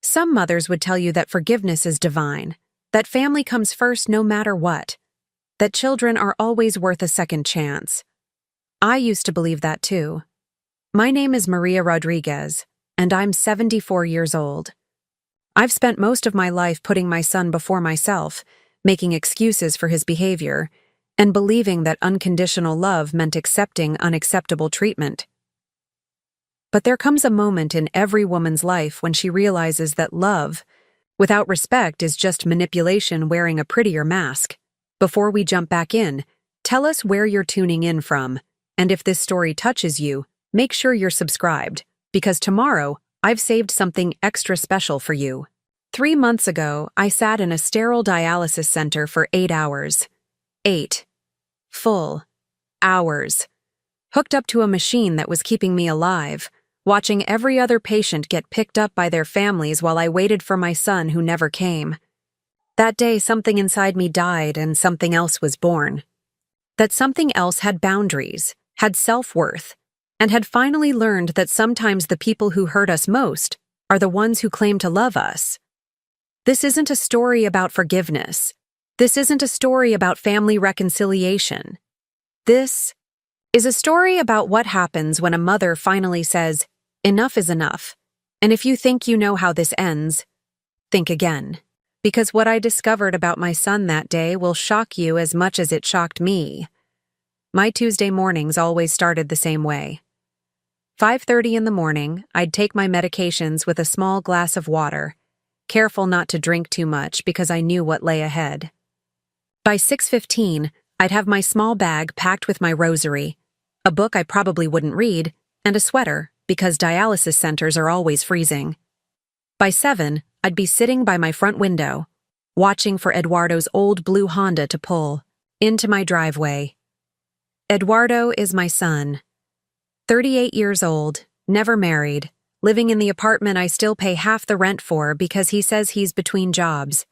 Some mothers would tell you that forgiveness is divine, that family comes first no matter what, that children are always worth a second chance. I used to believe that too. My name is Maria Rodriguez, and I'm 74 years old. I've spent most of my life putting my son before myself, making excuses for his behavior, and believing that unconditional love meant accepting unacceptable treatment. But there comes a moment in every woman's life when she realizes that love, without respect, is just manipulation wearing a prettier mask. Before we jump back in, tell us where you're tuning in from, and if this story touches you, make sure you're subscribed, because tomorrow I've saved something extra special for you. 3 months ago, I sat in a sterile dialysis center for 8 hours. 8 full hours. Hooked up to a machine that was keeping me alive, watching every other patient get picked up by their families while I waited for my son who never came. That day, something inside me died and something else was born. That something else had boundaries, had self-worth, and had finally learned that sometimes the people who hurt us most are the ones who claim to love us. This isn't a story about forgiveness. This isn't a story about family reconciliation. This is a story about what happens when a mother finally says, "Enough is enough." And if you think you know how this ends, think again. Because what I discovered about my son that day will shock you as much as it shocked me. My Tuesday mornings always started the same way. 5:30 in the morning, I'd take my medications with a small glass of water, careful not to drink too much because I knew what lay ahead. By 6:15, I'd have my small bag packed with my rosary, a book I probably wouldn't read, and a sweater because dialysis centers are always freezing. By 7, I'd be sitting by my front window, watching for Eduardo's old blue Honda to pull into my driveway. Eduardo is my son. 38 years old, never married, living in the apartment I still pay half the rent for because he says he's between jobs.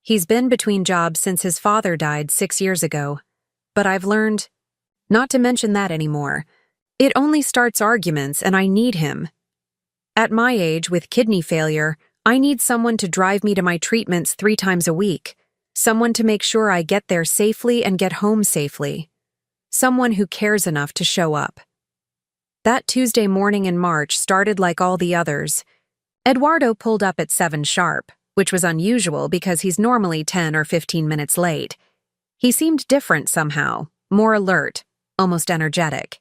He's been between jobs since his father died 6 years ago. But I've learned not to mention that anymore. It only starts arguments, and I need him. At my age, with kidney failure, I need someone to drive me to my treatments 3 times a week, someone to make sure I get there safely and get home safely, someone who cares enough to show up. That Tuesday morning in March started like all the others. Eduardo pulled up at 7 sharp, which was unusual because he's normally 10 or 15 minutes late. He seemed different somehow, more alert, almost energetic.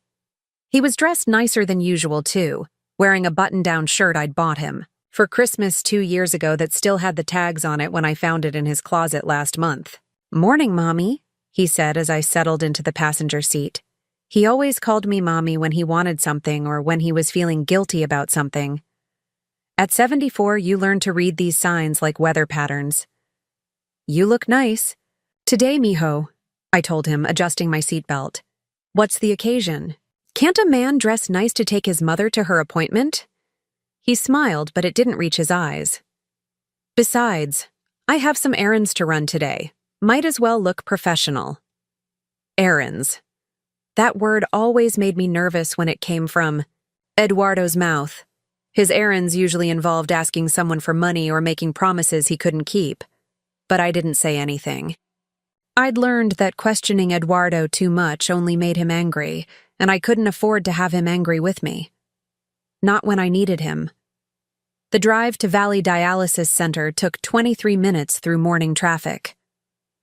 He was dressed nicer than usual too, wearing a button-down shirt I'd bought him for Christmas 2 years ago that still had the tags on it when I found it in his closet last month. "Morning, Mommy," he said as I settled into the passenger seat. He always called me Mommy when he wanted something or when he was feeling guilty about something. At 74, you learn to read these signs like weather patterns. "You look nice." "Today, mijo," I told him, adjusting my seatbelt. "What's the occasion?" "Can't a man dress nice to take his mother to her appointment?" He smiled, but it didn't reach his eyes. "Besides, I have some errands to run today. Might as well look professional." Errands. That word always made me nervous when it came from Eduardo's mouth. His errands usually involved asking someone for money or making promises he couldn't keep. But I didn't say anything. I'd learned that questioning Eduardo too much only made him angry, and I couldn't afford to have him angry with me. Not when I needed him. The drive to Valley Dialysis Center took 23 minutes through morning traffic.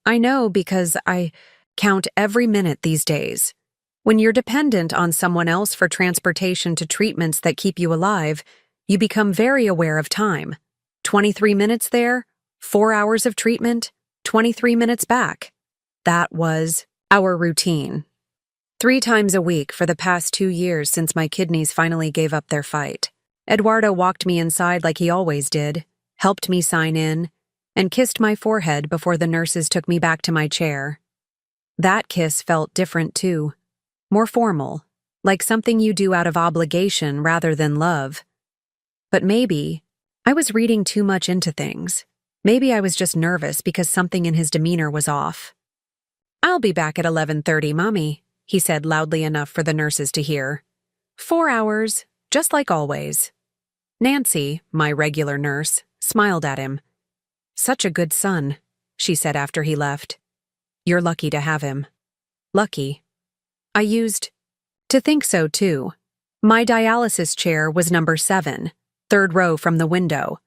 I know because I count every minute these days. When you're dependent on someone else for transportation to treatments that keep you alive, you become very aware of time. 23 minutes there, 4 hours of treatment, 23 minutes back. That was our routine. 3 times a week for the past 2 years since my kidneys finally gave up their fight. Eduardo walked me inside like he always did, helped me sign in, and kissed my forehead before the nurses took me back to my chair. That kiss felt different too. More formal, like something you do out of obligation rather than love. But maybe I was reading too much into things. Maybe I was just nervous because something in his demeanor was off. "I'll be back at 11:30, Mommy," he said loudly enough for the nurses to hear. 4 hours, just like always. Nancy, my regular nurse, smiled at him. "Such a good son," she said after he left. "You're lucky to have him." Lucky. I used to think so, too. My dialysis chair was number 7, third row from the window.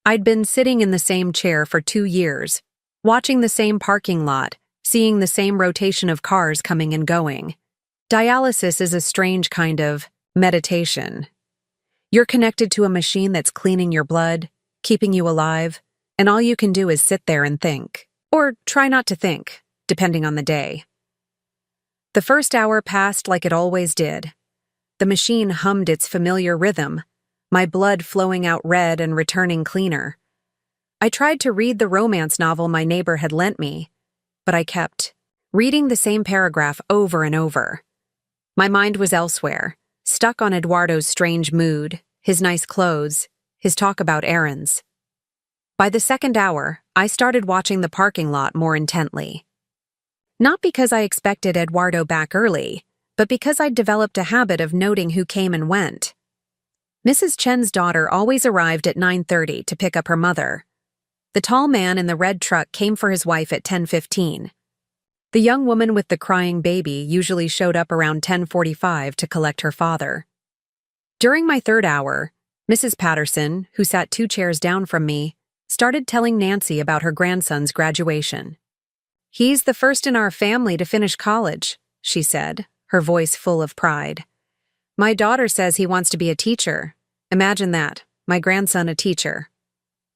I'd been sitting in the same chair for 2 years, watching the same parking lot, seeing the same rotation of cars coming and going. Dialysis is a strange kind of meditation. You're connected to a machine that's cleaning your blood, keeping you alive, and all you can do is sit there and think. Or try not to think, depending on the day. The first hour passed like it always did. The machine hummed its familiar rhythm, my blood flowing out red and returning cleaner. I tried to read the romance novel my neighbor had lent me, but I kept reading the same paragraph over and over. My mind was elsewhere, stuck on Eduardo's strange mood, his nice clothes, his talk about errands. By the second hour, I started watching the parking lot more intently. Not because I expected Eduardo back early, but because I'd developed a habit of noting who came and went. Mrs. Chen's daughter always arrived at 9:30 to pick up her mother. The tall man in the red truck came for his wife at 10:15. The young woman with the crying baby usually showed up around 10:45 to collect her father. During my third hour, Mrs. Patterson, who sat 2 chairs down from me, started telling Nancy about her grandson's graduation. "He's the first in our family to finish college," she said, her voice full of pride. "My daughter says he wants to be a teacher. Imagine that, my grandson a teacher."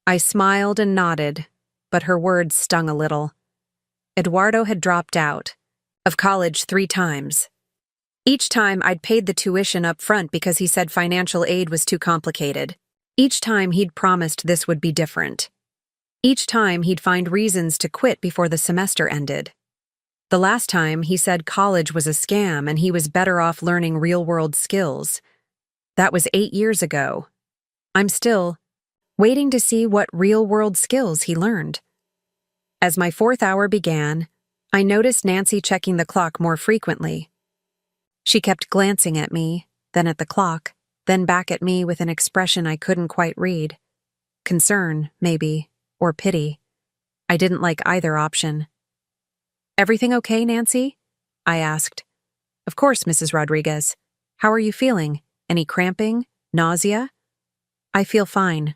I smiled and nodded, but her words stung a little. Eduardo had dropped out of college 3 times. Each time I'd paid the tuition up front because he said financial aid was too complicated. Each time he'd promised this would be different. Each time he'd find reasons to quit before the semester ended. The last time he said college was a scam and he was better off learning real-world skills. That was 8 years ago. I'm still waiting to see what real-world skills he learned. As my 4th hour began, I noticed Nancy checking the clock more frequently. She kept glancing at me, then at the clock, then back at me with an expression I couldn't quite read. Concern, maybe, or pity. I didn't like either option. "Everything okay, Nancy?" I asked. "Of course, Mrs. Rodriguez. How are you feeling? Any cramping? Nausea?" "I feel fine."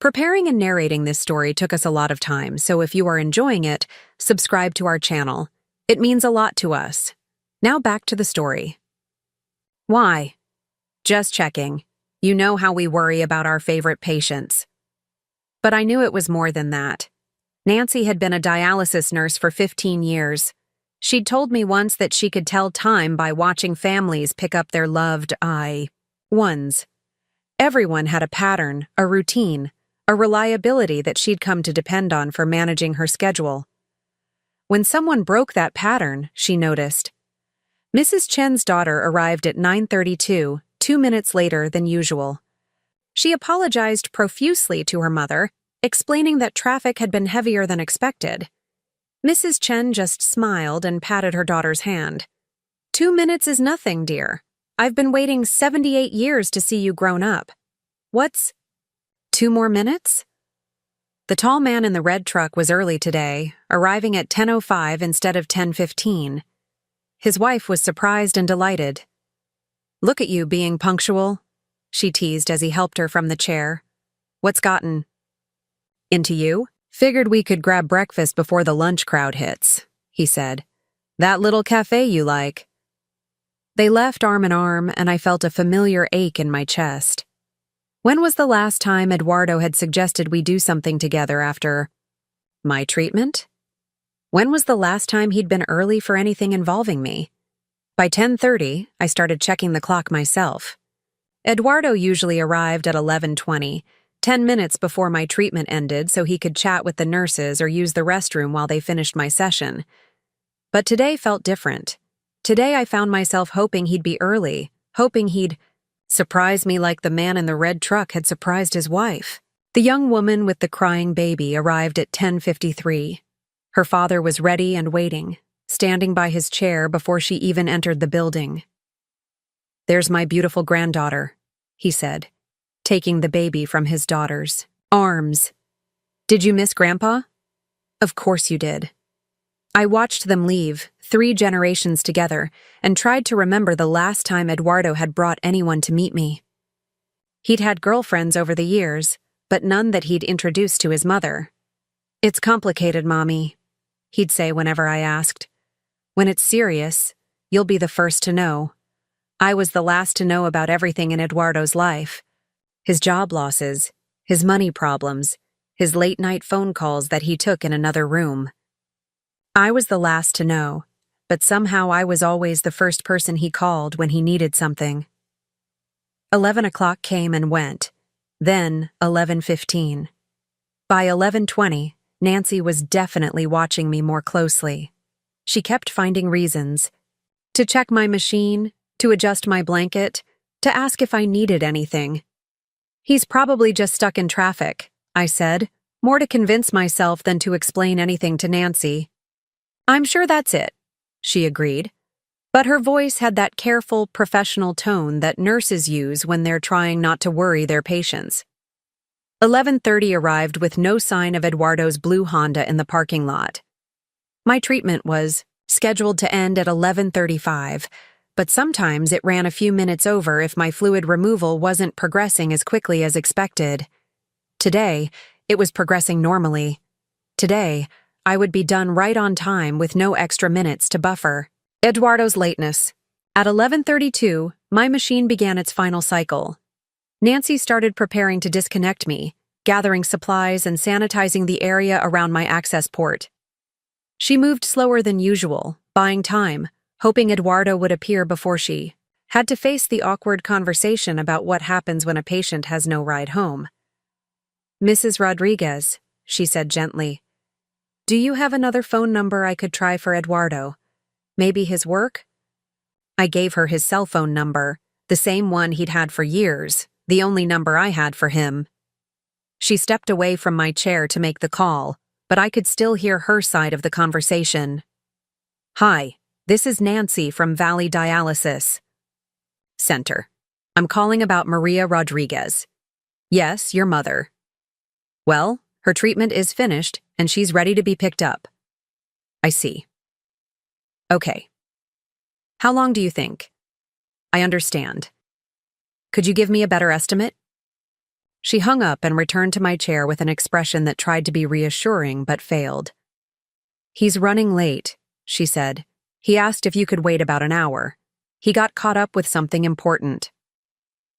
Preparing and narrating this story took us a lot of time, so if you are enjoying it, subscribe to our channel. It means a lot to us. Now back to the story. Why? Just checking. You know how we worry about our favorite patients. But I knew it was more than that. Nancy had been a dialysis nurse for 15 years. She'd told me once that she could tell time by watching families pick up their loved ones. Everyone had a pattern, a routine, a reliability that she'd come to depend on for managing her schedule. When someone broke that pattern, she noticed. Mrs. Chen's daughter arrived at 9:32, 2 minutes later than usual. She apologized profusely to her mother, explaining that traffic had been heavier than expected. Mrs. Chen just smiled and patted her daughter's hand. 2 minutes is nothing, dear. I've been waiting 78 years to see you grown up. What's 2 more minutes? The tall man in the red truck was early today, arriving at 10:05 instead of 10:15. His wife was surprised and delighted. "Look at you being punctual," she teased as he helped her from the chair. "What's gotten into you?" "Figured we could grab breakfast before the lunch crowd hits," he said. "That little cafe you like." They left arm in arm, and I felt a familiar ache in my chest. When was the last time Eduardo had suggested we do something together after my treatment? When was the last time he'd been early for anything involving me? By 10:30, I started checking the clock myself. Eduardo usually arrived at 11:20, 10 minutes before my treatment ended so he could chat with the nurses or use the restroom while they finished my session. But today felt different. Today I found myself hoping he'd be early, hoping he'd surprise me like the man in the red truck had surprised his wife. The young woman with the crying baby arrived at 10:53. Her father was ready and waiting, standing by his chair before she even entered the building. "There's my beautiful granddaughter," he said, taking the baby from his daughter's arms. Did you miss Grandpa? Of course you did. I watched them leave, 3 generations together, and tried to remember the last time Eduardo had brought anyone to meet me. He'd had girlfriends over the years, but none that he'd introduced to his mother. It's complicated, Mommy, he'd say whenever I asked. When it's serious, you'll be the first to know. I was the last to know about everything in Eduardo's life. His job losses, his money problems, his late-night phone calls that he took in another room. I was the last to know, but somehow I was always the first person he called when he needed something. 11 o'clock came and went, then 11:15. By 11:20, Nancy was definitely watching me more closely. She kept finding reasons. To check my machine, to adjust my blanket, to ask if I needed anything. He's probably just stuck in traffic, I said, more to convince myself than to explain anything to Nancy. I'm sure that's it, she agreed. But her voice had that careful, professional tone that nurses use when they're trying not to worry their patients. 11:30 arrived with no sign of Eduardo's blue Honda in the parking lot. My treatment was scheduled to end at 11:35, but sometimes it ran a few minutes over if my fluid removal wasn't progressing as quickly as expected. Today, it was progressing normally. Today, I would be done right on time with no extra minutes to buffer. Eduardo's lateness. At 11:32, my machine began its final cycle. Nancy started preparing to disconnect me, gathering supplies and sanitizing the area around my access port. She moved slower than usual, buying time, hoping Eduardo would appear before she had to face the awkward conversation about what happens when a patient has no ride home. Mrs. Rodriguez, she said gently, do you have another phone number I could try for Eduardo? Maybe his work? I gave her his cell phone number, the same one he'd had for years, the only number I had for him. She stepped away from my chair to make the call, but I could still hear her side of the conversation. Hi, this is Nancy from Valley Dialysis Center. I'm calling about Maria Rodriguez. Yes, your mother. Well, her treatment is finished and she's ready to be picked up. I see. Okay. How long do you think? I understand. Could you give me a better estimate? She hung up and returned to my chair with an expression that tried to be reassuring but failed. He's running late, she said. He asked if you could wait about an hour. He got caught up with something important.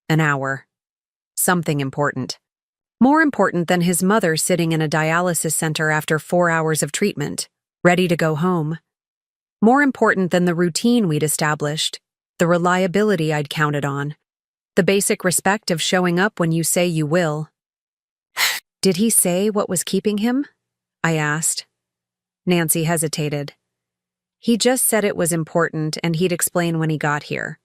An hour. Something important. More important than his mother sitting in a dialysis center after 4 hours of treatment, ready to go home. More important than the routine we'd established, the reliability I'd counted on. The basic respect of showing up when you say you will. Did he say what was keeping him? I asked. Nancy hesitated. He just said it was important and he'd explain when he got here.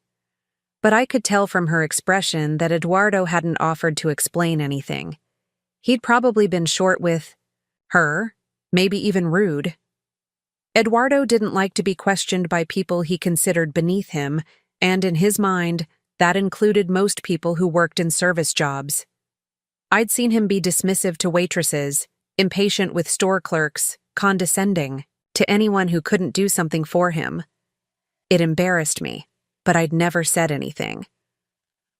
But I could tell from her expression that Eduardo hadn't offered to explain anything. He'd probably been short with her, maybe even rude. Eduardo didn't like to be questioned by people he considered beneath him, and in his mind, that included most people who worked in service jobs. I'd seen him be dismissive to waitresses, impatient with store clerks, condescending to anyone who couldn't do something for him. It embarrassed me, but I'd never said anything.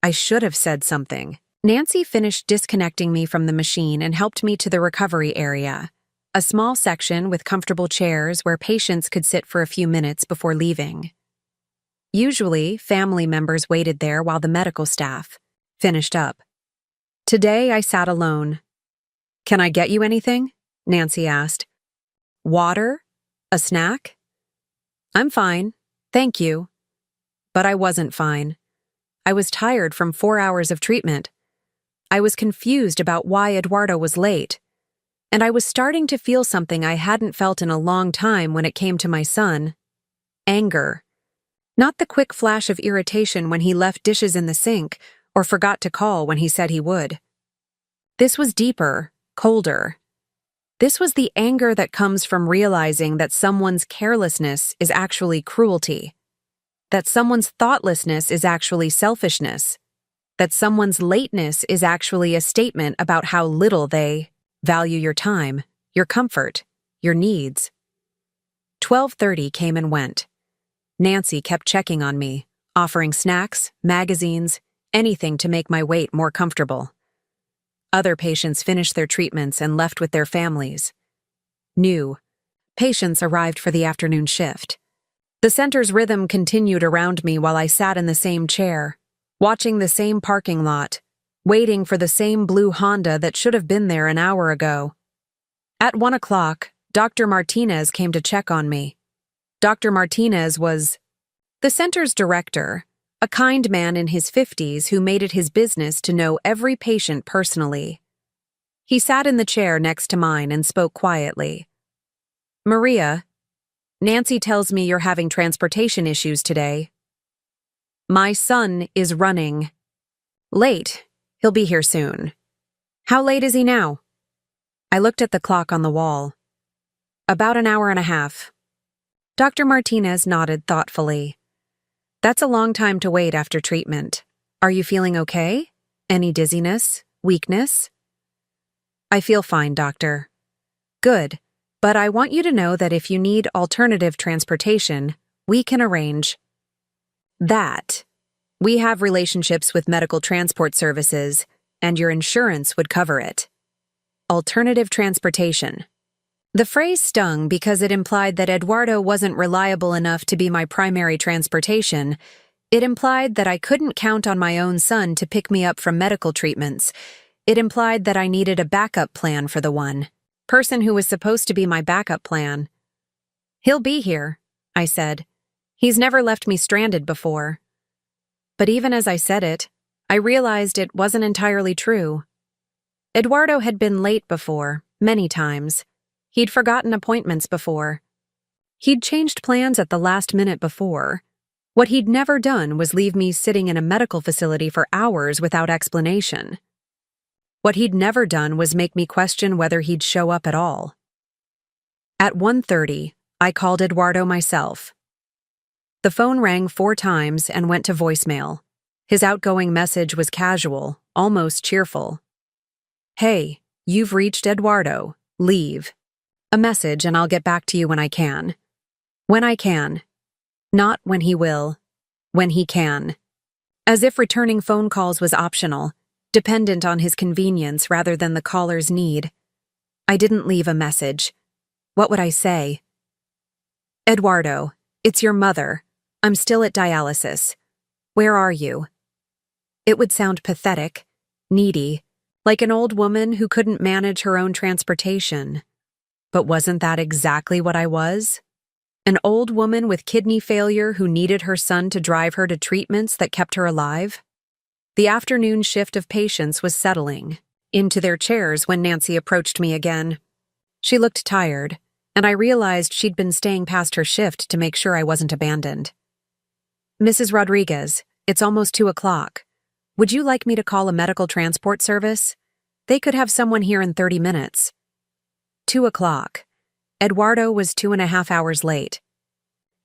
I should have said something. Nancy finished disconnecting me from the machine and helped me to the recovery area, a small section with comfortable chairs where patients could sit for a few minutes before leaving. Usually, family members waited there while the medical staff finished up. Today, I sat alone. Can I get you anything? Nancy asked. Water? A snack? I'm fine, thank you. But I wasn't fine. I was tired from 4 hours of treatment. I was confused about why Eduardo was late. And I was starting to feel something I hadn't felt in a long time when it came to my son. Anger. Not the quick flash of irritation when he left dishes in the sink or forgot to call when he said he would. This was deeper, colder. This was the anger that comes from realizing that someone's carelessness is actually cruelty, that someone's thoughtlessness is actually selfishness, that someone's lateness is actually a statement about how little they value your time, your comfort, your needs. 12:30 came and went. Nancy kept checking on me, offering snacks, magazines, anything to make my wait more comfortable. Other patients finished their treatments and left with their families. New patients arrived for the afternoon shift. The center's rhythm continued around me while I sat in the same chair, watching the same parking lot, waiting for the same blue Honda that should have been there an hour ago. At 1 o'clock, Dr. Martinez came to check on me. Dr. Martinez was the center's director, a kind man in his 50s who made it his business to know every patient personally. He sat in the chair next to mine and spoke quietly. "Maria, Nancy tells me you're having transportation issues today. My son is running late. He'll be here soon. How late is he now?" I looked at the clock on the wall. "About an hour and a half." Dr. Martinez nodded thoughtfully. "That's a long time to wait after treatment. Are you feeling okay? Any dizziness? Weakness?" "I feel fine, doctor." "Good, but I want you to know that if you need alternative transportation, we can arrange that. We have relationships with medical transport services, and your insurance would cover it." Alternative transportation. The phrase stung because it implied that Eduardo wasn't reliable enough to be my primary transportation. It implied that I couldn't count on my own son to pick me up from medical treatments. It implied that I needed a backup plan for the one person who was supposed to be my backup plan. "He'll be here," I said. "He's never left me stranded before." But even as I said it, I realized it wasn't entirely true. Eduardo had been late before, many times. He'd forgotten appointments before. He'd changed plans at the last minute before. What he'd never done was leave me sitting in a medical facility for hours without explanation. What he'd never done was make me question whether he'd show up at all. At 1:30, I called Eduardo myself. The phone rang 4 times and went to voicemail. His outgoing message was casual, almost cheerful. "Hey, you've reached Eduardo. Leave a message and I'll get back to you when I can." When I can. Not when he will. When he can. As if returning phone calls was optional, dependent on his convenience rather than the caller's need. I didn't leave a message. What would I say? "Eduardo, it's your mother. I'm still at dialysis. Where are you?" It would sound pathetic, needy, like an old woman who couldn't manage her own transportation. But wasn't that exactly what I was? An old woman with kidney failure who needed her son to drive her to treatments that kept her alive? The afternoon shift of patients was settling into their chairs when Nancy approached me again. She looked tired, and I realized she'd been staying past her shift to make sure I wasn't abandoned. "Mrs. Rodriguez, it's almost 2 o'clock. Would you like me to call a medical transport service? They could have someone here in 30 minutes. 2 o'clock. Eduardo was 2.5 hours late.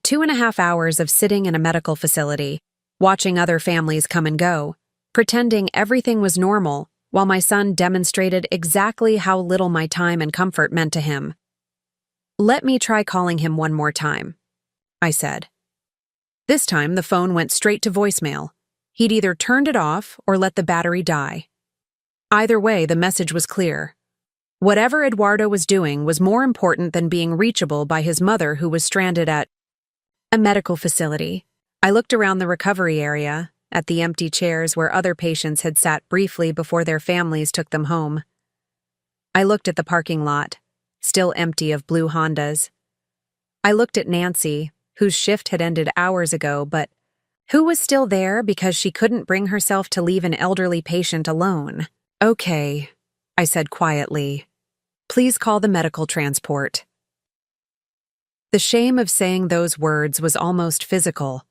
2.5 hours of sitting in a medical facility, watching other families come and go, pretending everything was normal, while my son demonstrated exactly how little my time and comfort meant to him. "Let me try calling him one more time," I said. This time the phone went straight to voicemail. He'd either turned it off or let the battery die. Either way, the message was clear. Whatever Eduardo was doing was more important than being reachable by his mother who was stranded at a medical facility. I looked around the recovery area, at the empty chairs where other patients had sat briefly before their families took them home. I looked at the parking lot, still empty of blue Hondas. I looked at Nancy, whose shift had ended hours ago, but who was still there because she couldn't bring herself to leave an elderly patient alone. "Okay," I said quietly. "Please call the medical transport." The shame of saying those words was almost physical.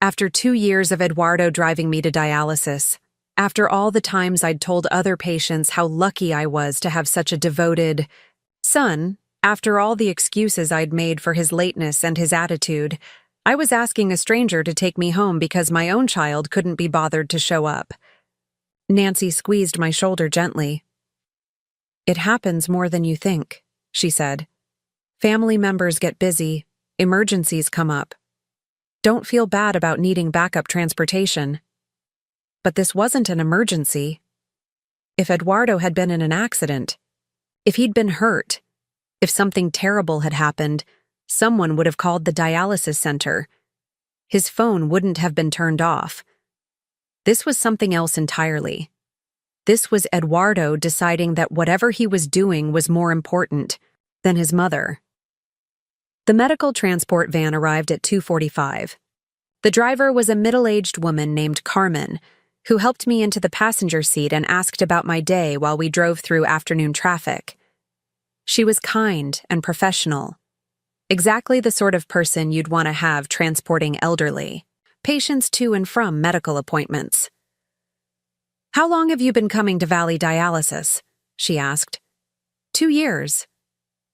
After 2 years of Eduardo driving me to dialysis, after all the times I'd told other patients how lucky I was to have such a devoted son, after all the excuses I'd made for his lateness and his attitude, I was asking a stranger to take me home because my own child couldn't be bothered to show up. Nancy squeezed my shoulder gently. "It happens more than you think," she said. "Family members get busy, emergencies come up. Don't feel bad about needing backup transportation." But this wasn't an emergency. If Eduardo had been in an accident, if he'd been hurt, if something terrible had happened, someone would have called the dialysis center. His phone wouldn't have been turned off. This was something else entirely. This was Eduardo deciding that whatever he was doing was more important than his mother. The medical transport van arrived at 2:45. The driver was a middle-aged woman named Carmen, who helped me into the passenger seat and asked about my day while we drove through afternoon traffic. She was kind and professional. Exactly the sort of person you'd want to have transporting elderly patients to and from medical appointments. "How long have you been coming to Valley Dialysis?" she asked. 2 years.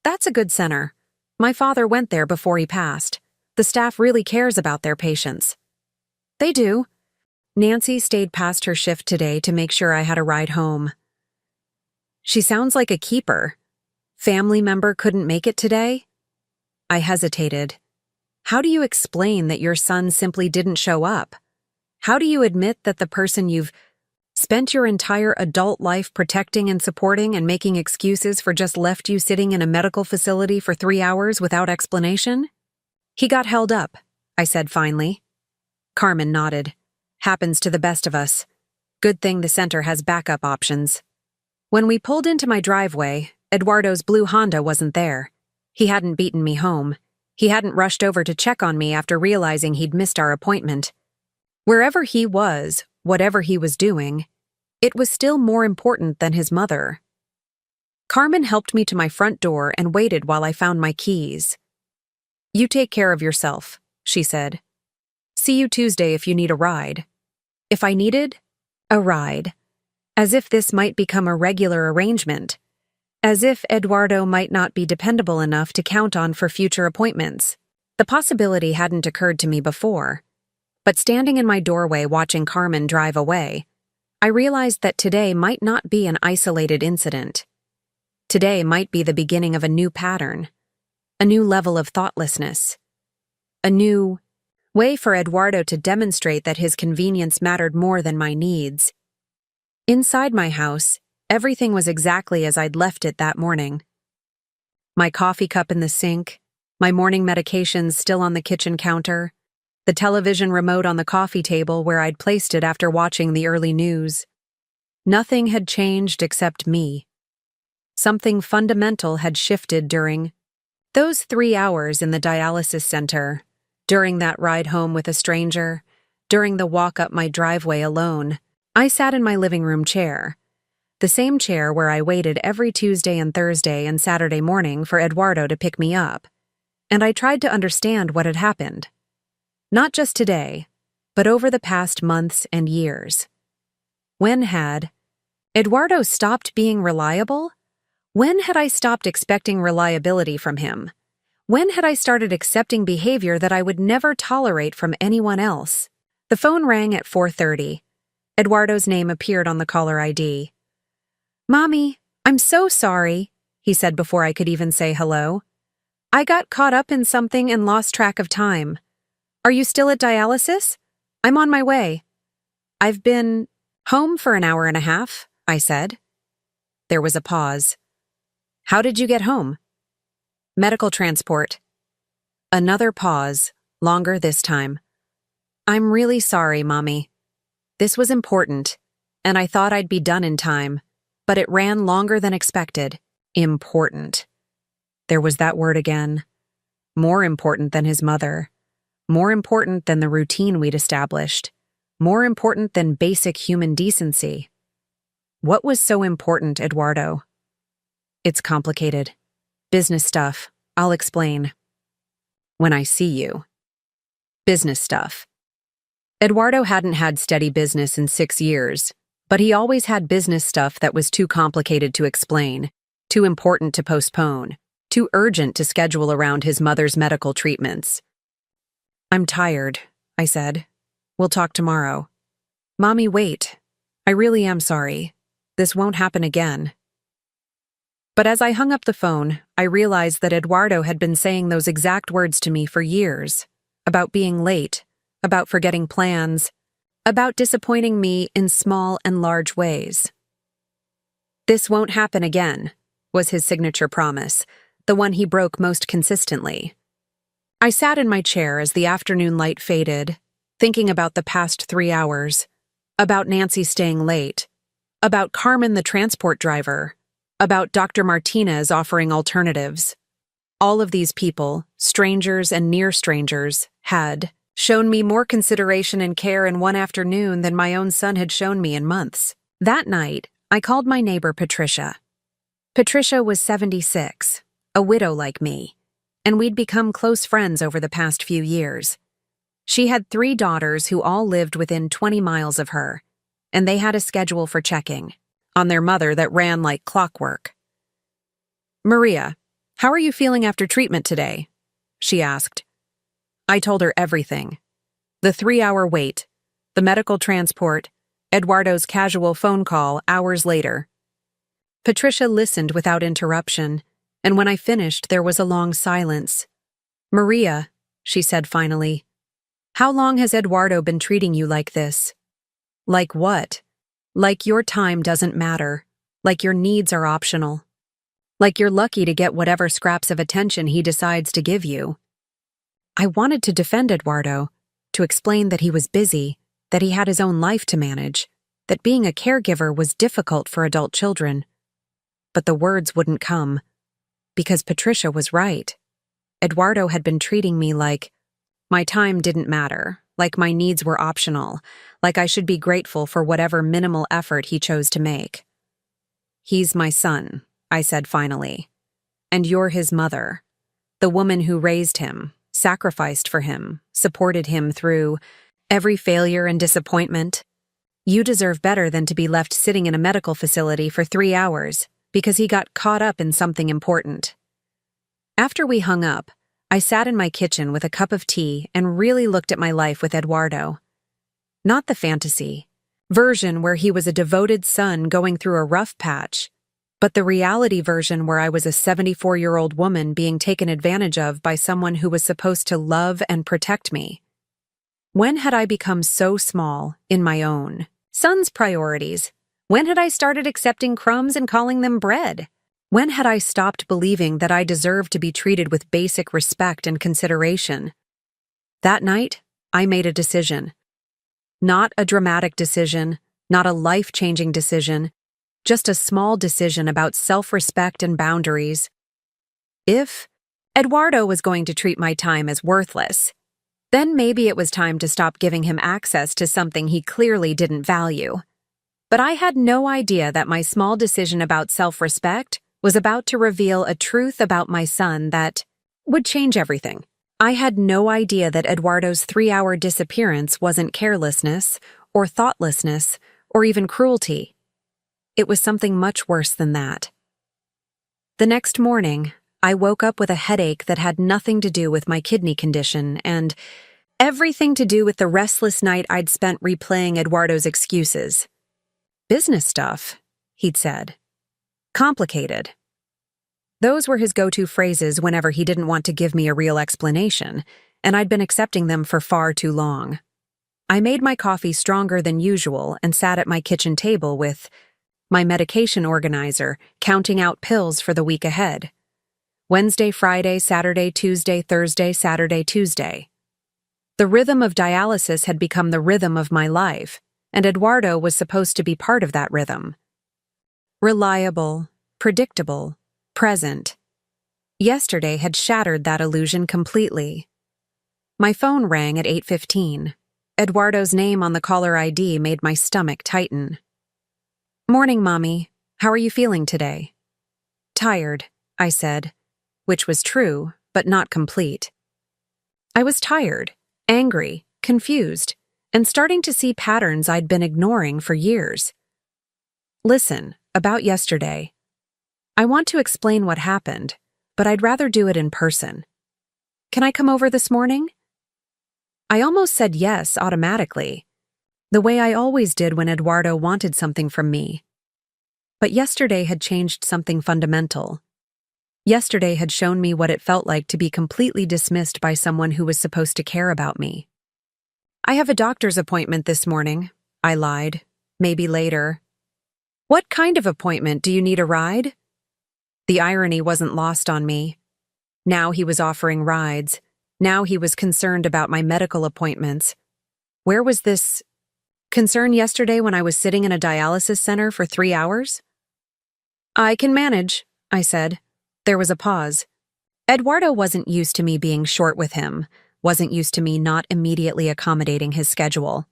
"That's a good center. My father went there before he passed. The staff really cares about their patients." "They do." Nancy stayed past her shift today to make sure I had a ride home. "She sounds like a keeper. Family member couldn't make it today?" I hesitated. How do you explain that your son simply didn't show up? How do you admit that the person you've spent your entire adult life protecting and supporting and making excuses for just left you sitting in a medical facility for 3 hours without explanation? "He got held up," I said finally. Carmen nodded. "Happens to the best of us. Good thing the center has backup options." When we pulled into my driveway, Eduardo's blue Honda wasn't there. He hadn't beaten me home. He hadn't rushed over to check on me after realizing he'd missed our appointment. Wherever he was, whatever he was doing, it was still more important than his mother. Carmen helped me to my front door and waited while I found my keys. "You take care of yourself," she said. "See you Tuesday if you need a ride." If I needed a ride. As if this might become a regular arrangement. As if Eduardo might not be dependable enough to count on for future appointments. The possibility hadn't occurred to me before. But standing in my doorway watching Carmen drive away, I realized that today might not be an isolated incident. Today might be the beginning of a new pattern, a new level of thoughtlessness, a new way for Eduardo to demonstrate that his convenience mattered more than my needs. Inside my house, everything was exactly as I'd left it that morning. My coffee cup in the sink, my morning medications still on the kitchen counter, the television remote on the coffee table where I'd placed it after watching the early news. Nothing had changed except me. Something fundamental had shifted during those 3 hours in the dialysis center, during that ride home with a stranger, during the walk up my driveway alone. I sat in my living room chair, the same chair where I waited every Tuesday and Thursday and Saturday morning for Eduardo to pick me up, and I tried to understand what had happened. Not just today, but over the past months and years. When had Eduardo stopped being reliable? When had I stopped expecting reliability from him? When had I started accepting behavior that I would never tolerate from anyone else? The phone rang at 4:30. Eduardo's name appeared on the caller ID. "Mommy, I'm so sorry," he said before I could even say hello. "I got caught up in something and lost track of time. Are you still at dialysis? I'm on my way." "I've been home for an hour and a half," I said. There was a pause. "How did you get home?" "Medical transport." Another pause, longer this time. "I'm really sorry, Mommy. This was important, and I thought I'd be done in time, but it ran longer than expected." Important. There was that word again. More important than his mother. More important than the routine we'd established. More important than basic human decency. What was so important, Eduardo? "It's complicated. Business stuff. I'll explain. When I see you." Business stuff. Eduardo hadn't had steady business in 6 years, but he always had business stuff that was too complicated to explain, too important to postpone, too urgent to schedule around his mother's medical treatments. "I'm tired," I said. "We'll talk tomorrow." "Mommy, wait." I really am sorry. This won't happen again. But as I hung up the phone, I realized that Eduardo had been saying those exact words to me for years, about being late, about forgetting plans, about disappointing me in small and large ways. "This won't happen again," was his signature promise, the one he broke most consistently. I sat in my chair as the afternoon light faded, thinking about the past 3 hours, about Nancy staying late, about Carmen the transport driver, about Dr. Martinez offering alternatives. All of these people, strangers and near strangers, had shown me more consideration and care in one afternoon than my own son had shown me in months. That night, I called my neighbor Patricia. Patricia was 76, a widow like me, and we'd become close friends over the past few years. She had 3 daughters who all lived within 20 miles of her, and they had a schedule for checking on their mother that ran like clockwork. "Maria, how are you feeling after treatment today?" she asked. I told her everything. The 3-hour wait, the medical transport, Eduardo's casual phone call hours later. Patricia listened without interruption, and when I finished, there was a long silence. "Maria," she said finally, "how long has Eduardo been treating you like this?" "Like what?" "Like your time doesn't matter. Like your needs are optional. Like you're lucky to get whatever scraps of attention he decides to give you." I wanted to defend Eduardo, to explain that he was busy, that he had his own life to manage, that being a caregiver was difficult for adult children. But the words wouldn't come, because Patricia was right. Eduardo had been treating me like my time didn't matter, like my needs were optional, like I should be grateful for whatever minimal effort he chose to make. "He's my son," I said finally. "And you're his mother, the woman who raised him, sacrificed for him, supported him through every failure and disappointment. You deserve better than to be left sitting in a medical facility for 3 hours because he got caught up in something important." After we hung up, I sat in my kitchen with a cup of tea and really looked at my life with Eduardo. Not the fantasy version where he was a devoted son going through a rough patch, but the reality version where I was a 74-year-old woman being taken advantage of by someone who was supposed to love and protect me. When had I become so small in my own son's priorities? When had I started accepting crumbs and calling them bread? When had I stopped believing that I deserved to be treated with basic respect and consideration? That night, I made a decision. Not a dramatic decision, not a life-changing decision, just a small decision about self-respect and boundaries. If Eduardo was going to treat my time as worthless, then maybe it was time to stop giving him access to something he clearly didn't value. But I had no idea that my small decision about self-respect was about to reveal a truth about my son that would change everything. I had no idea that Eduardo's 3-hour disappearance wasn't carelessness, or thoughtlessness, or even cruelty. It was something much worse than that. The next morning, I woke up with a headache that had nothing to do with my kidney condition and everything to do with the restless night I'd spent replaying Eduardo's excuses. "Business stuff," he'd said. "Complicated." Those were his go-to phrases whenever he didn't want to give me a real explanation, and I'd been accepting them for far too long. I made my coffee stronger than usual and sat at my kitchen table with my medication organizer, counting out pills for the week ahead. Wednesday, Friday, Saturday, Tuesday, Thursday, Saturday, Tuesday. The rhythm of dialysis had become the rhythm of my life, and Eduardo was supposed to be part of that rhythm. Reliable, predictable, present. Yesterday had shattered that illusion completely. My phone rang at 8:15. Eduardo's name on the caller ID made my stomach tighten. "Morning, Mommy. How are you feeling today?" "Tired," I said, which was true, but not complete. I was tired, angry, confused, and starting to see patterns I'd been ignoring for years. "Listen, about yesterday. I want to explain what happened, but I'd rather do it in person. Can I come over this morning?" I almost said yes automatically. the way I always did when Eduardo wanted something from me. But yesterday had changed something fundamental. Yesterday had shown me what it felt like to be completely dismissed by someone who was supposed to care about me. "I have a doctor's appointment this morning," I lied. "Maybe later." "What kind of appointment? Do you need a ride?" The irony wasn't lost on me. Now he was offering rides. Now he was concerned about my medical appointments. Where was this concern yesterday when I was sitting in a dialysis center for 3 hours? "I can manage," I said. There was a pause. Eduardo wasn't used to me being short with him, wasn't used to me not immediately accommodating his schedule.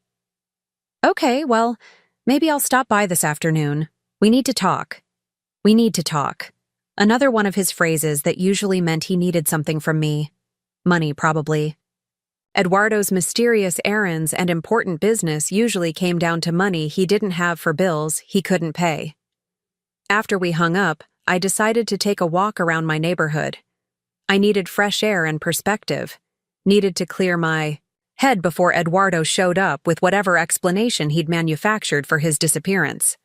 "Okay, well, maybe I'll stop by this afternoon. We need to talk." "We need to talk." Another one of his phrases that usually meant he needed something from me. Money, probably. Eduardo's mysterious errands and important business usually came down to money he didn't have for bills he couldn't pay. After we hung up, I decided to take a walk around my neighborhood. I needed fresh air and perspective, needed to clear my head before Eduardo showed up with whatever explanation he'd manufactured for his disappearance.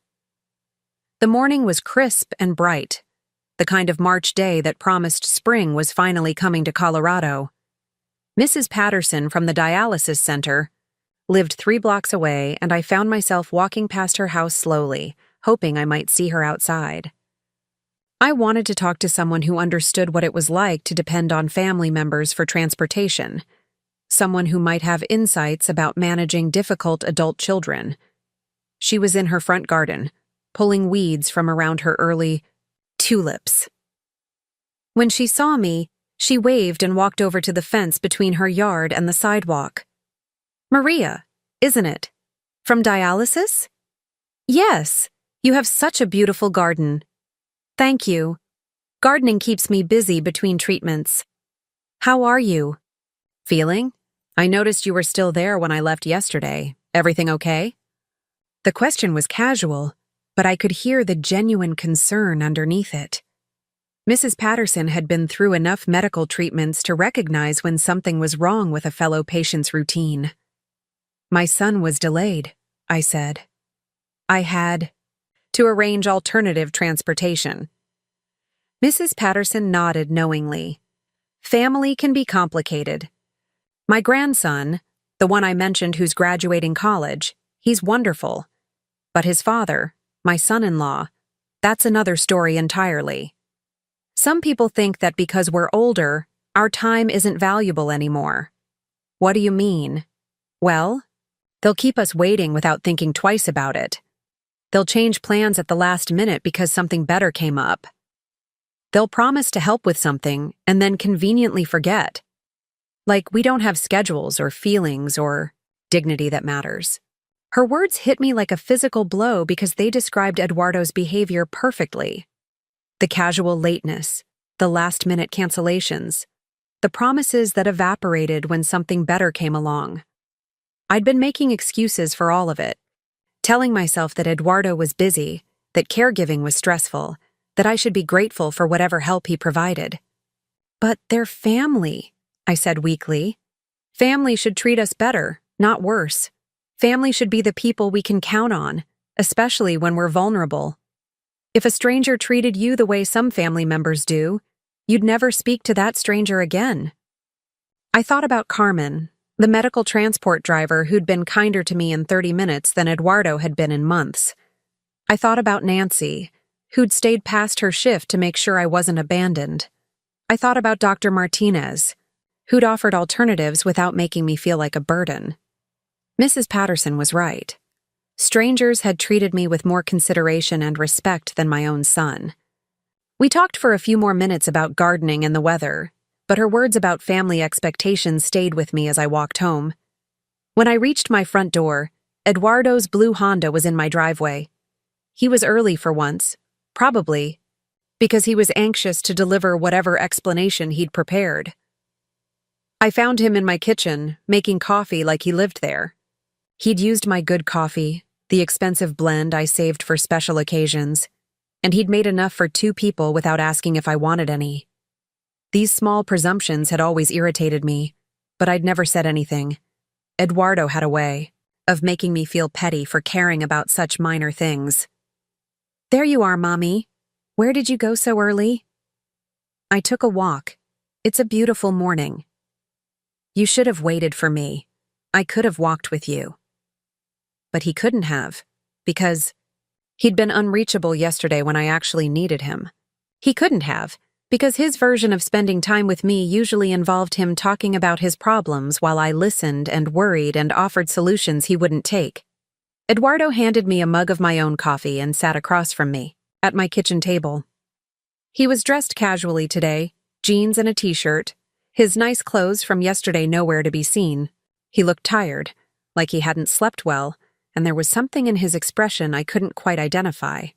The morning was crisp and bright, the kind of March day that promised spring was finally coming to Colorado. Mrs. Patterson from the Dialysis Center lived 3 blocks away, and I found myself walking past her house slowly, hoping I might see her outside. I wanted to talk to someone who understood what it was like to depend on family members for transportation, someone who might have insights about managing difficult adult children. She was in her front garden, pulling weeds from around her early tulips. When she saw me, she waved and walked over to the fence between her yard and the sidewalk. "Maria, isn't it? From Dialysis?" "Yes, you have such a beautiful garden." "Thank you. Gardening keeps me busy between treatments." "How are you?" "Feeling? I noticed you were still there when I left yesterday. Everything okay?" The question was casual, but I could hear the genuine concern underneath it. Mrs. Patterson had been through enough medical treatments to recognize when something was wrong with a fellow patient's routine. "My son was delayed," I said. "I had to arrange alternative transportation." Mrs. Patterson nodded knowingly. Family can be complicated. My grandson, the one I mentioned who's graduating college, he's wonderful. But his father, my son-in-law, that's another story entirely. Some people think that because we're older, our time isn't valuable anymore. What do you mean? Well, they'll keep us waiting without thinking twice about it. They'll change plans at the last minute because something better came up. They'll promise to help with something and then conveniently forget. Like we don't have schedules or feelings or dignity that matters. Her words hit me like a physical blow because they described Eduardo's behavior perfectly. The casual lateness, the last-minute cancellations, the promises that evaporated when something better came along. I'd been making excuses for all of it, telling myself that Eduardo was busy, that caregiving was stressful, that I should be grateful for whatever help he provided. "But they're family," I said weakly. "Family should treat us better, not worse. Family should be the people we can count on, especially when we're vulnerable. If a stranger treated you the way some family members do, you'd never speak to that stranger again." I thought about Carmen, the medical transport driver who'd been kinder to me in 30 minutes than Eduardo had been in months. I thought about Nancy, who'd stayed past her shift to make sure I wasn't abandoned. I thought about Dr. Martinez, who'd offered alternatives without making me feel like a burden. Mrs. Patterson was right. Strangers had treated me with more consideration and respect than my own son. We talked for a few more minutes about gardening and the weather, but her words about family expectations stayed with me as I walked home. When I reached my front door, Eduardo's blue Honda was in my driveway. He was early for once, probably because he was anxious to deliver whatever explanation he'd prepared. I found him in my kitchen, making coffee like he lived there. He'd used my good coffee, the expensive blend I saved for special occasions, and he'd made enough for 2 people without asking if I wanted any. These small presumptions had always irritated me, but I'd never said anything. Eduardo had a way. of making me feel petty for caring about such minor things. "There you are, Mommy. Where did you go so early?" "I took a walk. It's a beautiful morning." "You should have waited for me. I could have walked with you." But he couldn't have, because he'd been unreachable yesterday when I actually needed him. He couldn't have, because his version of spending time with me usually involved him talking about his problems while I listened and worried and offered solutions he wouldn't take. Eduardo handed me a mug of my own coffee and sat across from me, at my kitchen table. He was dressed casually today, jeans and a t-shirt, his nice clothes from yesterday nowhere to be seen. He looked tired, like he hadn't slept well, and there was something in his expression I couldn't quite identify.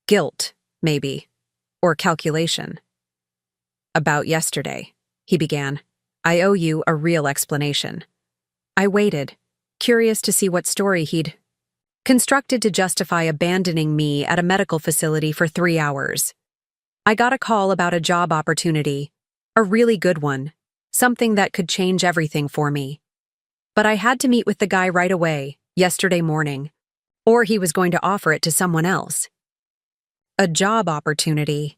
Guilt, maybe, or calculation. "About yesterday," he began. "I owe you a real explanation." I waited, curious to see what story he'd constructed to justify abandoning me at a medical facility for 3 hours. "I got a call about a job opportunity, a really good one, something that could change everything for me. But I had to meet with the guy right away, yesterday morning, or he was going to offer it to someone else." A job opportunity.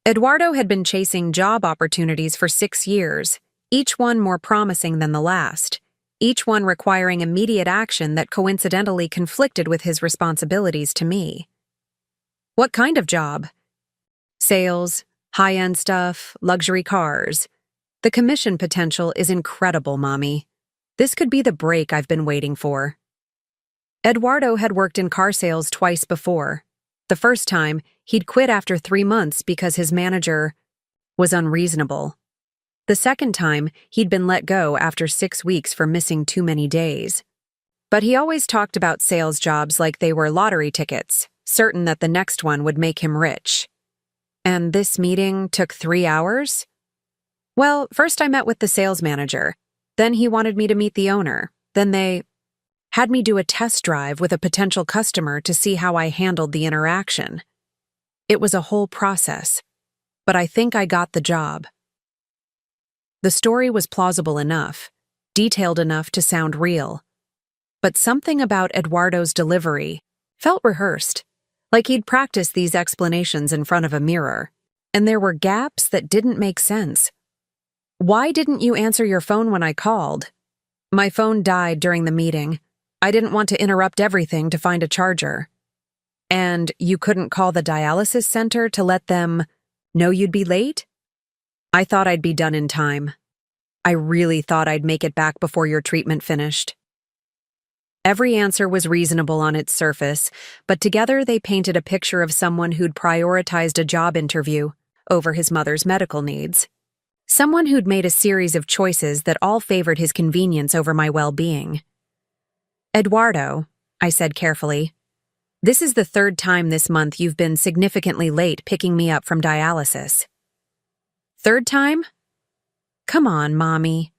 Eduardo had been chasing job opportunities for 6 years, each one more promising than the last, each one requiring immediate action that coincidentally conflicted with his responsibilities to me. What kind of job? Sales, high-end stuff, luxury cars. The commission potential is incredible, Mommy. This could be the break I've been waiting for. Eduardo had worked in car sales twice before. The first time, he'd quit after 3 months because his manager was unreasonable. The second time, he'd been let go after 6 weeks for missing too many days. But he always talked about sales jobs like they were lottery tickets, certain that the next one would make him rich. And this meeting took 3 hours? Well, first I met with the sales manager. Then he wanted me to meet the owner. Then they had me do a test drive with a potential customer to see how I handled the interaction. It was a whole process, but I think I got the job. The story was plausible enough, detailed enough to sound real. But something about Eduardo's delivery felt rehearsed, like he'd practiced these explanations in front of a mirror, and there were gaps that didn't make sense. "Why didn't you answer your phone when I called?" "My phone died during the meeting. I didn't want to interrupt everything to find a charger." "And you couldn't call the dialysis center to let them know you'd be late?" "I thought I'd be done in time. I really thought I'd make it back before your treatment finished." Every answer was reasonable on its surface, but together they painted a picture of someone who'd prioritized a job interview over his mother's medical needs. Someone who'd made a series of choices that all favored his convenience over my well-being. "Eduardo," I said carefully, "this is the 3rd time this month you've been significantly late picking me up from dialysis." "3rd time? Come on, Mommy.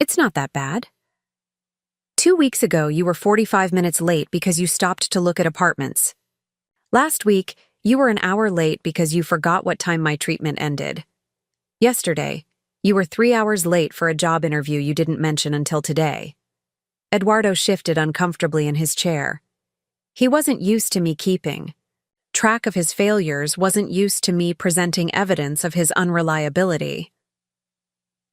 It's not that bad. 2 weeks ago, you were 45 minutes late because you stopped to look at apartments. Last week, you were an hour late because you forgot what time my treatment ended. Yesterday, you were 3 hours late for a job interview you didn't mention until today." Eduardo shifted uncomfortably in his chair. He wasn't used to me keeping track of his failures, wasn't used to me presenting evidence of his unreliability.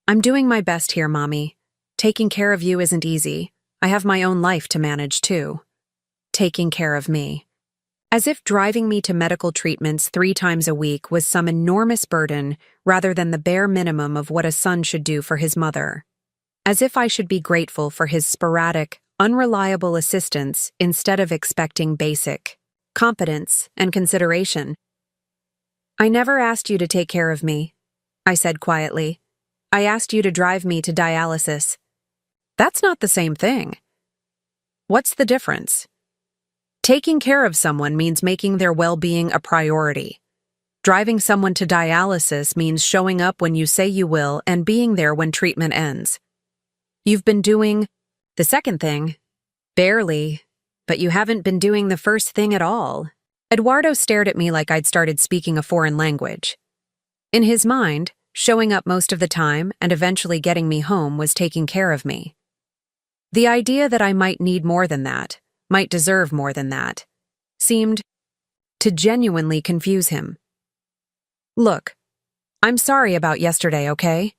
"I'm doing my best here, Mommy. Taking care of you isn't easy. I have my own life to manage, too." Taking care of me. As if driving me to medical treatments 3 times a week was some enormous burden rather than the bare minimum of what a son should do for his mother. As if I should be grateful for his sporadic, unreliable assistance instead of expecting basic competence and consideration. "I never asked you to take care of me," I said quietly. "I asked you to drive me to dialysis." "That's not the same thing." "What's the difference?" Taking care of someone means making their well-being a priority. Driving someone to dialysis means showing up when you say you will and being there when treatment ends. You've been doing the second thing. Barely. But you haven't been doing the first thing at all. Eduardo stared at me like I'd started speaking a foreign language. In his mind, showing up most of the time and eventually getting me home was taking care of me. The idea that I might need more than that, might deserve more than that, seemed to genuinely confuse him. Look, I'm sorry about yesterday, okay?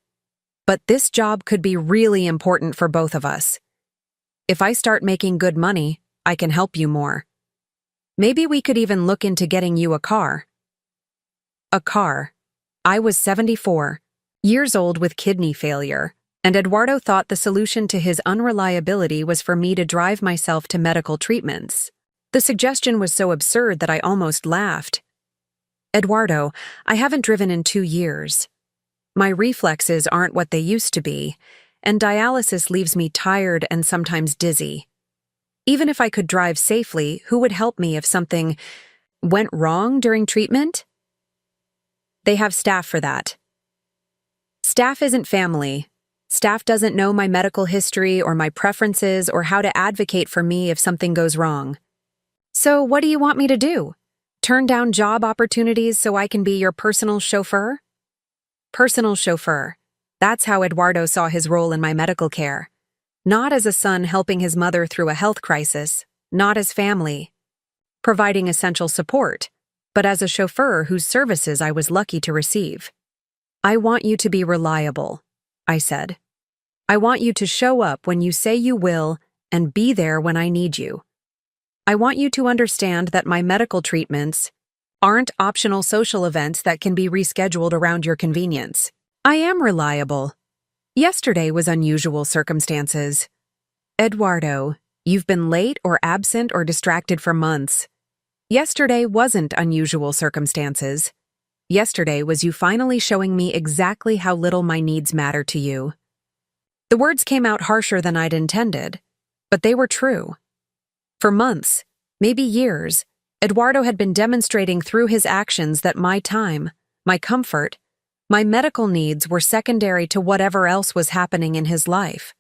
But this job could be really important for both of us. If I start making good money, I can help you more. Maybe we could even look into getting you a car. A car. I was 74, years old with kidney failure, and Eduardo thought the solution to his unreliability was for me to drive myself to medical treatments. The suggestion was so absurd that I almost laughed. Eduardo, I haven't driven in 2 years. My reflexes aren't what they used to be, and dialysis leaves me tired and sometimes dizzy. Even if I could drive safely, who would help me if something went wrong during treatment? They have staff for that. Staff isn't family. Staff doesn't know my medical history or my preferences or how to advocate for me if something goes wrong. So what do you want me to do? Turn down job opportunities so I can be your personal chauffeur? Personal chauffeur. That's how Eduardo saw his role in my medical care. Not as a son helping his mother through a health crisis, not as family, providing essential support, but as a chauffeur whose services I was lucky to receive. I want you to be reliable, I said. I want you to show up when you say you will and be there when I need you. I want you to understand that my medical treatments aren't optional social events that can be rescheduled around your convenience. I am reliable. Yesterday was unusual circumstances. Eduardo, you've been late or absent or distracted for months. Yesterday wasn't unusual circumstances. Yesterday was you finally showing me exactly how little my needs matter to you. The words came out harsher than I'd intended, but they were true. For months, maybe years, Eduardo had been demonstrating through his actions that my time, my comfort, my medical needs were secondary to whatever else was happening in his life.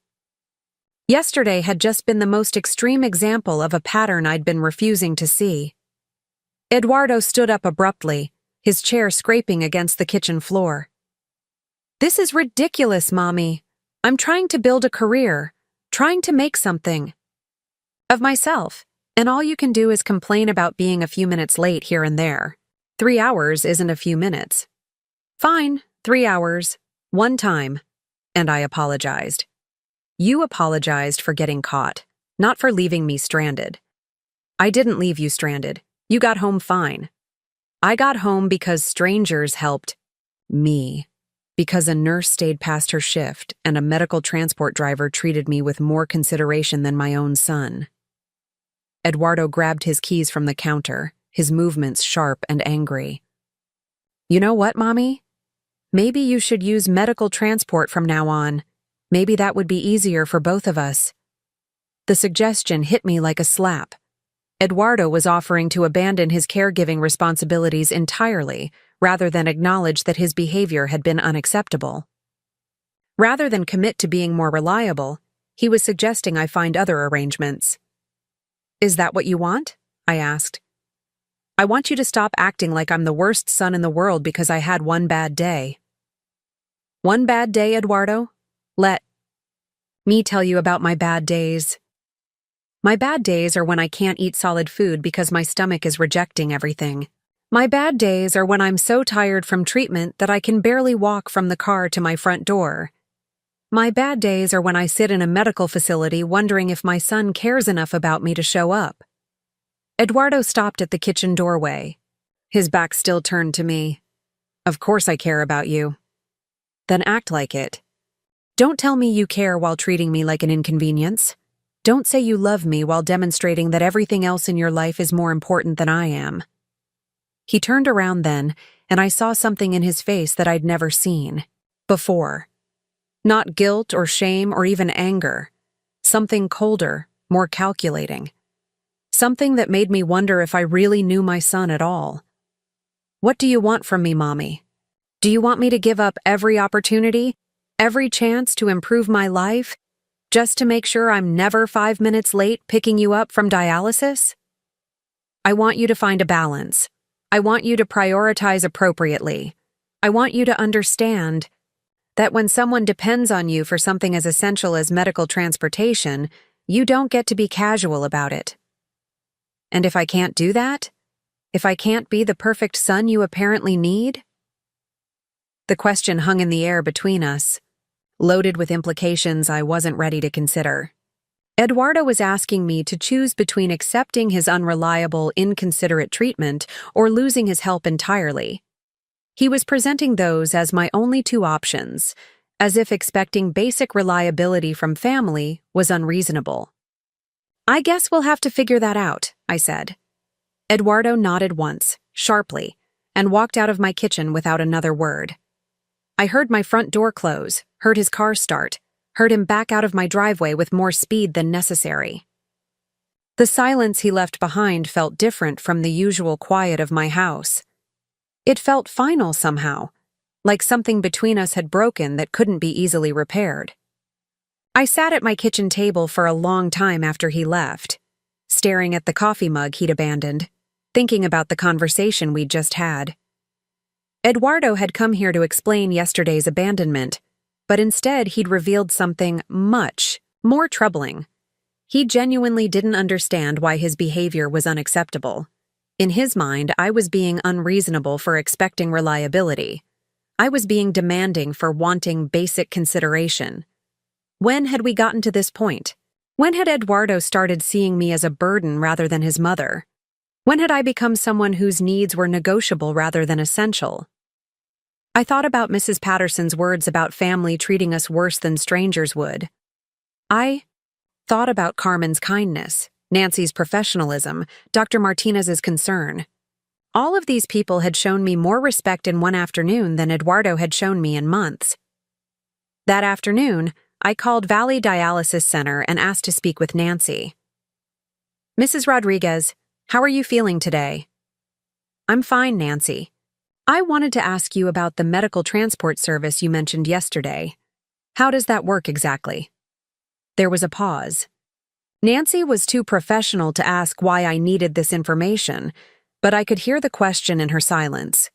Yesterday had just been the most extreme example of a pattern I'd been refusing to see. Eduardo stood up abruptly, his chair scraping against the kitchen floor. This is ridiculous, Mommy. I'm trying to build a career, trying to make something of myself, and all you can do is complain about being a few minutes late here and there. 3 hours isn't a few minutes. Fine, 3 hours, one time, and I apologized. You apologized for getting caught, not for leaving me stranded. I didn't leave you stranded. You got home fine. I got home because strangers helped me, because a nurse stayed past her shift and a medical transport driver treated me with more consideration than my own son. Eduardo grabbed his keys from the counter, his movements sharp and angry. You know what, Mommy? Maybe you should use medical transport from now on. Maybe that would be easier for both of us. The suggestion hit me like a slap. Eduardo was offering to abandon his caregiving responsibilities entirely, rather than acknowledge that his behavior had been unacceptable. Rather than commit to being more reliable, he was suggesting I find other arrangements. Is that what you want? I asked. I want you to stop acting like I'm the worst son in the world because I had one bad day. One bad day, Eduardo? Let me tell you about my bad days. My bad days are when I can't eat solid food because my stomach is rejecting everything. My bad days are when I'm so tired from treatment that I can barely walk from the car to my front door. My bad days are when I sit in a medical facility wondering if my son cares enough about me to show up. Eduardo stopped at the kitchen doorway. His back still turned to me. Of course I care about you. Then act like it. Don't tell me you care while treating me like an inconvenience. Don't say you love me while demonstrating that everything else in your life is more important than I am. He turned around then, and I saw something in his face that I'd never seen before. Not guilt or shame or even anger. Something colder, more calculating. Something that made me wonder if I really knew my son at all. What do you want from me, Mommy? Do you want me to give up every opportunity, every chance to improve my life, just to make sure I'm never 5 minutes late picking you up from dialysis? I want you to find a balance. I want you to prioritize appropriately. I want you to understand That when someone depends on you for something as essential as medical transportation, you don't get to be casual about it. And if I can't do that? If I can't be the perfect son you apparently need? The question hung in the air between us, loaded with implications I wasn't ready to consider. Eduardo was asking me to choose between accepting his unreliable, inconsiderate treatment or losing his help entirely. He was presenting those as my only two options, as if expecting basic reliability from family was unreasonable. "I guess we'll have to figure that out," I said. Eduardo nodded once, sharply, and walked out of my kitchen without another word. I heard my front door close, heard his car start, heard him back out of my driveway with more speed than necessary. The silence he left behind felt different from the usual quiet of my house. It felt final somehow, like something between us had broken that couldn't be easily repaired. I sat at my kitchen table for a long time after he left, staring at the coffee mug he'd abandoned, thinking about the conversation we'd just had. Eduardo had come here to explain yesterday's abandonment, but instead he'd revealed something much more troubling. He genuinely didn't understand why his behavior was unacceptable. In his mind, I was being unreasonable for expecting reliability. I was being demanding for wanting basic consideration. When had we gotten to this point? When had Eduardo started seeing me as a burden rather than his mother? When had I become someone whose needs were negotiable rather than essential? I thought about Mrs. Patterson's words about family treating us worse than strangers would. I thought about Carmen's kindness, Nancy's professionalism, Dr. Martinez's concern. All of these people had shown me more respect in one afternoon than Eduardo had shown me in months. That afternoon, I called Valley Dialysis Center and asked to speak with Nancy. "Mrs. Rodriguez, how are you feeling today?" "I'm fine, Nancy. I wanted to ask you about the medical transport service you mentioned yesterday. How does that work exactly?" There was a pause. Nancy was too professional to ask why I needed this information, but I could hear the question in her silence.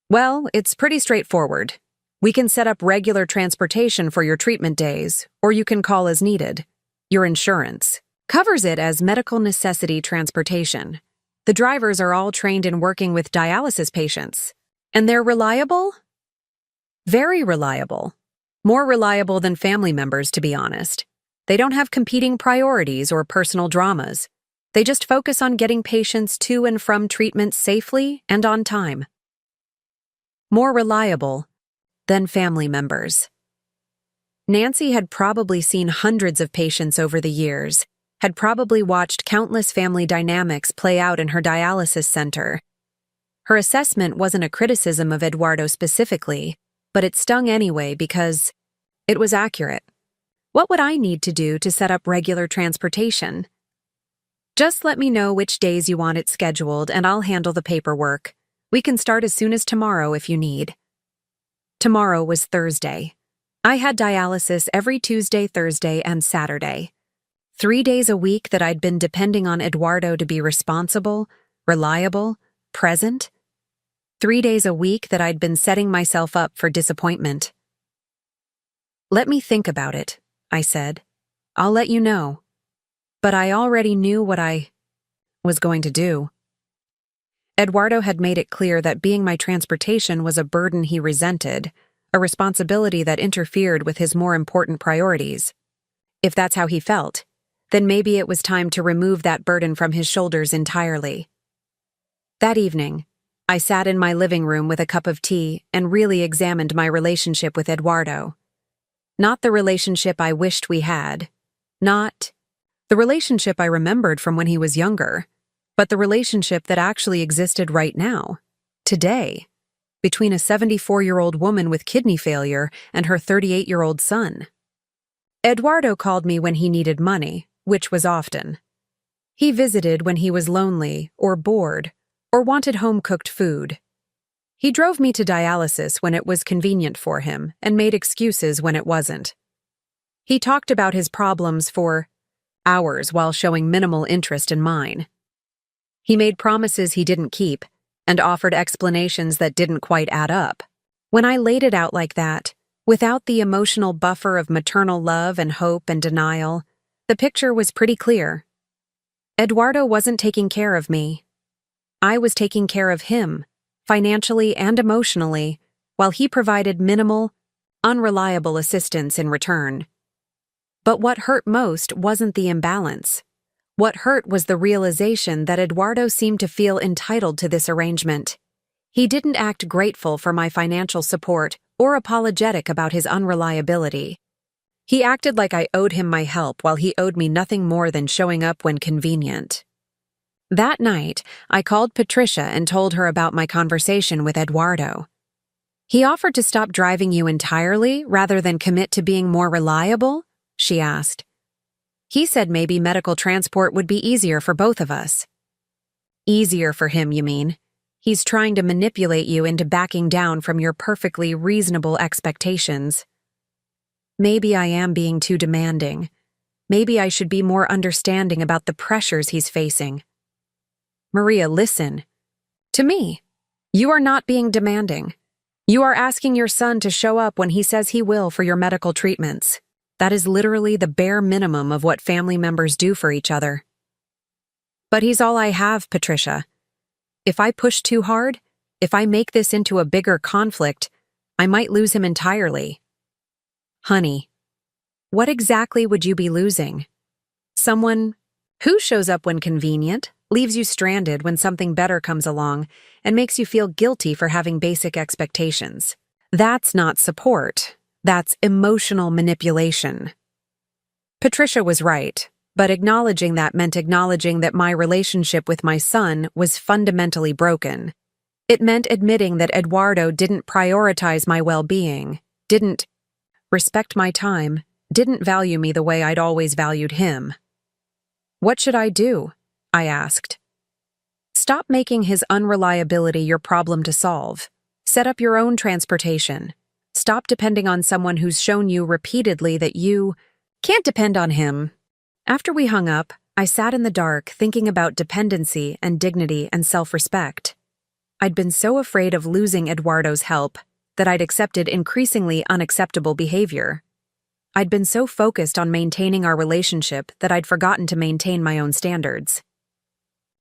"Well, it's pretty straightforward. We can set up regular transportation for your treatment days, or you can call as needed. Your insurance covers it as medical necessity transportation. The drivers are all trained in working with dialysis patients. And they're reliable?" "Very reliable. More reliable than family members, to be honest. They don't have competing priorities or personal dramas. They just focus on getting patients to and from treatment safely and on time." More reliable than family members. Nancy had probably seen hundreds of patients over the years, had probably watched countless family dynamics play out in her dialysis center. Her assessment wasn't a criticism of Eduardo specifically, but it stung anyway because it was accurate. What would I need to do to set up regular transportation? "Just let me know which days you want it scheduled and I'll handle the paperwork. We can start as soon as tomorrow if you need." Tomorrow was Thursday. I had dialysis every Tuesday, Thursday, and Saturday. 3 days a week that I'd been depending on Eduardo to be responsible, reliable, present. 3 days a week that I'd been setting myself up for disappointment. "Let me think about it," I said. "I'll let you know." But I already knew what I was going to do. Eduardo had made it clear that being my transportation was a burden he resented, a responsibility that interfered with his more important priorities. If that's how he felt, then maybe it was time to remove that burden from his shoulders entirely. That evening, I sat in my living room with a cup of tea and really examined my relationship with Eduardo. Not the relationship I wished we had. Not the relationship I remembered from when he was younger, but the relationship that actually existed right now, today, between a 74-year-old woman with kidney failure and her 38-year-old son. Eduardo called me when he needed money, which was often. He visited when he was lonely or bored or wanted home-cooked food. He drove me to dialysis when it was convenient for him and made excuses when it wasn't. He talked about his problems for hours while showing minimal interest in mine. He made promises he didn't keep and offered explanations that didn't quite add up. When I laid it out like that, Without the emotional buffer of maternal love and hope and denial, the picture was pretty clear. Eduardo wasn't taking care of me. I was taking care of him, financially and emotionally, while he provided minimal, unreliable assistance in return. But what hurt most wasn't the imbalance. What hurt was the realization that Eduardo seemed to feel entitled to this arrangement. He didn't act grateful for my financial support or apologetic about his unreliability. He acted like I owed him my help while he owed me nothing more than showing up when convenient. That night, I called Patricia and told her about my conversation with Eduardo. "He offered to stop driving you entirely rather than commit to being more reliable?" she asked. "He said maybe medical transport would be easier for both of us." "Easier for him, you mean? He's trying to manipulate you into backing down from your perfectly reasonable expectations." "Maybe I am being too demanding. Maybe I should be more understanding about the pressures he's facing." "Maria, listen. To me, you are not being demanding. You are asking your son to show up when he says he will for your medical treatments. That is literally the bare minimum of what family members do for each other." "But he's all I have, Patricia. If I push too hard, if I make this into a bigger conflict, I might lose him entirely." "Honey, what exactly would you be losing? Someone who shows up when convenient, leaves you stranded when something better comes along, and makes you feel guilty for having basic expectations. That's not support. That's emotional manipulation." Patricia was right, but acknowledging that meant acknowledging that my relationship with my son was fundamentally broken. It meant admitting that Eduardo didn't prioritize my well-being, didn't respect my time, didn't value me the way I'd always valued him. "What should I do?" I asked. "Stop making his unreliability your problem to solve. Set up your own transportation. Stop depending on someone who's shown you repeatedly that you can't depend on him." After we hung up, I sat in the dark thinking about dependency and dignity and self-respect. I'd been so afraid of losing Eduardo's help that I'd accepted increasingly unacceptable behavior. I'd been so focused on maintaining our relationship that I'd forgotten to maintain my own standards.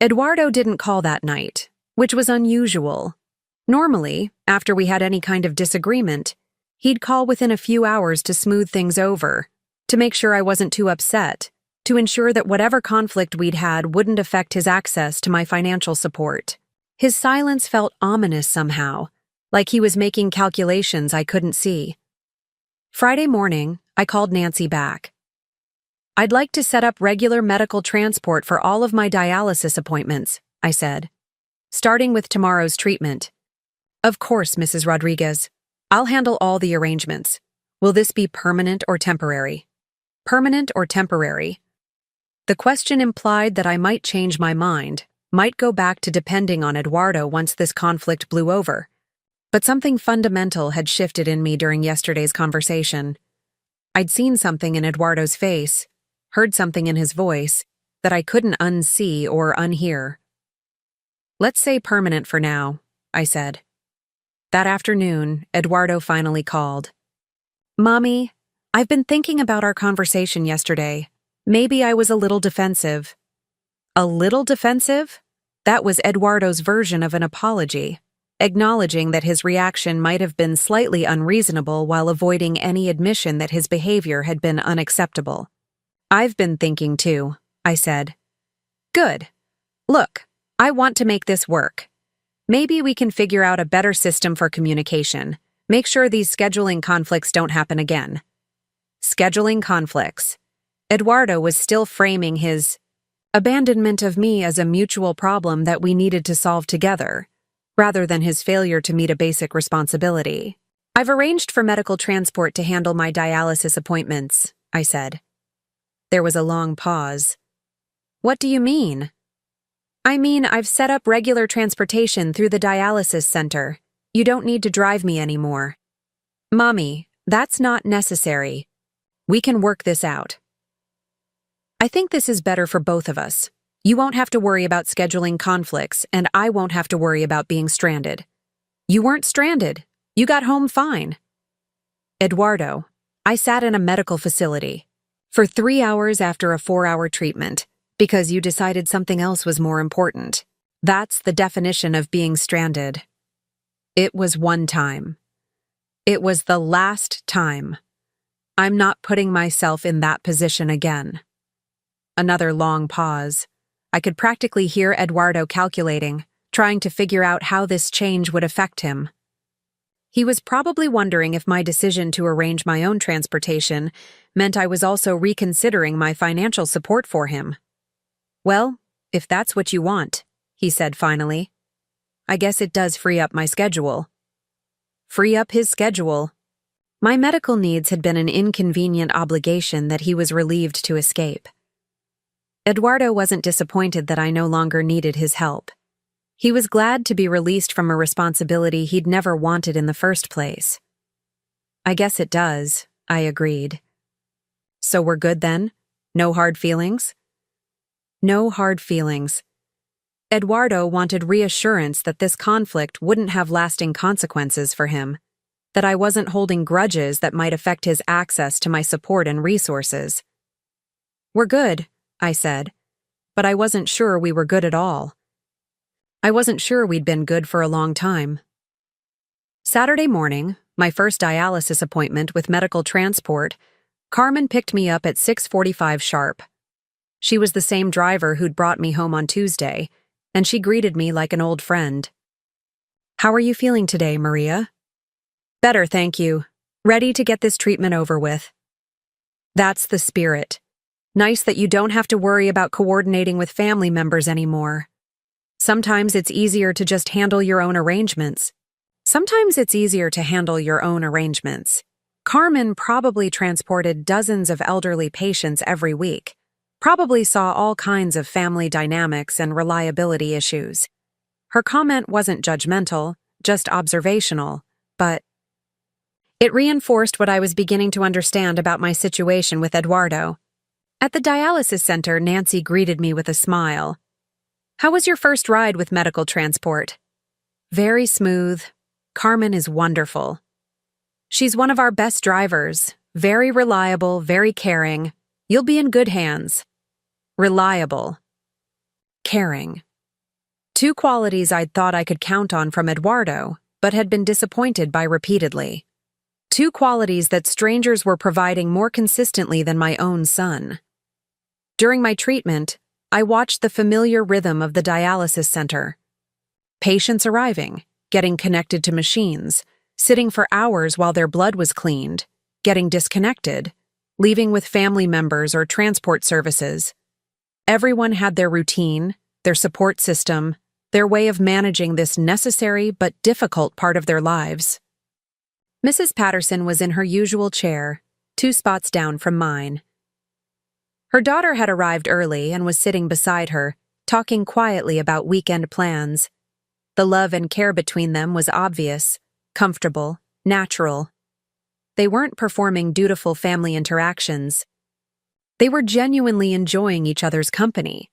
Eduardo didn't call that night, which was unusual. Normally, after we had any kind of disagreement, he'd call within a few hours to smooth things over, to make sure I wasn't too upset, to ensure that whatever conflict we'd had wouldn't affect his access to my financial support. His silence felt ominous somehow, like he was making calculations I couldn't see. Friday morning, I called Nancy back. "I'd like to set up regular medical transport for all of my dialysis appointments," I said, "starting with tomorrow's treatment." "Of course, Mrs. Rodriguez. I'll handle all the arrangements. Will this be permanent or temporary?" Permanent or temporary? The question implied that I might change my mind, might go back to depending on Eduardo once this conflict blew over. But something fundamental had shifted in me during yesterday's conversation. I'd seen something in Eduardo's face, heard something in his voice, that I couldn't unsee or unhear. "Let's say permanent for now," I said. That afternoon, Eduardo finally called. "Mommy, I've been thinking about our conversation yesterday. Maybe I was a little defensive." A little defensive? That was Eduardo's version of an apology, acknowledging that his reaction might have been slightly unreasonable while avoiding any admission that his behavior had been unacceptable. "I've been thinking too," I said. "Good. Look, I want to make this work. Maybe we can figure out a better system for communication. Make sure these scheduling conflicts don't happen again." Scheduling conflicts. Eduardo was still framing his abandonment of me as a mutual problem that we needed to solve together, rather than his failure to meet a basic responsibility. "I've arranged for medical transport to handle my dialysis appointments," I said. There was a long pause. "What do you mean?" "I mean, I've set up regular transportation through the dialysis center. You don't need to drive me anymore." "Mommy, that's not necessary. We can work this out. I think this is better for both of us. You won't have to worry about scheduling conflicts, and I won't have to worry about being stranded." "You weren't stranded. You got home fine." Eduardo, I sat in a medical facility for 3 hours after a 4-hour treatment because you decided something else was more important. That's the definition of being stranded. It was one time. It was the last time. I'm not putting myself in that position again. Another long pause. I could practically hear Eduardo calculating, trying to figure out how this change would affect him. He was probably wondering if my decision to arrange my own transportation meant I was also reconsidering my financial support for him. Well, if that's what you want, he said finally. I guess it does free up my schedule. Free up his schedule. My medical needs had been an inconvenient obligation that he was relieved to escape. Eduardo wasn't disappointed that I no longer needed his help. He was glad to be released from a responsibility he'd never wanted in the first place. I guess it does, I agreed. So we're good then? No hard feelings? No hard feelings. Eduardo wanted reassurance that this conflict wouldn't have lasting consequences for him, that I wasn't holding grudges that might affect his access to my support and resources. We're good, I said, but I wasn't sure we were good at all. I wasn't sure we'd been good for a long time. Saturday morning, my first dialysis appointment with medical transport, Carmen picked me up at 6:45 sharp. She was the same driver who'd brought me home on Tuesday, and she greeted me like an old friend. How are you feeling today, Maria? Better, thank you. Ready to get this treatment over with. That's the spirit. Nice that you don't have to worry about coordinating with family members anymore. Sometimes it's easier to just handle your own arrangements. Carmen probably transported dozens of elderly patients every week, probably saw all kinds of family dynamics and reliability issues. Her comment wasn't judgmental, just observational, but it reinforced what I was beginning to understand about my situation with Eduardo. At the dialysis center, Nancy greeted me with a smile. How was your first ride with medical transport? Very smooth. Carmen is wonderful. She's one of our best drivers, very reliable, very caring. You'll be in good hands. Reliable. Caring. Two qualities I'd thought I could count on from Eduardo, but had been disappointed by repeatedly. Two qualities that strangers were providing more consistently than my own son. During my treatment, I watched the familiar rhythm of the dialysis center. Patients arriving, getting connected to machines, sitting for hours while their blood was cleaned, getting disconnected, leaving with family members or transport services. Everyone had their routine, their support system, their way of managing this necessary but difficult part of their lives. Mrs. Patterson was in her usual chair, 2 spots down from mine. Her daughter had arrived early and was sitting beside her, talking quietly about weekend plans. The love and care between them was obvious, comfortable, natural. They weren't performing dutiful family interactions. They were genuinely enjoying each other's company.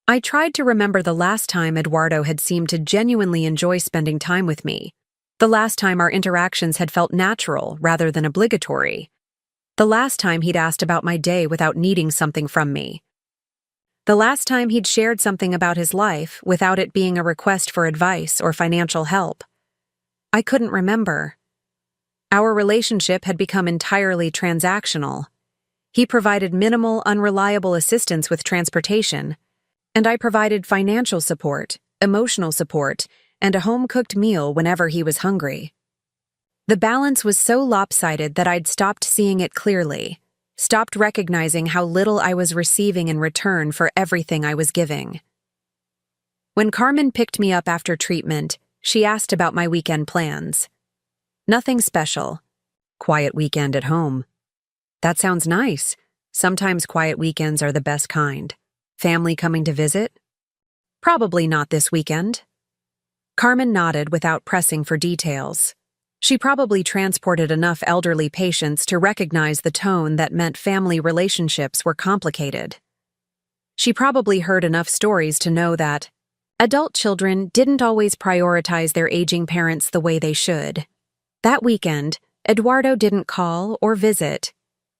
I tried to remember the last time Eduardo had seemed to genuinely enjoy spending time with me, the last time our interactions had felt natural rather than obligatory. The last time he'd asked about my day without needing something from me. The last time he'd shared something about his life without it being a request for advice or financial help. I couldn't remember. Our relationship had become entirely transactional. He provided minimal, unreliable assistance with transportation, and I provided financial support, emotional support, and a home-cooked meal whenever he was hungry. The balance was so lopsided that I'd stopped seeing it clearly, stopped recognizing how little I was receiving in return for everything I was giving. When Carmen picked me up after treatment, she asked about my weekend plans. Nothing special. Quiet weekend at home. That sounds nice. Sometimes quiet weekends are the best kind. Family coming to visit? Probably not this weekend. Carmen nodded without pressing for details. She probably transported enough elderly patients to recognize the tone that meant family relationships were complicated. She probably heard enough stories to know that adult children didn't always prioritize their aging parents the way they should. That weekend, Eduardo didn't call or visit.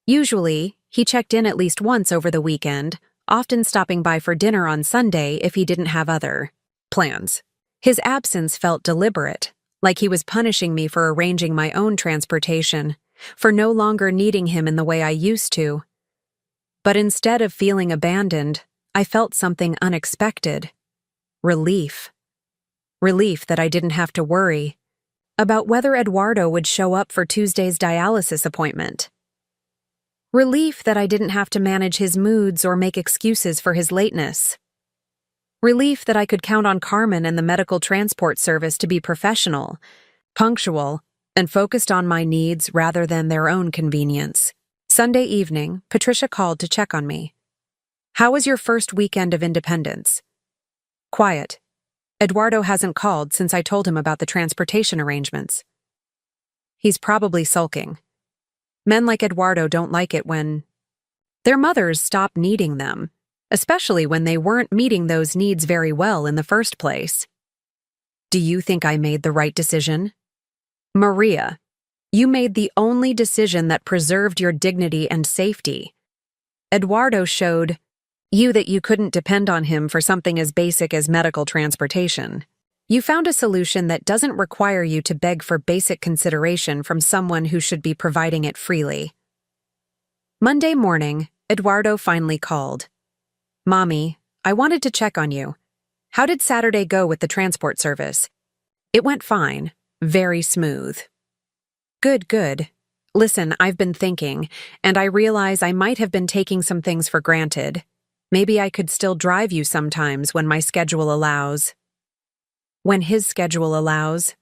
Usually, he checked in at least once over the weekend, often stopping by for dinner on Sunday if he didn't have other plans. His absence felt deliberate, like he was punishing me for arranging my own transportation, for no longer needing him in the way I used to. But instead of feeling abandoned, I felt something unexpected. Relief. Relief that I didn't have to worry about whether Eduardo would show up for Tuesday's dialysis appointment. Relief that I didn't have to manage his moods or make excuses for his lateness. Relief that I could count on Carmen and the medical transport service to be professional, punctual, and focused on my needs rather than their own convenience. Sunday evening, Patricia called to check on me. "How was your first weekend of independence?" "Quiet. Eduardo hasn't called since I told him about the transportation arrangements." "He's probably sulking. Men like Eduardo don't like it when their mothers stop needing them, especially when they weren't meeting those needs very well in the first place." "Do you think I made the right decision?" "Maria, you made the only decision that preserved your dignity and safety. Eduardo showed you that you couldn't depend on him for something as basic as medical transportation. You found a solution that doesn't require you to beg for basic consideration from someone who should be providing it freely." Monday morning, Eduardo finally called. "Mommy, I wanted to check on you. How did Saturday go with the transport service?" "It went fine. Very smooth." "Good, good. Listen, I've been thinking, and I realize I might have been taking some things for granted. Maybe I could still drive you sometimes when my schedule allows." When his schedule allows.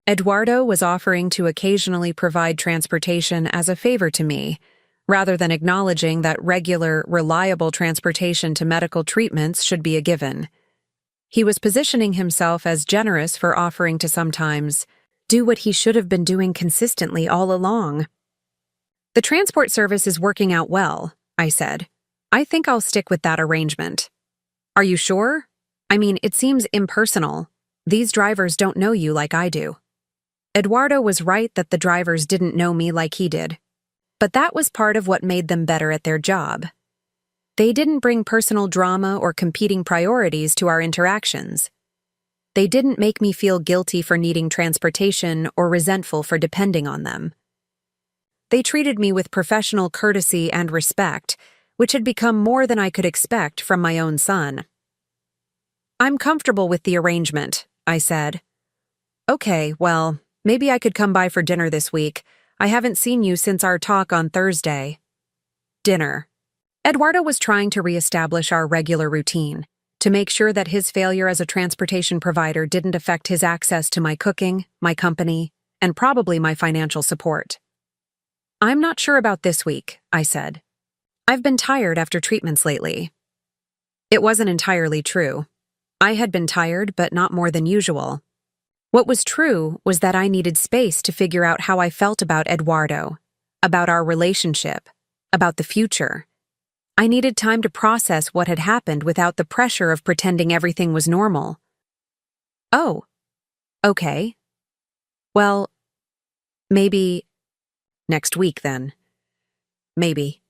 Eduardo was offering to occasionally provide transportation as a favor to me, rather than acknowledging that regular, reliable transportation to medical treatments should be a given. He was positioning himself as generous for offering to sometimes do what he should have been doing consistently all along. "The transport service is working out well," I said. "I think I'll stick with that arrangement." "Are you sure? I mean, it seems impersonal. These drivers don't know you like I do." Eduardo was right that the drivers didn't know me like he did. But that was part of what made them better at their job. They didn't bring personal drama or competing priorities to our interactions. They didn't make me feel guilty for needing transportation or resentful for depending on them. They treated me with professional courtesy and respect, which had become more than I could expect from my own son. "I'm comfortable with the arrangement," I said. "Okay, well, maybe I could come by for dinner this week. I haven't seen you since our talk on Thursday." Dinner. Eduardo was trying to reestablish our regular routine, to make sure that his failure as a transportation provider didn't affect his access to my cooking, my company, and probably my financial support. "I'm not sure about this week," I said. "I've been tired after treatments lately." It wasn't entirely true. I had been tired, but not more than usual. What was true was that I needed space to figure out how I felt about Eduardo, about our relationship, about the future. I needed time to process what had happened without the pressure of pretending everything was normal. "Oh, okay. Well, maybe next week then. Maybe."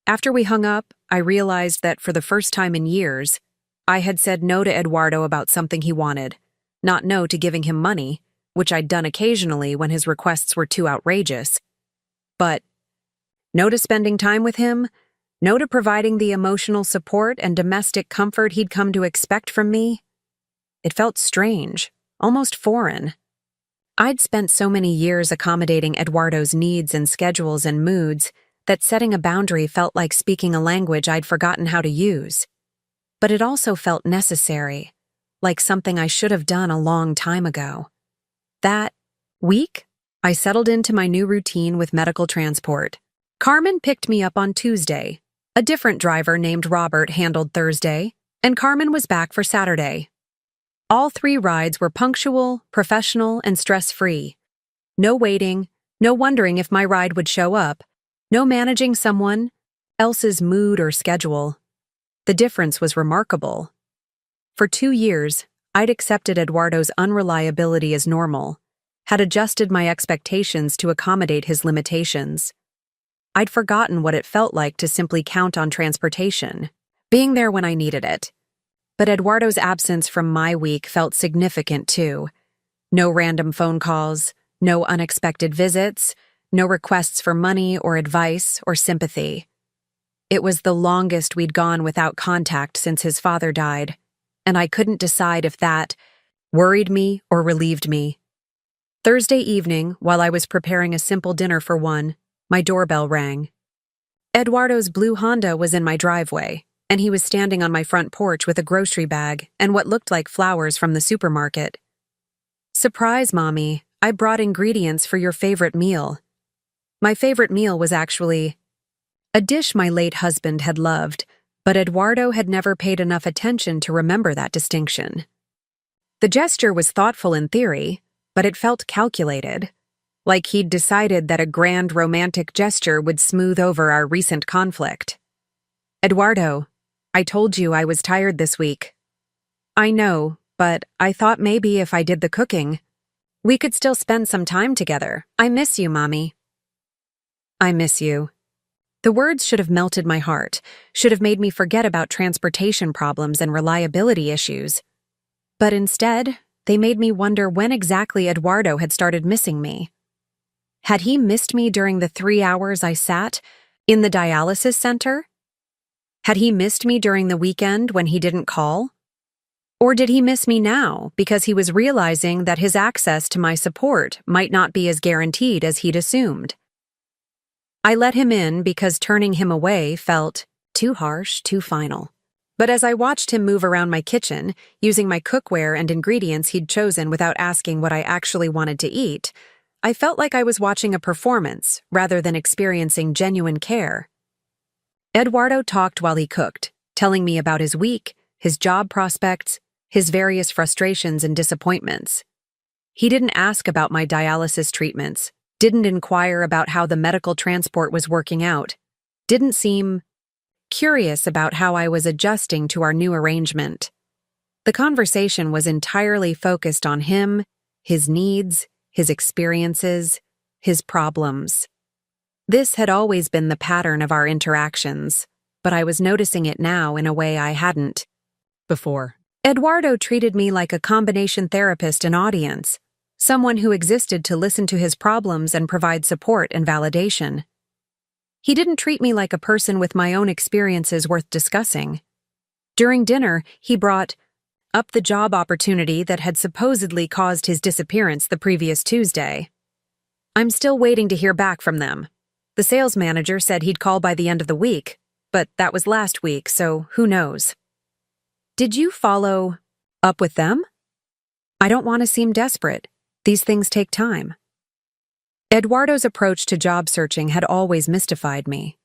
After we hung up, I realized that for the first time in years, I had said no to Eduardo about something he wanted, not no to giving him money, which I'd done occasionally when his requests were too outrageous. But no to spending time with him, no to providing the emotional support and domestic comfort he'd come to expect from me. It felt strange, almost foreign. I'd spent so many years accommodating Eduardo's needs and schedules and moods that setting a boundary felt like speaking a language I'd forgotten how to use. But it also felt necessary, like something I should have done a long time ago. That week, I settled into my new routine with medical transport. Carmen picked me up on Tuesday. A different driver named Robert handled Thursday, and Carmen was back for Saturday. All 3 rides were punctual, professional, and stress-free. No waiting, no wondering if my ride would show up, no managing someone else's mood or schedule. The difference was remarkable. For 2 years, I'd accepted Eduardo's unreliability as normal, had adjusted my expectations to accommodate his limitations. I'd forgotten what it felt like to simply count on transportation, being there when I needed it. But Eduardo's absence from my week felt significant too. No random phone calls, no unexpected visits, no requests for money or advice or sympathy. It was the longest we'd gone without contact since his father died, and I couldn't decide if that worried me or relieved me. Thursday evening, while I was preparing a simple dinner for one, my doorbell rang. Eduardo's blue Honda was in my driveway, and he was standing on my front porch with a grocery bag and what looked like flowers from the supermarket. "Surprise, Mommy, I brought ingredients for your favorite meal." My favorite meal was actually a dish my late husband had loved, but Eduardo had never paid enough attention to remember that distinction. The gesture was thoughtful in theory, but it felt calculated, like he'd decided that a grand romantic gesture would smooth over our recent conflict. "Eduardo, I told you I was tired this week." "I know, but I thought maybe if I did the cooking, we could still spend some time together. I miss you, Mommy." "I miss you." The words should have melted my heart, should have made me forget about transportation problems and reliability issues. But instead, they made me wonder when exactly Eduardo had started missing me. Had he missed me during the 3 hours I sat in the dialysis center? Had he missed me during the weekend when he didn't call? Or did he miss me now because he was realizing that his access to my support might not be as guaranteed as he'd assumed? I let him in because turning him away felt too harsh, too final. But as I watched him move around my kitchen, using my cookware and ingredients he'd chosen without asking what I actually wanted to eat, I felt like I was watching a performance rather than experiencing genuine care. Eduardo talked while he cooked, telling me about his week, his job prospects, his various frustrations and disappointments. He didn't ask about my dialysis treatments, didn't inquire about how the medical transport was working out, didn't seem curious about how I was adjusting to our new arrangement. The conversation was entirely focused on him, his needs, his experiences, his problems. This had always been the pattern of our interactions, but I was noticing it now in a way I hadn't before. Eduardo treated me like a combination therapist and audience, someone who existed to listen to his problems and provide support and validation. He didn't treat me like a person with my own experiences worth discussing. During dinner, he brought up the job opportunity that had supposedly caused his disappearance the previous Tuesday. "I'm still waiting to hear back from them. The sales manager said he'd call by the end of the week, but that was last week, so who knows." "Did you follow up with them?" "I don't want to seem desperate. These things take time." Eduardo's approach to job searching had always mystified me.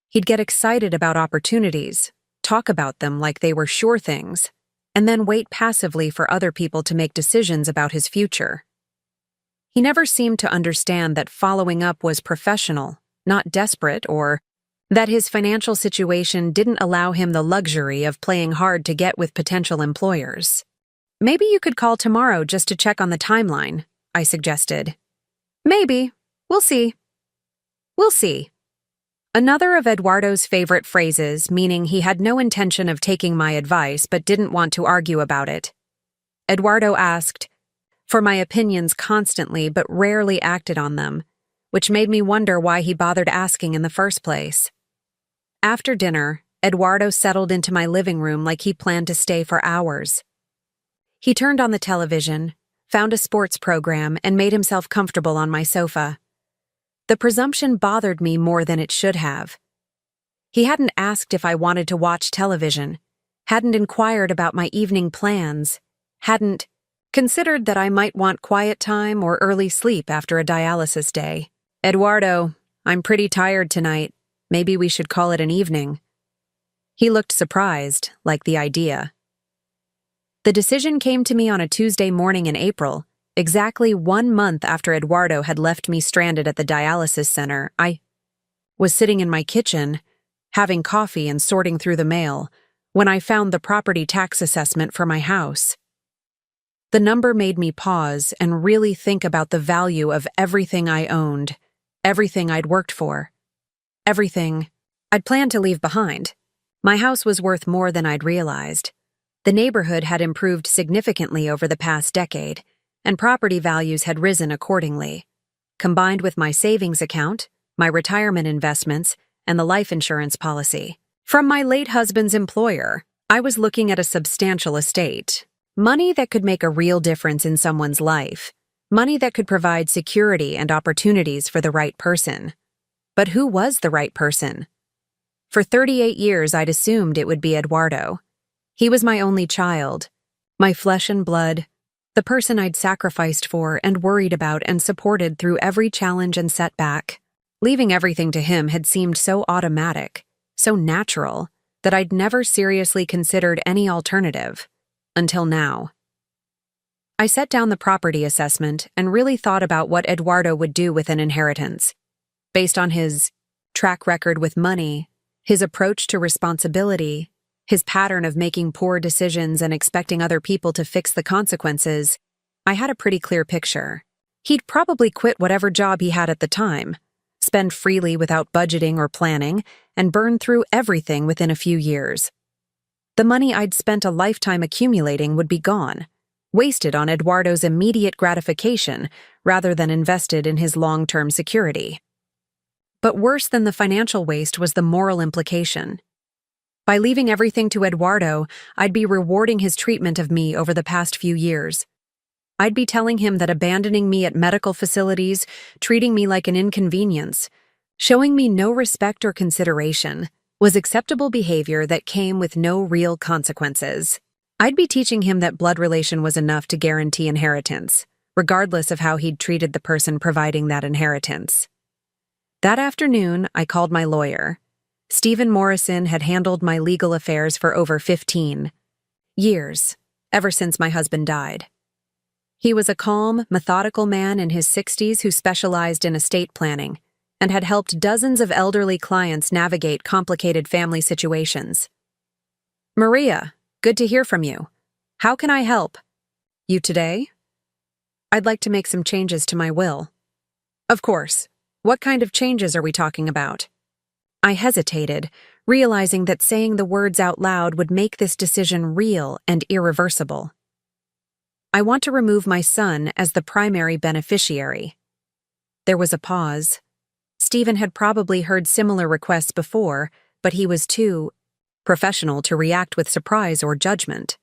He'd get excited about opportunities, talk about them like they were sure things, and then wait passively for other people to make decisions about his future. He never seemed to understand that following up was professional, not desperate, or that his financial situation didn't allow him the luxury of playing hard to get with potential employers. "Maybe you could call tomorrow just to check on the timeline," I suggested. "Maybe. We'll see." "We'll see." Another of Eduardo's favorite phrases, meaning he had no intention of taking my advice but didn't want to argue about it. Eduardo asked for my opinions constantly but rarely acted on them, which made me wonder why he bothered asking in the first place. After dinner, Eduardo settled into my living room like he planned to stay for hours. He turned on the television, found a sports program, and made himself comfortable on my sofa. The presumption bothered me more than it should have. He hadn't asked if I wanted to watch television, hadn't inquired about my evening plans, hadn't considered that I might want quiet time or early sleep after a dialysis day. "Eduardo, I'm pretty tired tonight. Maybe we should call it an evening." He looked surprised, like the idea. The decision came to me on a Tuesday morning in April, exactly 1 month after Eduardo had left me stranded at the dialysis center. I was sitting in my kitchen, having coffee and sorting through the mail, when I found the property tax assessment for my house. The number made me pause and really think about the value of everything I owned, everything I'd worked for, everything I'd planned to leave behind. My house was worth more than I'd realized. The neighborhood had improved significantly over the past decade, and property values had risen accordingly. Combined with my savings account, my retirement investments, and the life insurance policy from my late husband's employer, I was looking at a substantial estate. Money that could make a real difference in someone's life. Money that could provide security and opportunities for the right person. But who was the right person? For 38 years, I'd assumed it would be Eduardo. He was my only child, my flesh and blood, the person I'd sacrificed for and worried about and supported through every challenge and setback. Leaving everything to him had seemed so automatic, so natural, that I'd never seriously considered any alternative. Until now. I set down the property assessment and really thought about what Eduardo would do with an inheritance. Based on his track record with money, his approach to responsibility, his pattern of making poor decisions and expecting other people to fix the consequences, I had a pretty clear picture. He'd probably quit whatever job he had at the time, spend freely without budgeting or planning, and burn through everything within a few years. The money I'd spent a lifetime accumulating would be gone, wasted on Eduardo's immediate gratification rather than invested in his long-term security. But worse than the financial waste was the moral implication. By leaving everything to Eduardo, I'd be rewarding his treatment of me over the past few years. I'd be telling him that abandoning me at medical facilities, treating me like an inconvenience, showing me no respect or consideration, was acceptable behavior that came with no real consequences. I'd be teaching him that blood relation was enough to guarantee inheritance, regardless of how he'd treated the person providing that inheritance. That afternoon, I called my lawyer. Stephen Morrison had handled my legal affairs for over 15 years, ever since my husband died. He was a calm, methodical man in his 60s who specialized in estate planning and had helped dozens of elderly clients navigate complicated family situations. "Maria, good to hear from you. How can I help?" "You today?" "I'd like to make some changes to my will." "Of course. What kind of changes are we talking about?" I hesitated, realizing that saying the words out loud would make this decision real and irreversible. "I want to remove my son as the primary beneficiary." There was a pause. Stephen had probably heard similar requests before, but he was too professional to react with surprise or judgment.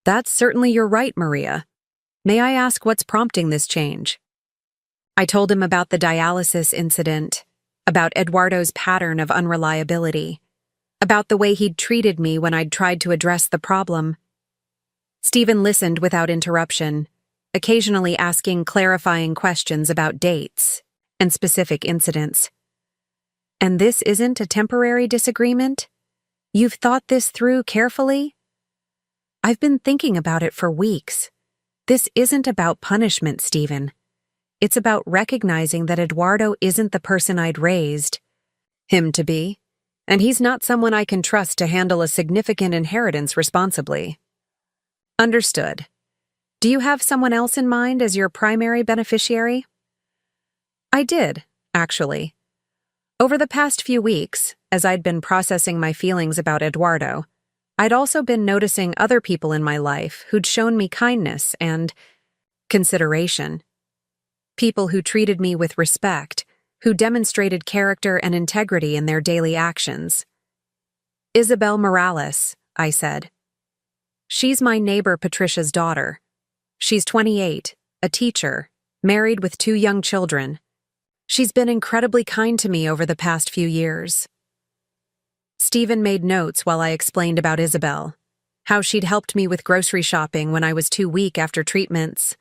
"That's certainly your right, Maria. May I ask what's prompting this change?" I told him about the dialysis incident, about Eduardo's pattern of unreliability, about the way he'd treated me when I'd tried to address the problem. Stephen listened without interruption, occasionally asking clarifying questions about dates and specific incidents. "And this isn't a temporary disagreement? You've thought this through carefully?" "I've been thinking about it for weeks. This isn't about punishment, Stephen. It's about recognizing that Eduardo isn't the person I'd raised him to be, and he's not someone I can trust to handle a significant inheritance responsibly." "Understood. Do you have someone else in mind as your primary beneficiary?" "I did, actually. Over the past few weeks, as I'd been processing my feelings about Eduardo, I'd also been noticing other people in my life who'd shown me kindness and consideration. People who treated me with respect, who demonstrated character and integrity in their daily actions. "Isabel Morales," I said. "She's my neighbor Patricia's daughter. She's 28, a teacher, married with 2 young children. She's been incredibly kind to me over the past few years." Stephen made notes while I explained about Isabel, how she'd helped me with grocery shopping when I was too weak after treatments,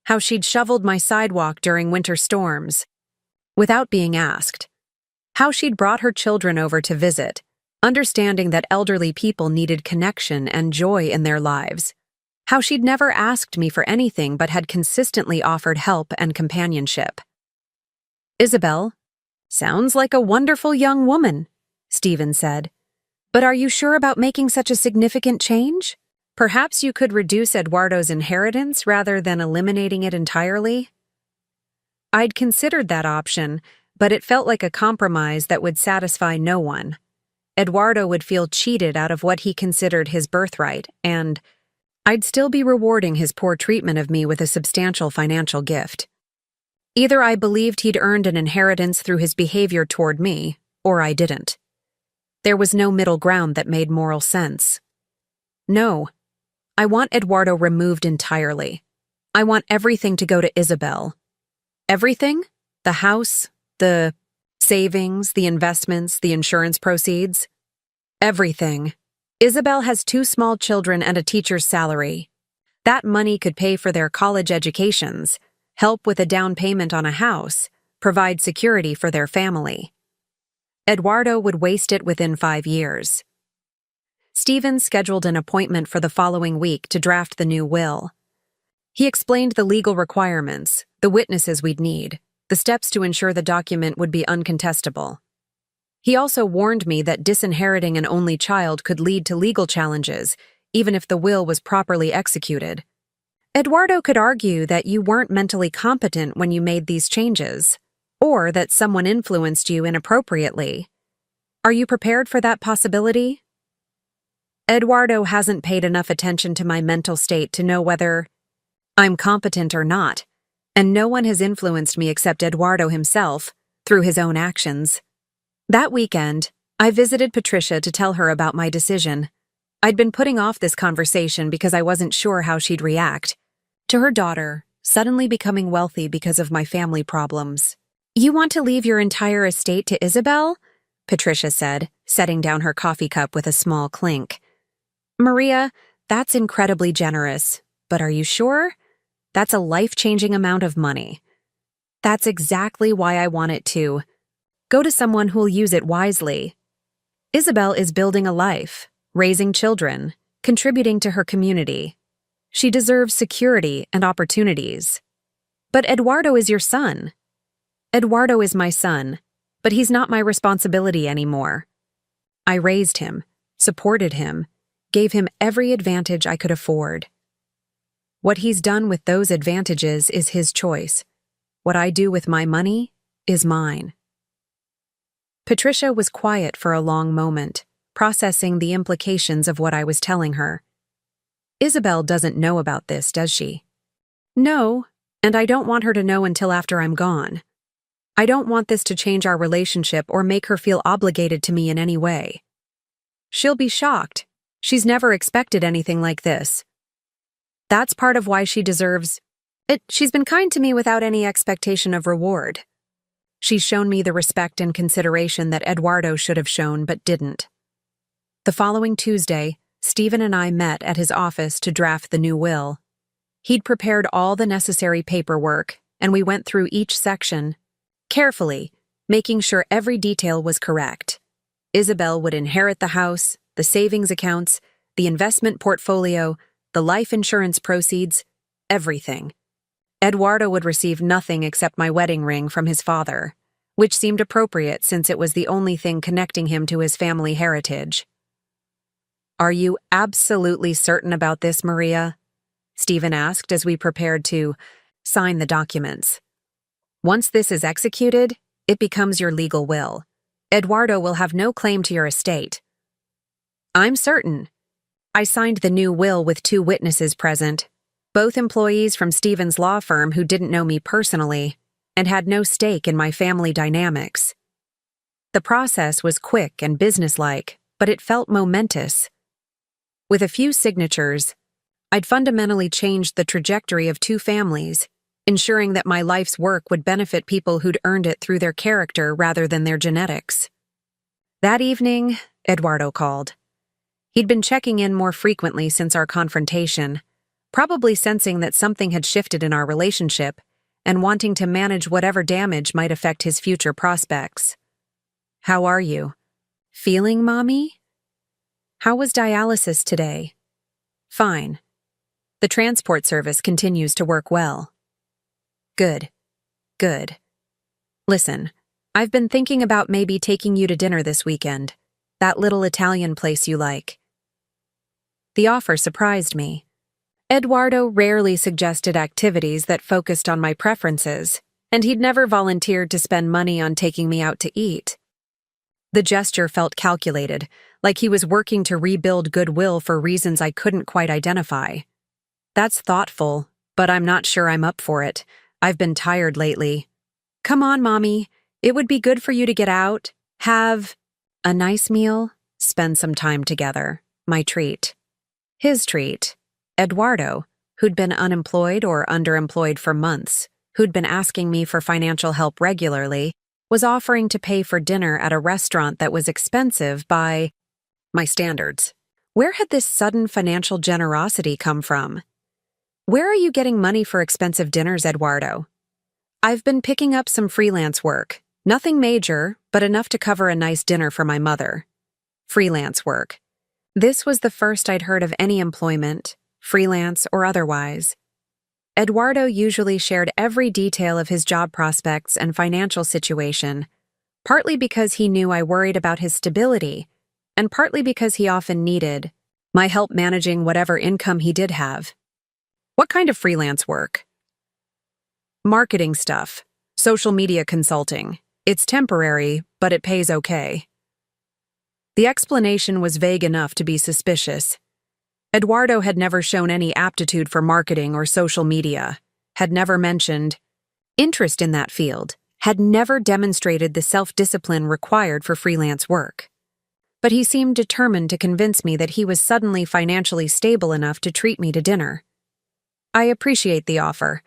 how she'd shoveled my sidewalk during winter storms, without being asked, how she'd brought her children over to visit, understanding that elderly people needed connection and joy in their lives, how she'd never asked me for anything but had consistently offered help and companionship. "Isabel, sounds like a wonderful young woman," Stephen said. "But are you sure about making such a significant change? Perhaps you could reduce Eduardo's inheritance rather than eliminating it entirely? I'd considered that option, but it felt like a compromise that would satisfy no one. Eduardo would feel cheated out of what he considered his birthright, and I'd still be rewarding his poor treatment of me with a substantial financial gift. Either I believed he'd earned an inheritance through his behavior toward me, or I didn't. There was no middle ground that made moral sense. No, I want Eduardo removed entirely. I want everything to go to Isabel. Everything? The house, the savings, the investments, the insurance proceeds? Everything. Isabel has 2 small children and a teacher's salary. That money could pay for their college educations, help with a down payment on a house, provide security for their family. Eduardo would waste it within 5 years. Stephen scheduled an appointment for the following week to draft the new will. He explained the legal requirements, the witnesses we'd need, the steps to ensure the document would be uncontestable. He also warned me that disinheriting an only child could lead to legal challenges, even if the will was properly executed. Eduardo could argue that you weren't mentally competent when you made these changes, or that someone influenced you inappropriately. Are you prepared for that possibility? Eduardo hasn't paid enough attention to my mental state to know whether I'm competent or not, and no one has influenced me except Eduardo himself, through his own actions. That weekend, I visited Patricia to tell her about my decision. I'd been putting off this conversation because I wasn't sure how she'd react to her daughter suddenly becoming wealthy because of my family problems. "You want to leave your entire estate to Isabel?" Patricia said, setting down her coffee cup with a small clink. "Maria, that's incredibly generous, but are you sure? That's a life-changing amount of money." "That's exactly why I want it to. Go to someone who'll use it wisely." Isabel is building a life, raising children, contributing to her community. She deserves security and opportunities. But Eduardo is your son. Eduardo is my son, but he's not my responsibility anymore. I raised him, supported him, gave him every advantage I could afford. What he's done with those advantages is his choice. What I do with my money is mine. Patricia was quiet for a long moment, processing the implications of what I was telling her. Isabel doesn't know about this, does she? No, and I don't want her to know until after I'm gone. I don't want this to change our relationship or make her feel obligated to me in any way. She'll be shocked. She's never expected anything like this. That's part of why she deserves it. She's been kind to me without any expectation of reward. She's shown me the respect and consideration that Eduardo should have shown but didn't. The following Tuesday, Stephen and I met at his office to draft the new will. He'd prepared all the necessary paperwork, and we went through each section, carefully, making sure every detail was correct. Isabel would inherit the house, the savings accounts, the investment portfolio, the life insurance proceeds, everything. Eduardo would receive nothing except my wedding ring from his father, which seemed appropriate since it was the only thing connecting him to his family heritage. "Are you absolutely certain about this, Maria?" Stephen asked as we prepared to sign the documents. "Once this is executed, it becomes your legal will. Eduardo will have no claim to your estate." "I'm certain." I signed the new will with 2 witnesses present, both employees from Stephen's law firm who didn't know me personally and had no stake in my family dynamics. The process was quick and businesslike, but it felt momentous. With a few signatures, I'd fundamentally changed the trajectory of 2 families, ensuring that my life's work would benefit people who'd earned it through their character rather than their genetics. That evening, Eduardo called. He'd been checking in more frequently since our confrontation, probably sensing that something had shifted in our relationship and wanting to manage whatever damage might affect his future prospects. "How are you? Feeling, Mommy? How was dialysis today?" "Fine. The transport service continues to work well." "Good. Good. Listen, I've been thinking about maybe taking you to dinner this weekend. That little Italian place you like." The offer surprised me. Eduardo rarely suggested activities that focused on my preferences, and he'd never volunteered to spend money on taking me out to eat. The gesture felt calculated, like he was working to rebuild goodwill for reasons I couldn't quite identify. That's thoughtful, but I'm not sure I'm up for it. I've been tired lately. Come on, Mommy. It would be good for you to get out, have a nice meal, spend some time together. My treat. His treat. Eduardo, who'd been unemployed or underemployed for months, who'd been asking me for financial help regularly, was offering to pay for dinner at a restaurant that was expensive by my standards. Where had this sudden financial generosity come from? Where are you getting money for expensive dinners, Eduardo? I've been picking up some freelance work. Nothing major, but enough to cover a nice dinner for my mother. Freelance work. This was the first I'd heard of any employment, freelance or otherwise. Eduardo usually shared every detail of his job prospects and financial situation, partly because he knew I worried about his stability, and partly because he often needed my help managing whatever income he did have. What kind of freelance work? Marketing stuff, social media consulting. It's temporary, but it pays okay. The explanation was vague enough to be suspicious. Eduardo had never shown any aptitude for marketing or social media, had never mentioned interest in that field, had never demonstrated the self-discipline required for freelance work. But he seemed determined to convince me that he was suddenly financially stable enough to treat me to dinner. I appreciate the offer,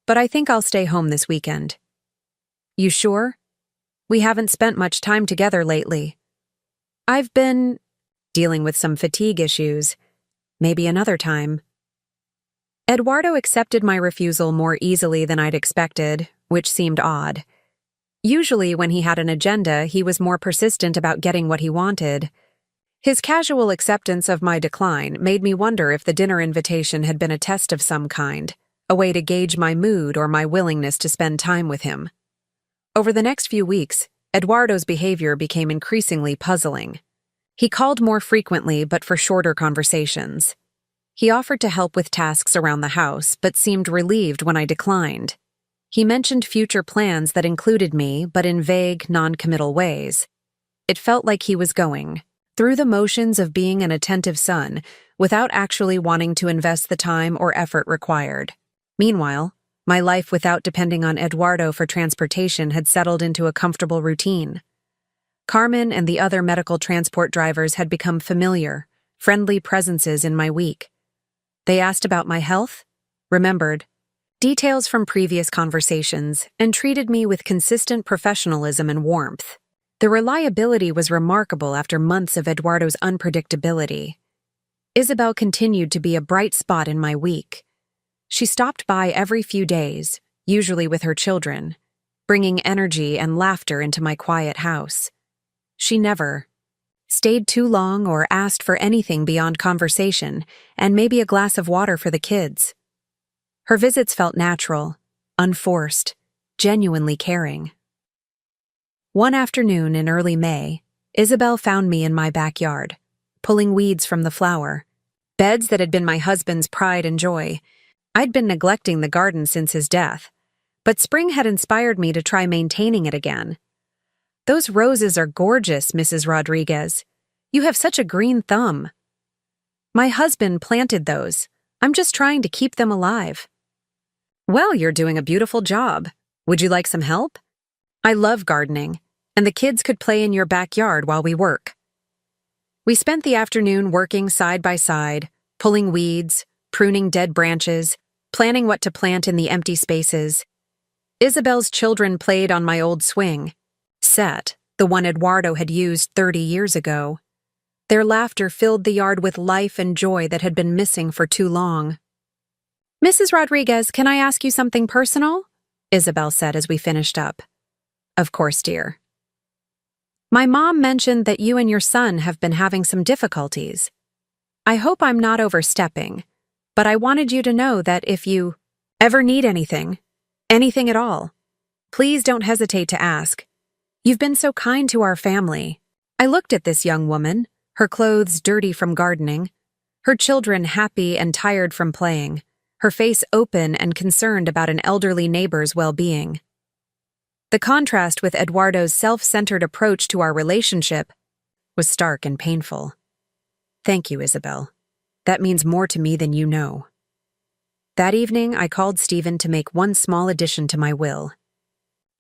but I think I'll stay home this weekend. You sure? We haven't spent much time together lately. I've been dealing with some fatigue issues. Maybe another time. Eduardo accepted my refusal more easily than I'd expected, which seemed odd. Usually, when he had an agenda, he was more persistent about getting what he wanted. His casual acceptance of my decline made me wonder if the dinner invitation had been a test of some kind, a way to gauge my mood or my willingness to spend time with him. Over the next few weeks, Eduardo's behavior became increasingly puzzling. He called more frequently, but for shorter conversations. He offered to help with tasks around the house, but seemed relieved when I declined. He mentioned future plans that included me, but in vague, non-committal ways. It felt like he was going through the motions of being an attentive son, without actually wanting to invest the time or effort required. Meanwhile, my life without depending on Eduardo for transportation had settled into a comfortable routine. Carmen and the other medical transport drivers had become familiar, friendly presences in my week. They asked about my health, remembered details from previous conversations, and treated me with consistent professionalism and warmth. The reliability was remarkable after months of Eduardo's unpredictability. Isabel continued to be a bright spot in my week. She stopped by every few days, usually with her children, bringing energy and laughter into my quiet house. She never stayed too long or asked for anything beyond conversation and maybe a glass of water for the kids. Her visits felt natural, unforced, genuinely caring. One afternoon in early May, Isabel found me in my backyard, pulling weeds from the flower, beds that had been my husband's pride and joy. I'd been neglecting the garden since his death, but spring had inspired me to try maintaining it again. Those roses are gorgeous, Mrs. Rodriguez. You have such a green thumb. My husband planted those. I'm just trying to keep them alive. Well, you're doing a beautiful job. Would you like some help? I love gardening, and the kids could play in your backyard while we work. We spent the afternoon working side by side, pulling weeds, pruning dead branches, planning what to plant in the empty spaces. Isabel's children played on my old swing set, the one Eduardo had used 30 years ago. Their laughter filled the yard with life and joy that had been missing for too long. Mrs. Rodriguez, can I ask you something personal? Isabel said as we finished up. Of course, dear. My mom mentioned that you and your son have been having some difficulties. I hope I'm not overstepping, but I wanted you to know that if you ever need anything at all, please don't hesitate to ask. You've been so kind to our family. I looked at this young woman, her clothes dirty from gardening, Her children happy and tired from playing, her face open and concerned about an elderly neighbor's well-being. The contrast with Eduardo's self-centered approach to our relationship was stark and painful. Thank you, Isabel. That means more to me than you know. That evening, I called Stephen to make one small addition to my will.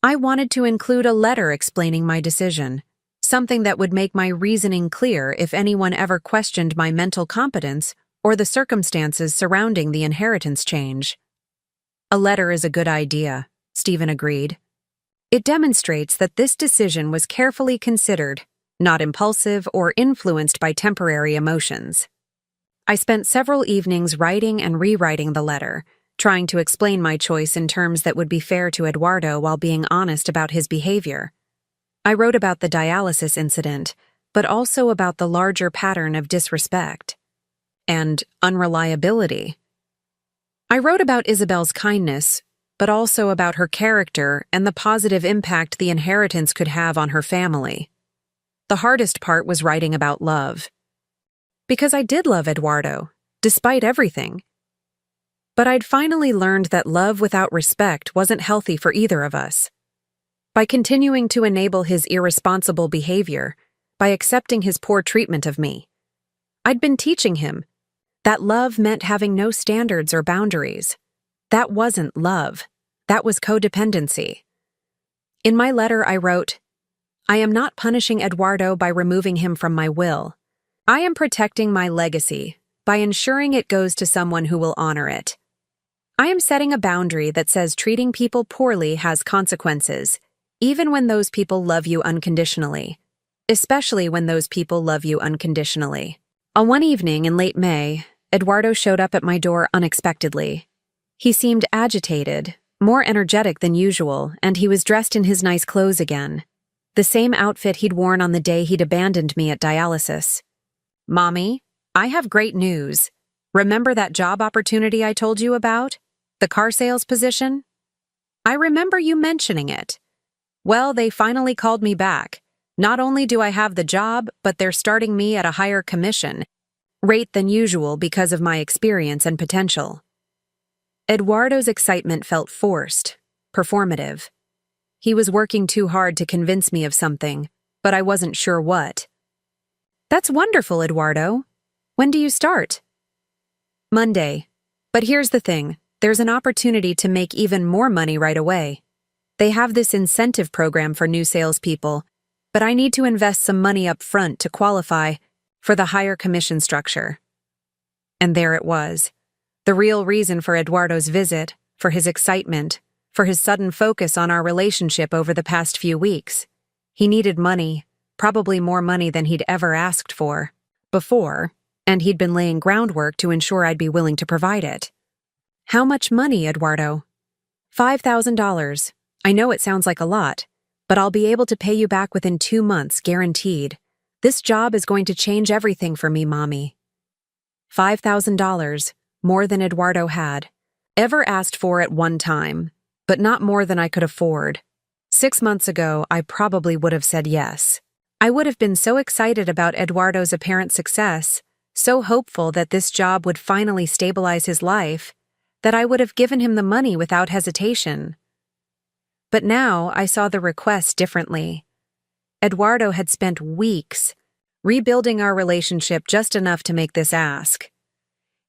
I wanted to include a letter explaining my decision, something that would make my reasoning clear if anyone ever questioned my mental competence or the circumstances surrounding the inheritance change. A letter is a good idea, Stephen agreed. It demonstrates that this decision was carefully considered, not impulsive or influenced by temporary emotions. I spent several evenings writing and rewriting the letter, trying to explain my choice in terms that would be fair to Eduardo while being honest about his behavior. I wrote about the dialysis incident, but also about the larger pattern of disrespect and unreliability. I wrote about Isabel's kindness, but also about her character and the positive impact the inheritance could have on her family. The hardest part was writing about love. Because I did love Eduardo, despite everything. But I'd finally learned that love without respect wasn't healthy for either of us. By continuing to enable his irresponsible behavior, by accepting his poor treatment of me, I'd been teaching him that love meant having no standards or boundaries. That wasn't love. That was codependency. In my letter, I wrote, I am not punishing Eduardo by removing him from my will. I am protecting my legacy by ensuring it goes to someone who will honor it. I am setting a boundary that says treating people poorly has consequences, even when those people love you unconditionally, especially when those people love you unconditionally. On one evening in late May, Eduardo showed up at my door unexpectedly. He seemed agitated, more energetic than usual, and he was dressed in his nice clothes again. The same outfit he'd worn on the day he'd abandoned me at dialysis. Mommy, I have great news. Remember that job opportunity I told you about? The car sales position? I remember you mentioning it. Well, they finally called me back. Not only do I have the job, but they're starting me at a higher commission rate than usual because of my experience and potential. Eduardo's excitement felt forced, performative. He was working too hard to convince me of something, but I wasn't sure what. That's wonderful, Eduardo. When do you start? Monday. But here's the thing, there's an opportunity to make even more money right away. They have this incentive program for new salespeople, but I need to invest some money up front to qualify for the higher commission structure. And there it was. The real reason for Eduardo's visit, for his excitement, for his sudden focus on our relationship over the past few weeks. He needed money, probably more money than he'd ever asked for before, and he'd been laying groundwork to ensure I'd be willing to provide it. How much money, Eduardo? $5,000. I know it sounds like a lot, but I'll be able to pay you back within 2 months, guaranteed. This job is going to change everything for me, Mommy. $5,000, more than Eduardo had ever asked for at one time, but not more than I could afford. 6 months ago, I probably would have said yes. I would have been so excited about Eduardo's apparent success, so hopeful that this job would finally stabilize his life, that I would have given him the money without hesitation. But now I saw the request differently. Eduardo had spent weeks rebuilding our relationship just enough to make this ask.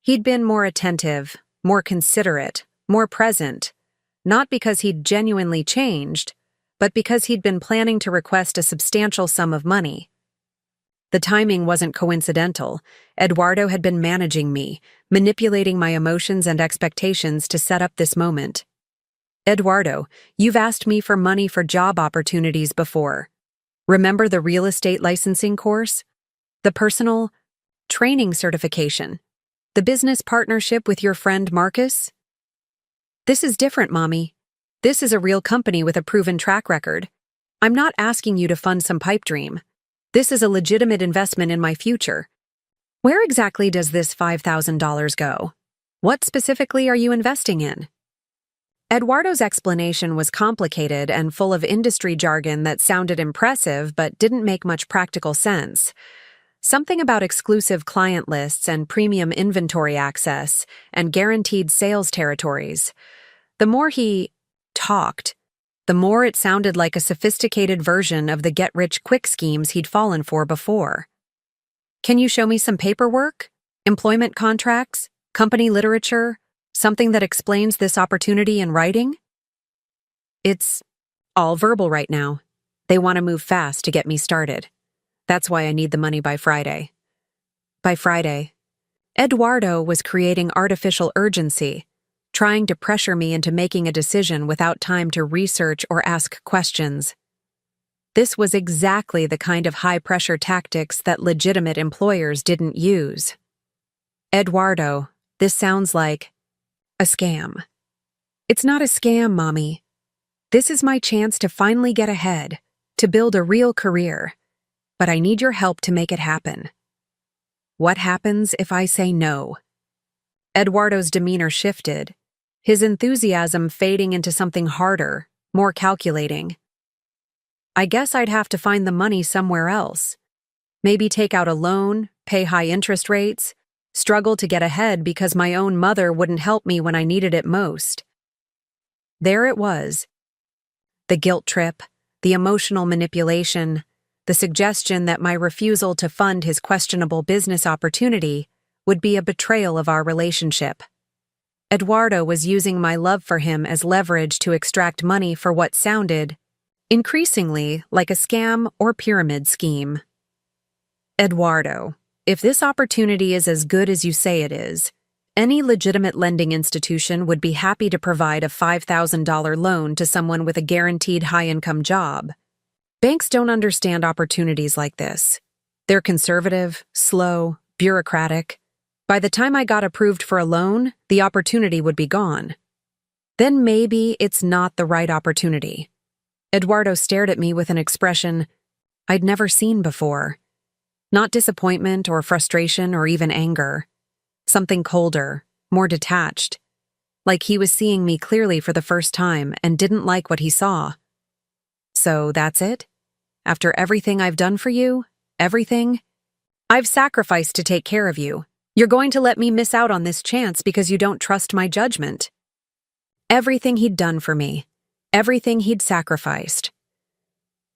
He'd been more attentive, more considerate, more present, not because he'd genuinely changed, but because he'd been planning to request a substantial sum of money. The timing wasn't coincidental. Eduardo had been managing me, manipulating my emotions and expectations to set up this moment. Eduardo, you've asked me for money for job opportunities before. Remember the real estate licensing course? The personal training certification? The business partnership with your friend Marcus? This is different, Mommy. This is a real company with a proven track record. I'm not asking you to fund some pipe dream. This is a legitimate investment in my future. Where exactly does this $5,000 go? What specifically are you investing in? Eduardo's explanation was complicated and full of industry jargon that sounded impressive but didn't make much practical sense. Something about exclusive client lists and premium inventory access and guaranteed sales territories. The more he talked, the more it sounded like a sophisticated version of the get-rich-quick schemes he'd fallen for before. Can you show me some paperwork? Employment contracts? Company literature? Something that explains this opportunity in writing? It's all verbal right now. They want to move fast to get me started. That's why I need the money by Friday. By Friday. Eduardo was creating artificial urgency, trying to pressure me into making a decision without time to research or ask questions. This was exactly the kind of high-pressure tactics that legitimate employers didn't use. Eduardo, this sounds like a scam. It's not a scam, Mommy. This is my chance to finally get ahead, to build a real career. But I need your help to make it happen. What happens if I say no? Eduardo's demeanor shifted, his enthusiasm fading into something harder, more calculating. I guess I'd have to find the money somewhere else. Maybe take out a loan, pay high interest rates, struggle to get ahead because my own mother wouldn't help me when I needed it most. There it was. The guilt trip, the emotional manipulation, the suggestion that my refusal to fund his questionable business opportunity would be a betrayal of our relationship. Eduardo was using my love for him as leverage to extract money for what sounded, increasingly, like a scam or pyramid scheme. Eduardo, if this opportunity is as good as you say it is, any legitimate lending institution would be happy to provide a $5,000 loan to someone with a guaranteed high-income job. Banks don't understand opportunities like this. They're conservative, slow, bureaucratic. By the time I got approved for a loan, the opportunity would be gone. Then maybe it's not the right opportunity. Eduardo stared at me with an expression I'd never seen before. Not disappointment or frustration or even anger. Something colder, more detached. Like he was seeing me clearly for the first time and didn't like what he saw. So that's it? After everything I've done for you, everything? I've sacrificed to take care of you. You're going to let me miss out on this chance because you don't trust my judgment. Everything he'd done for me. Everything he'd sacrificed.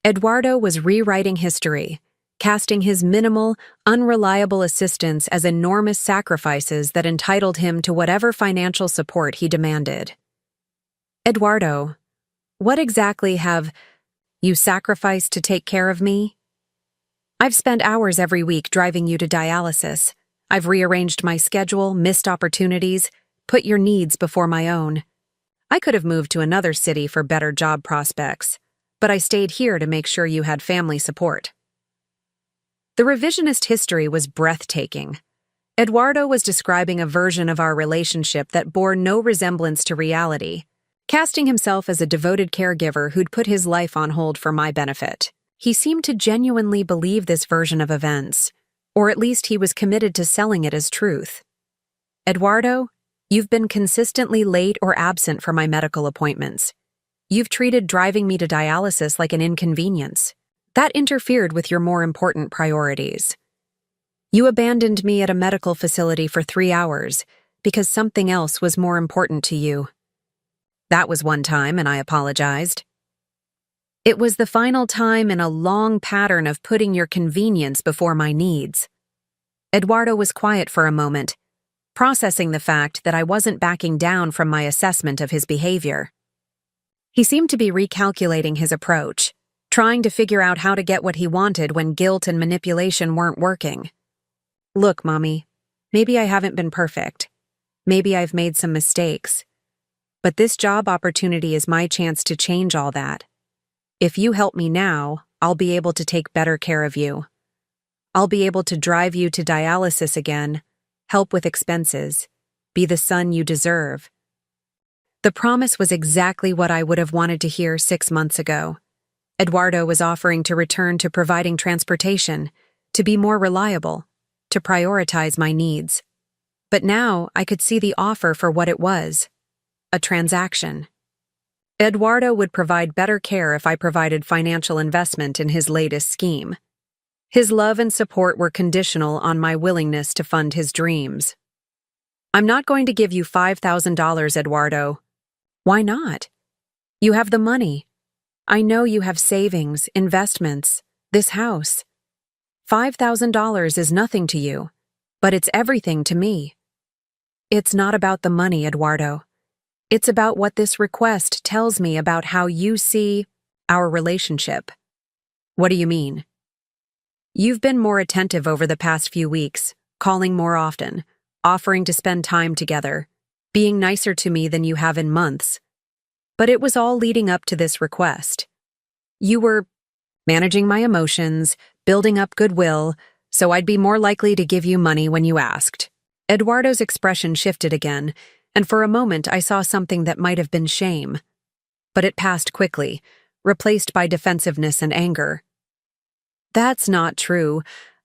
Eduardo was rewriting history, casting his minimal, unreliable assistance as enormous sacrifices that entitled him to whatever financial support he demanded. Eduardo, what exactly have you sacrificed to take care of me? I've spent hours every week driving you to dialysis. I've rearranged my schedule, missed opportunities, put your needs before my own. I could have moved to another city for better job prospects, but I stayed here to make sure you had family support. The revisionist history was breathtaking. Eduardo was describing a version of our relationship that bore no resemblance to reality, casting himself as a devoted caregiver who'd put his life on hold for my benefit. He seemed to genuinely believe this version of events, or at least he was committed to selling it as truth. Eduardo, you've been consistently late or absent for my medical appointments. You've treated driving me to dialysis like an inconvenience. That interfered with your more important priorities. You abandoned me at a medical facility for 3 hours because something else was more important to you. That was one time, and I apologized. It was the final time in a long pattern of putting your convenience before my needs. Eduardo was quiet for a moment, processing the fact that I wasn't backing down from my assessment of his behavior. He seemed to be recalculating his approach, trying to figure out how to get what he wanted when guilt and manipulation weren't working. Look, Mommy, maybe I haven't been perfect. Maybe I've made some mistakes. But this job opportunity is my chance to change all that. If you help me now, I'll be able to take better care of you. I'll be able to drive you to dialysis again, help with expenses, be the son you deserve. The promise was exactly what I would have wanted to hear 6 months ago. Eduardo was offering to return to providing transportation, to be more reliable, to prioritize my needs. But now I could see the offer for what it was, a transaction. Eduardo would provide better care if I provided financial investment in his latest scheme. His love and support were conditional on my willingness to fund his dreams. I'm not going to give you $5,000, Eduardo. Why not? You have the money. I know you have savings, investments, this house. $5,000 is nothing to you, but it's everything to me. It's not about the money, Eduardo. It's about what this request tells me about how you see our relationship. What do you mean? You've been more attentive over the past few weeks, calling more often, offering to spend time together, being nicer to me than you have in months. But it was all leading up to this request. You were managing my emotions, building up goodwill, so I'd be more likely to give you money when you asked. Eduardo's expression shifted again, and for a moment I saw something that might have been shame. But it passed quickly, replaced by defensiveness and anger. That's not true.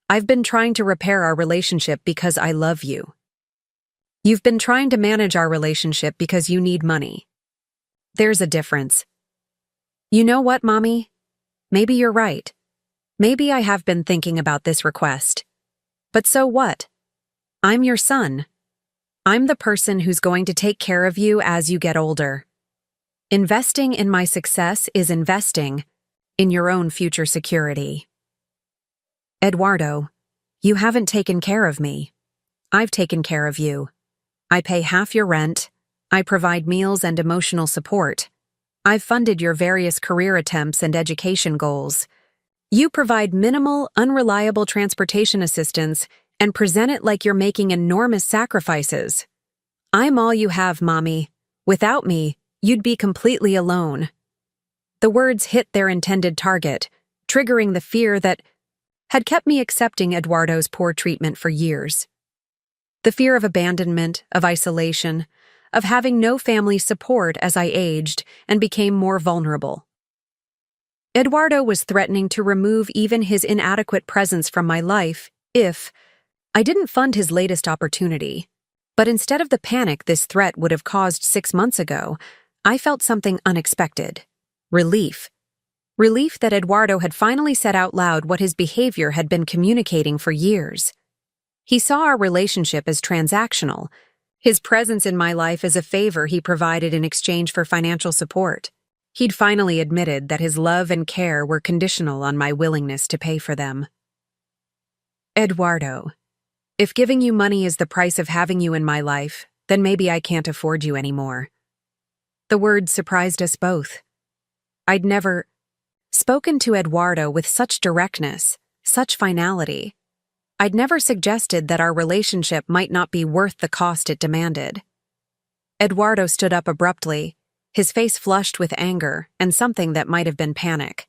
I've been trying to repair our relationship because I love you. You've been trying to manage our relationship because you need money. There's a difference. You know what, Mommy? Maybe you're right. Maybe I have been thinking about this request. But so what? I'm your son. I'm the person who's going to take care of you as you get older. Investing in my success is investing in your own future security. Eduardo, you haven't taken care of me. I've taken care of you. I pay half your rent. I provide meals and emotional support. I've funded your various career attempts and education goals. You provide minimal, unreliable transportation assistance and present it like you're making enormous sacrifices. I'm all you have, Mommy. Without me, you'd be completely alone. The words hit their intended target, triggering the fear that had kept me accepting Eduardo's poor treatment for years. The fear of abandonment, of isolation, of having no family support as I aged and became more vulnerable. Eduardo was threatening to remove even his inadequate presence from my life if I didn't fund his latest opportunity. But instead of the panic this threat would have caused 6 months ago, I felt something unexpected. Relief. Relief that Eduardo had finally said out loud what his behavior had been communicating for years. He saw our relationship as transactional, his presence in my life as a favor he provided in exchange for financial support. He'd finally admitted that his love and care were conditional on my willingness to pay for them. Eduardo, if giving you money is the price of having you in my life, then maybe I can't afford you anymore. The words surprised us both. I'd never spoken to Eduardo with such directness, such finality. I'd never suggested that our relationship might not be worth the cost it demanded. Eduardo stood up abruptly, his face flushed with anger and something that might have been panic.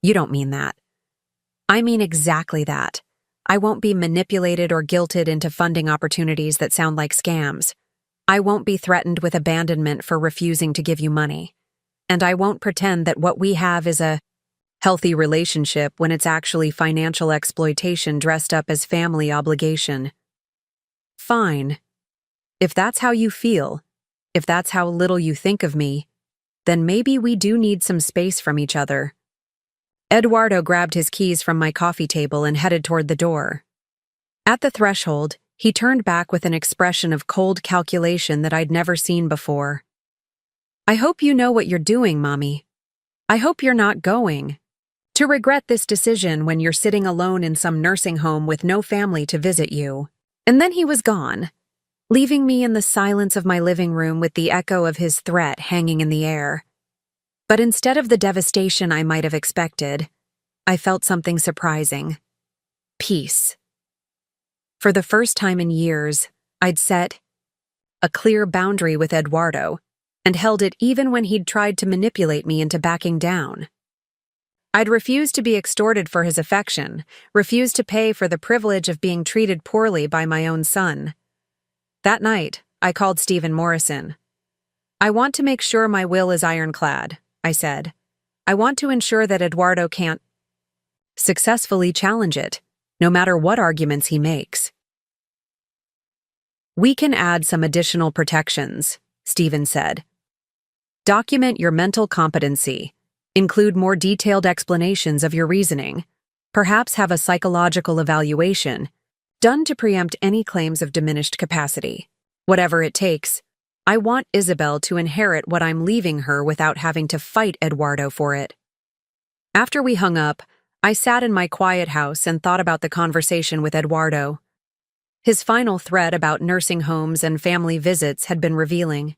You don't mean that. I mean exactly that. I won't be manipulated or guilted into funding opportunities that sound like scams. I won't be threatened with abandonment for refusing to give you money. And I won't pretend that what we have is a healthy relationship when it's actually financial exploitation dressed up as family obligation. Fine. If that's how you feel, if that's how little you think of me, then maybe we do need some space from each other. Eduardo grabbed his keys from my coffee table and headed toward the door. At the threshold, he turned back with an expression of cold calculation that I'd never seen before. I hope you know what you're doing, Mommy. I hope you're not going to regret this decision when you're sitting alone in some nursing home with no family to visit you. And then he was gone, leaving me in the silence of my living room with the echo of his threat hanging in the air. But instead of the devastation I might have expected, I felt something surprising. Peace. For the first time in years, I'd set a clear boundary with Eduardo and held it even when he'd tried to manipulate me into backing down. I'd refused to be extorted for his affection, refused to pay for the privilege of being treated poorly by my own son. That night, I called Stephen Morrison. I want to make sure my will is ironclad, I said. I want to ensure that Eduardo can't successfully challenge it, no matter what arguments he makes. We can add some additional protections, Stephen said. Document your mental competency. Include more detailed explanations of your reasoning. perhaps have a psychological evaluation, done to preempt any claims of diminished capacity. Whatever it takes, I want Isabel to inherit what I'm leaving her without having to fight Eduardo for it. After we hung up, I sat in my quiet house and thought about the conversation with Eduardo. His final threat about nursing homes and family visits had been revealing.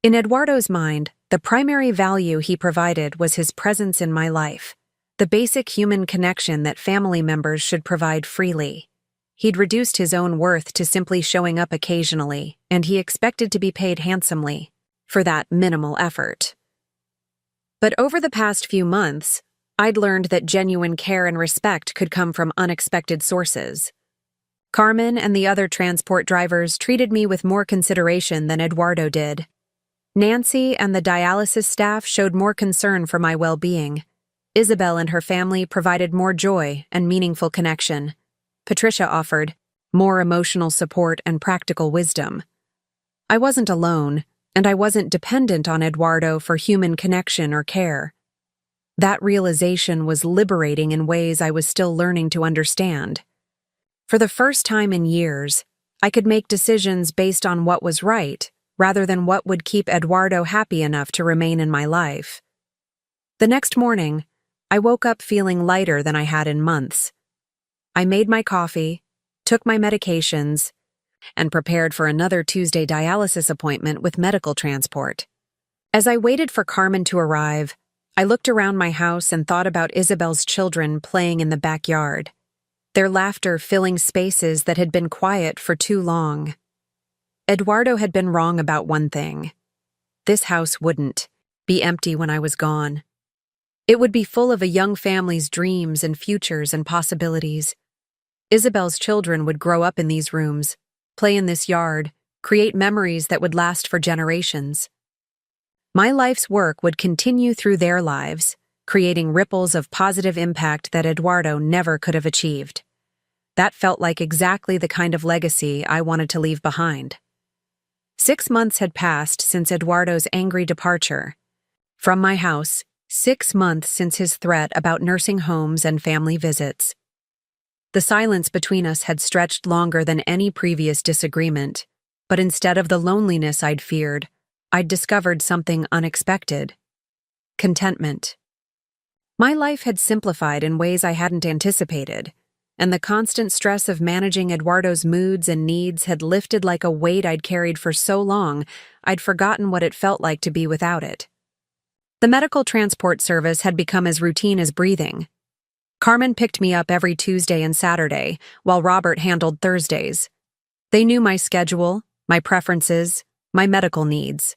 In Eduardo's mind, the primary value he provided was his presence in my life, the basic human connection that family members should provide freely. He'd reduced his own worth to simply showing up occasionally, and he expected to be paid handsomely for that minimal effort. But over the past few months, I'd learned that genuine care and respect could come from unexpected sources. Carmen and the other transport drivers treated me with more consideration than Eduardo did. Nancy and the dialysis staff showed more concern for my well-being. Isabel and her family provided more joy and meaningful connection. Patricia offered more emotional support and practical wisdom. I wasn't alone, and I wasn't dependent on Eduardo for human connection or care. That realization was liberating in ways I was still learning to understand. For the first time in years, I could make decisions based on what was right, rather than what would keep Eduardo happy enough to remain in my life. The next morning, I woke up feeling lighter than I had in months. I made my coffee, took my medications, and prepared for another Tuesday dialysis appointment with medical transport. As I waited for Carmen to arrive, I looked around my house and thought about Isabel's children playing in the backyard, their laughter filling spaces that had been quiet for too long. Eduardo had been wrong about one thing. This house wouldn't be empty when I was gone. It would be full of a young family's dreams and futures and possibilities. Isabel's children would grow up in these rooms, play in this yard, create memories that would last for generations. My life's work would continue through their lives, creating ripples of positive impact that Eduardo never could have achieved. That felt like exactly the kind of legacy I wanted to leave behind. 6 months had passed since Eduardo's angry departure from my house, 6 months since his threat about nursing homes and family visits. The silence between us had stretched longer than any previous disagreement, but instead of the loneliness I'd feared, I'd discovered something unexpected: contentment. My life had simplified in ways I hadn't anticipated, and the constant stress of managing Eduardo's moods and needs had lifted like a weight I'd carried for so long I'd forgotten what it felt like to be without it. The medical transport service had become as routine as breathing. Carmen picked me up every Tuesday and Saturday, while Robert handled Thursdays. They knew my schedule, my preferences, my medical needs.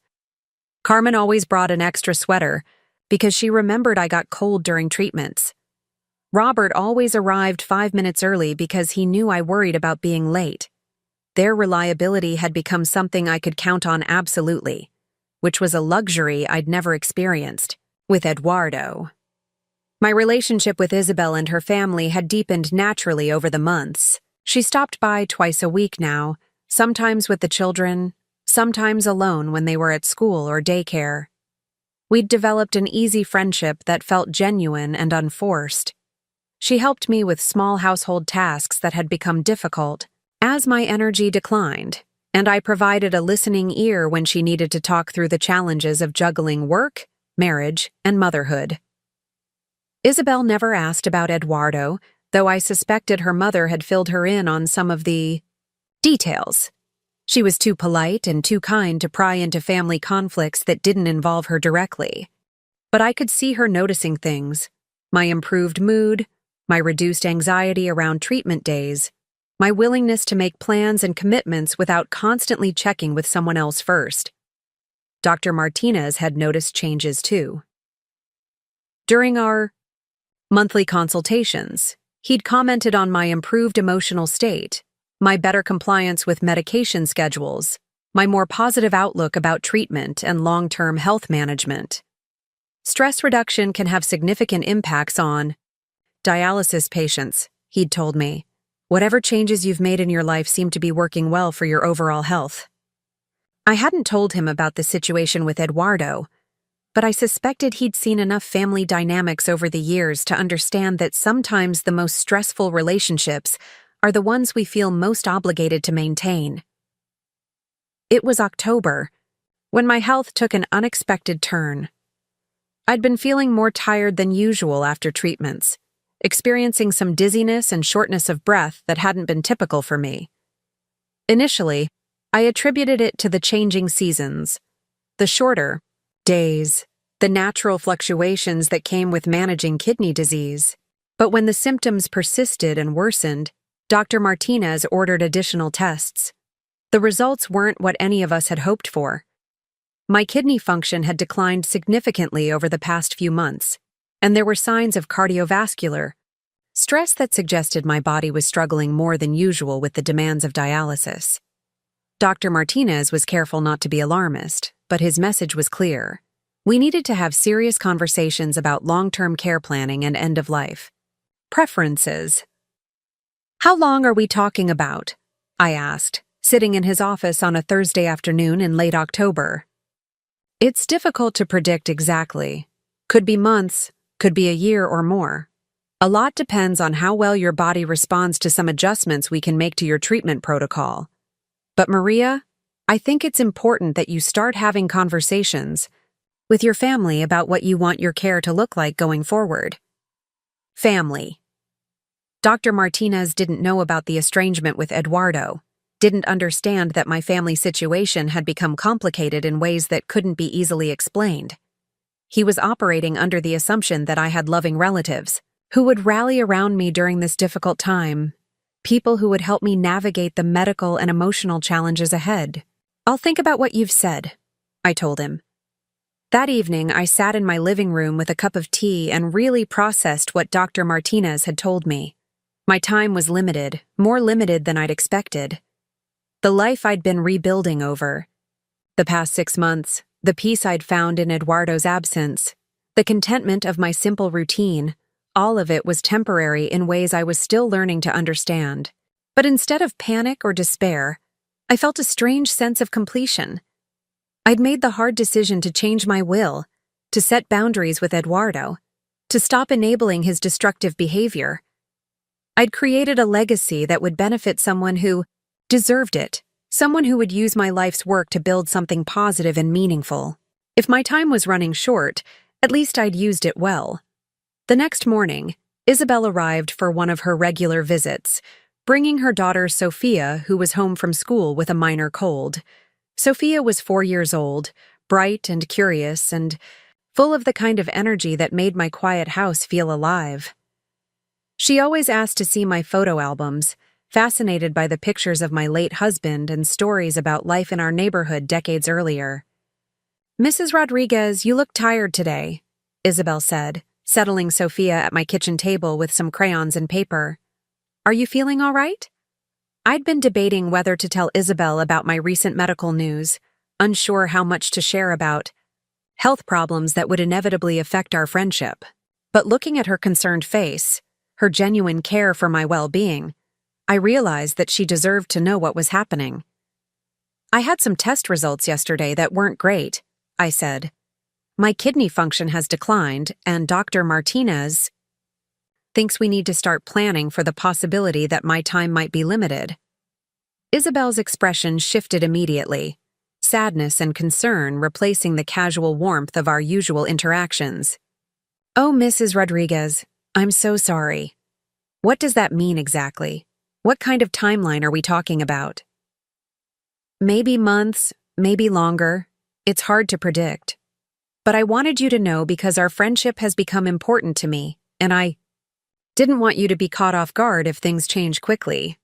Carmen always brought an extra sweater, because she remembered I got cold during treatments. Robert always arrived 5 minutes early because he knew I worried about being late. Their reliability had become something I could count on absolutely, which was a luxury I'd never experienced with Eduardo. My relationship with Isabel and her family had deepened naturally over the months. She stopped by twice a week now, sometimes with the children, sometimes alone when they were at school or daycare. We'd developed an easy friendship that felt genuine and unforced. She helped me with small household tasks that had become difficult as my energy declined, and I provided a listening ear when she needed to talk through the challenges of juggling work, marriage, and motherhood. Isabel never asked about Eduardo, though I suspected her mother had filled her in on some of the details. She was too polite and too kind to pry into family conflicts that didn't involve her directly. But I could see her noticing things: my improved mood, my reduced anxiety around treatment days, my willingness to make plans and commitments without constantly checking with someone else first. Dr. Martinez had noticed changes too. During our monthly consultations, he'd commented on my improved emotional state, my better compliance with medication schedules, my more positive outlook about treatment and long-term health management. Stress reduction can have significant impacts on dialysis patients, he'd told me. Whatever changes you've made in your life seem to be working well for your overall health. I hadn't told him about the situation with Eduardo, but I suspected he'd seen enough family dynamics over the years to understand that sometimes the most stressful relationships are the ones we feel most obligated to maintain. It was October, when my health took an unexpected turn. I'd been feeling more tired than usual after treatments, experiencing some dizziness and shortness of breath that hadn't been typical for me. Initially, I attributed it to the changing seasons, the shorter days, the natural fluctuations that came with managing kidney disease. But when the symptoms persisted and worsened, Dr. Martinez ordered additional tests. The results weren't what any of us had hoped for. My kidney function had declined significantly over the past few months, and there were signs of cardiovascular stress that suggested my body was struggling more than usual with the demands of dialysis. Dr. Martinez was careful not to be alarmist, but his message was clear. We needed to have serious conversations about long-term care planning and end-of-life preferences. "How long are we talking about?" I asked, sitting in his office on a Thursday afternoon in late October. "It's difficult to predict exactly. Could be months, could be a year or more. A lot depends on how well your body responds to some adjustments we can make to your treatment protocol. But Maria, I think it's important that you start having conversations with your family about what you want your care to look like going forward." Family. Dr. Martinez didn't know about the estrangement with Eduardo, didn't understand that my family situation had become complicated in ways that couldn't be easily explained. He was operating under the assumption that I had loving relatives who would rally around me during this difficult time, people who would help me navigate the medical and emotional challenges ahead. "I'll think about what you've said," I told him. That evening, I sat in my living room with a cup of tea and really processed what Dr. Martinez had told me. My time was limited, more limited than I'd expected. The life I'd been rebuilding over the past 6 months, the peace I'd found in Eduardo's absence, the contentment of my simple routine, all of it was temporary in ways I was still learning to understand. But instead of panic or despair, I felt a strange sense of completion. I'd made the hard decision to change my will, to set boundaries with Eduardo, to stop enabling his destructive behavior. I'd created a legacy that would benefit someone who deserved it, someone who would use my life's work to build something positive and meaningful. If my time was running short, at least I'd used it well. The next morning, Isabel arrived for one of her regular visits, bringing her daughter Sophia, who was home from school with a minor cold. Sophia was 4 years old, bright and curious, and full of the kind of energy that made my quiet house feel alive. She always asked to see my photo albums, fascinated by the pictures of my late husband and stories about life in our neighborhood decades earlier. "Mrs. Rodriguez, you look tired today," Isabel said, settling Sophia at my kitchen table with some crayons and paper. "Are you feeling all right?" I'd been debating whether to tell Isabel about my recent medical news, unsure how much to share about health problems that would inevitably affect our friendship. But looking at her concerned face, her genuine care for my well-being, I realized that she deserved to know what was happening. "I had some test results yesterday that weren't great," I said. "My kidney function has declined, and Dr. Martinez thinks we need to start planning for the possibility that my time might be limited." Isabel's expression shifted immediately, sadness and concern replacing the casual warmth of our usual interactions. "Oh, Mrs. Rodriguez, I'm so sorry. What does that mean exactly? What kind of timeline are we talking about?" "Maybe months, maybe longer. It's hard to predict. But I wanted you to know because our friendship has become important to me, and I didn't want you to be caught off guard if things change quickly."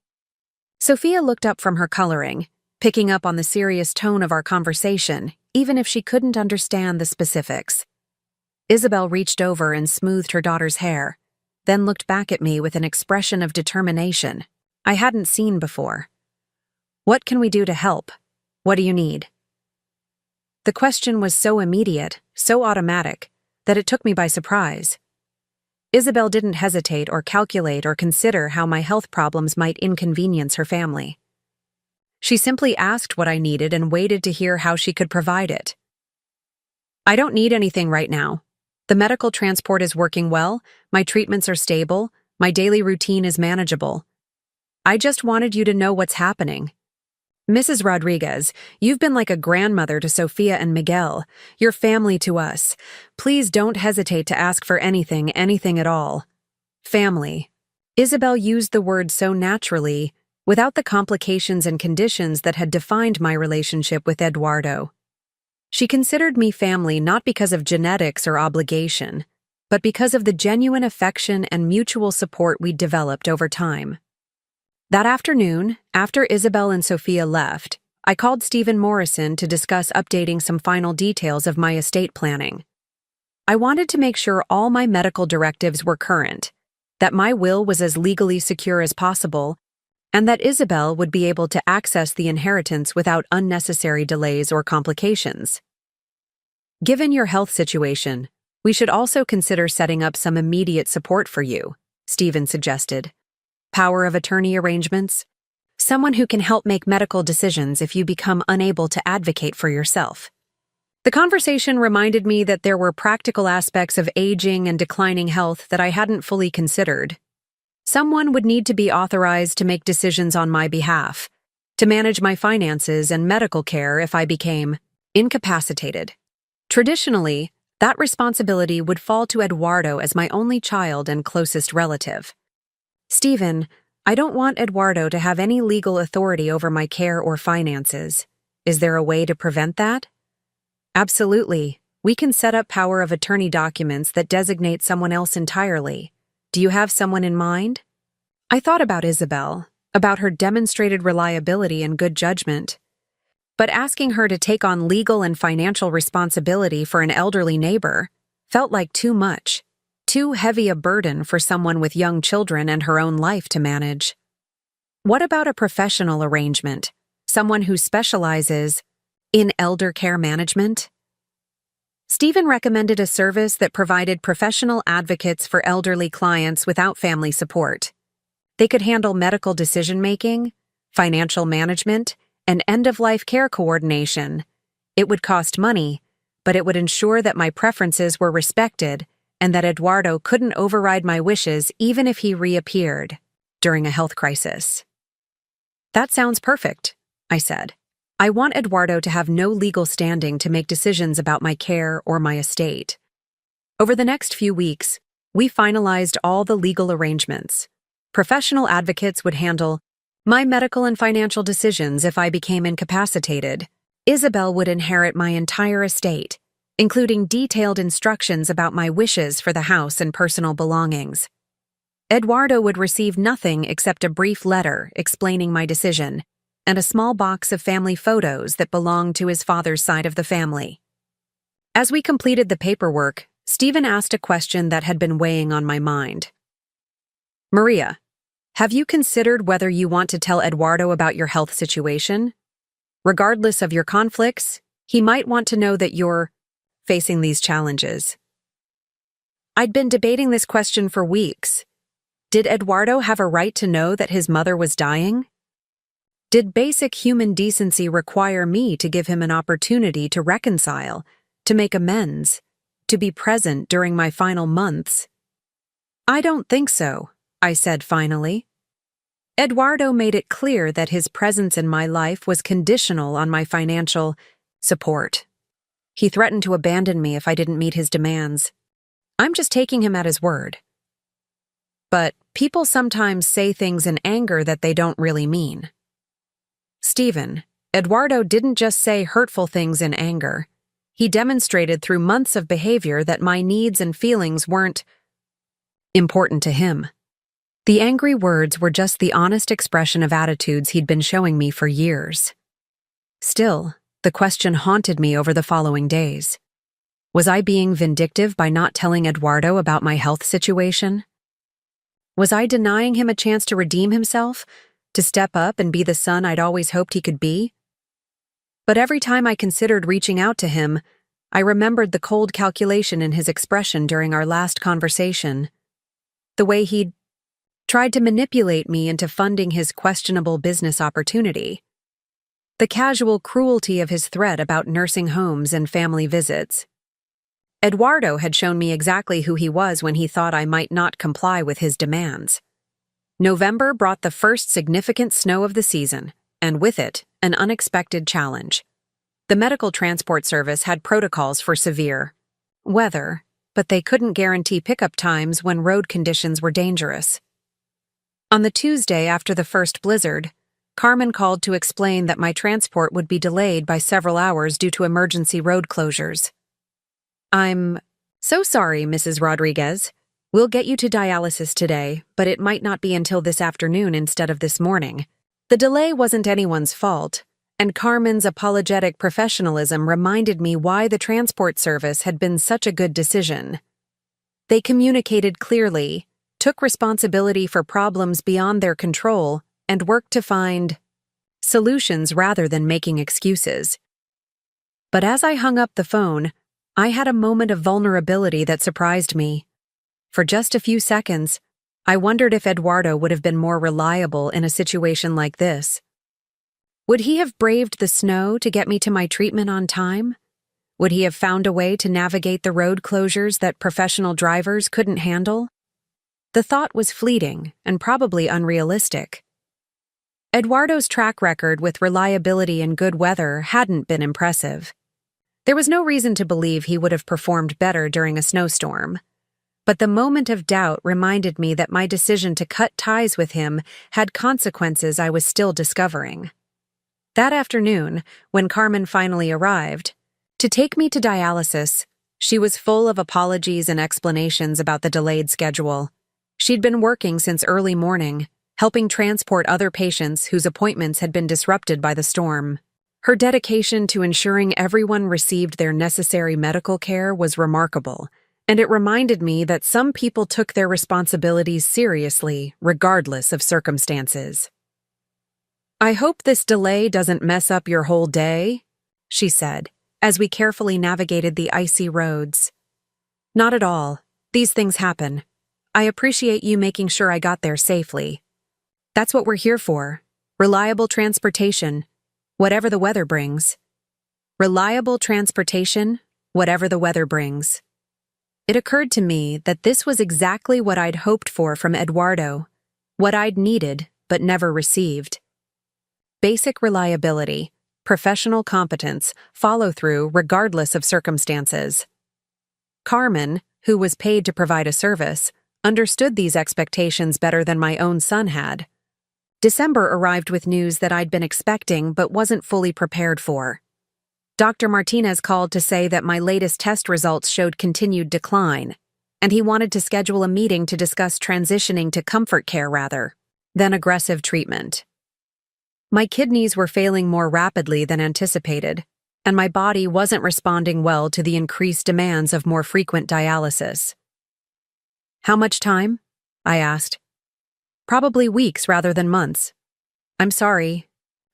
Sophia looked up from her coloring, picking up on the serious tone of our conversation, even if she couldn't understand the specifics. Isabel reached over and smoothed her daughter's hair, then looked back at me with an expression of determination I hadn't seen before. "What can we do to help? What do you need?" The question was so immediate, so automatic, that it took me by surprise. Isabel didn't hesitate or calculate or consider how my health problems might inconvenience her family. She simply asked what I needed and waited to hear how she could provide it. I don't need anything right now. The medical transport is working well, my treatments are stable, my daily routine is manageable. I just wanted you to know what's happening. Mrs. Rodriguez, you've been like a grandmother to Sophia and Miguel. You're family to us. Please don't hesitate to ask for anything at all. Family. Isabel used the word so naturally, without the complications and conditions that had defined my relationship with Eduardo. She considered me family not because of genetics or obligation, but because of the genuine affection and mutual support we'd developed over time. That afternoon, after Isabel and Sophia left, I called Stephen Morrison to discuss updating some final details of my estate planning. I wanted to make sure all my medical directives were current, that my will was as legally secure as possible, and that Isabel would be able to access the inheritance without unnecessary delays or complications. Given your health situation, we should also consider setting up some immediate support for you, Stephen suggested. Power of attorney arrangements? Someone who can help make medical decisions if you become unable to advocate for yourself. The conversation reminded me that there were practical aspects of aging and declining health that I hadn't fully considered. Someone would need to be authorized to make decisions on my behalf, to manage my finances and medical care if I became incapacitated. Traditionally, that responsibility would fall to Eduardo as my only child and closest relative. Stephen, I don't want Eduardo to have any legal authority over my care or finances. Is there a way to prevent that? Absolutely. We can set up power of attorney documents that designate someone else entirely. Do you have someone in mind? I thought about Isabel, about her demonstrated reliability and good judgment. But asking her to take on legal and financial responsibility for an elderly neighbor felt like too much, too heavy a burden for someone with young children and her own life to manage. What about a professional arrangement, someone who specializes in elder care management? Stephen recommended a service that provided professional advocates for elderly clients without family support. They could handle medical decision-making, financial management, and end-of-life care coordination. It would cost money, but it would ensure that my preferences were respected and that Eduardo couldn't override my wishes even if he reappeared during a health crisis. That sounds perfect, I said. I want Eduardo to have no legal standing to make decisions about my care or my estate. Over the next few weeks, we finalized all the legal arrangements. Professional advocates would handle my medical and financial decisions if I became incapacitated. Isabel would inherit my entire estate, including detailed instructions about my wishes for the house and personal belongings. Eduardo would receive nothing except a brief letter explaining my decision, and a small box of family photos that belonged to his father's side of the family. As we completed the paperwork, Stephen asked a question that had been weighing on my mind. Maria, have you considered whether you want to tell Eduardo about your health situation? Regardless of your conflicts, he might want to know that you're facing these challenges. I'd been debating this question for weeks. Did Eduardo have a right to know that his mother was dying? Did basic human decency require me to give him an opportunity to reconcile, to make amends, to be present during my final months? I don't think so, I said finally. Eduardo made it clear that his presence in my life was conditional on my financial support. He threatened to abandon me if I didn't meet his demands. I'm just taking him at his word. But people sometimes say things in anger that they don't really mean. Stephen, Eduardo didn't just say hurtful things in anger. He demonstrated through months of behavior that my needs and feelings weren't important to him. The angry words were just the honest expression of attitudes he'd been showing me for years. Still, the question haunted me over the following days. Was I being vindictive by not telling Eduardo about my health situation? Was I denying him a chance to redeem himself, to step up and be the son I'd always hoped he could be? But every time I considered reaching out to him, I remembered the cold calculation in his expression during our last conversation. The way he'd tried to manipulate me into funding his questionable business opportunity. The casual cruelty of his threat about nursing homes and family visits. Eduardo had shown me exactly who he was when he thought I might not comply with his demands. November brought the first significant snow of the season, and with it, an unexpected challenge. The medical transport service had protocols for severe weather, but they couldn't guarantee pickup times when road conditions were dangerous. On the Tuesday after the first blizzard, Carmen called to explain that my transport would be delayed by several hours due to emergency road closures. "I'm so sorry, Mrs. Rodriguez. We'll get you to dialysis today, but it might not be until this afternoon instead of this morning." The delay wasn't anyone's fault, and Carmen's apologetic professionalism reminded me why the transport service had been such a good decision. They communicated clearly, took responsibility for problems beyond their control, and worked to find solutions rather than making excuses. But as I hung up the phone, I had a moment of vulnerability that surprised me. For just a few seconds, I wondered if Eduardo would have been more reliable in a situation like this. Would he have braved the snow to get me to my treatment on time? Would he have found a way to navigate the road closures that professional drivers couldn't handle? The thought was fleeting and probably unrealistic. Eduardo's track record with reliability and good weather hadn't been impressive. There was no reason to believe he would have performed better during a snowstorm. But the moment of doubt reminded me that my decision to cut ties with him had consequences I was still discovering. That afternoon, when Carmen finally arrived, to take me to dialysis, she was full of apologies and explanations about the delayed schedule. She'd been working since early morning, helping transport other patients whose appointments had been disrupted by the storm. Her dedication to ensuring everyone received their necessary medical care was remarkable, and it reminded me that some people took their responsibilities seriously, regardless of circumstances. "I hope this delay doesn't mess up your whole day," she said, as we carefully navigated the icy roads. "Not at all. These things happen. I appreciate you making sure I got there safely. That's what we're here for. Reliable transportation, whatever the weather brings." Reliable transportation, whatever the weather brings. It occurred to me that this was exactly what I'd hoped for from Eduardo, what I'd needed but never received. Basic reliability, professional competence, follow-through regardless of circumstances. Carmen, who was paid to provide a service, understood these expectations better than my own son had. December arrived with news that I'd been expecting but wasn't fully prepared for. Dr. Martinez called to say that my latest test results showed continued decline, and he wanted to schedule a meeting to discuss transitioning to comfort care rather than aggressive treatment. My kidneys were failing more rapidly than anticipated, and my body wasn't responding well to the increased demands of more frequent dialysis. "How much time?" I asked. "Probably weeks rather than months. I'm sorry,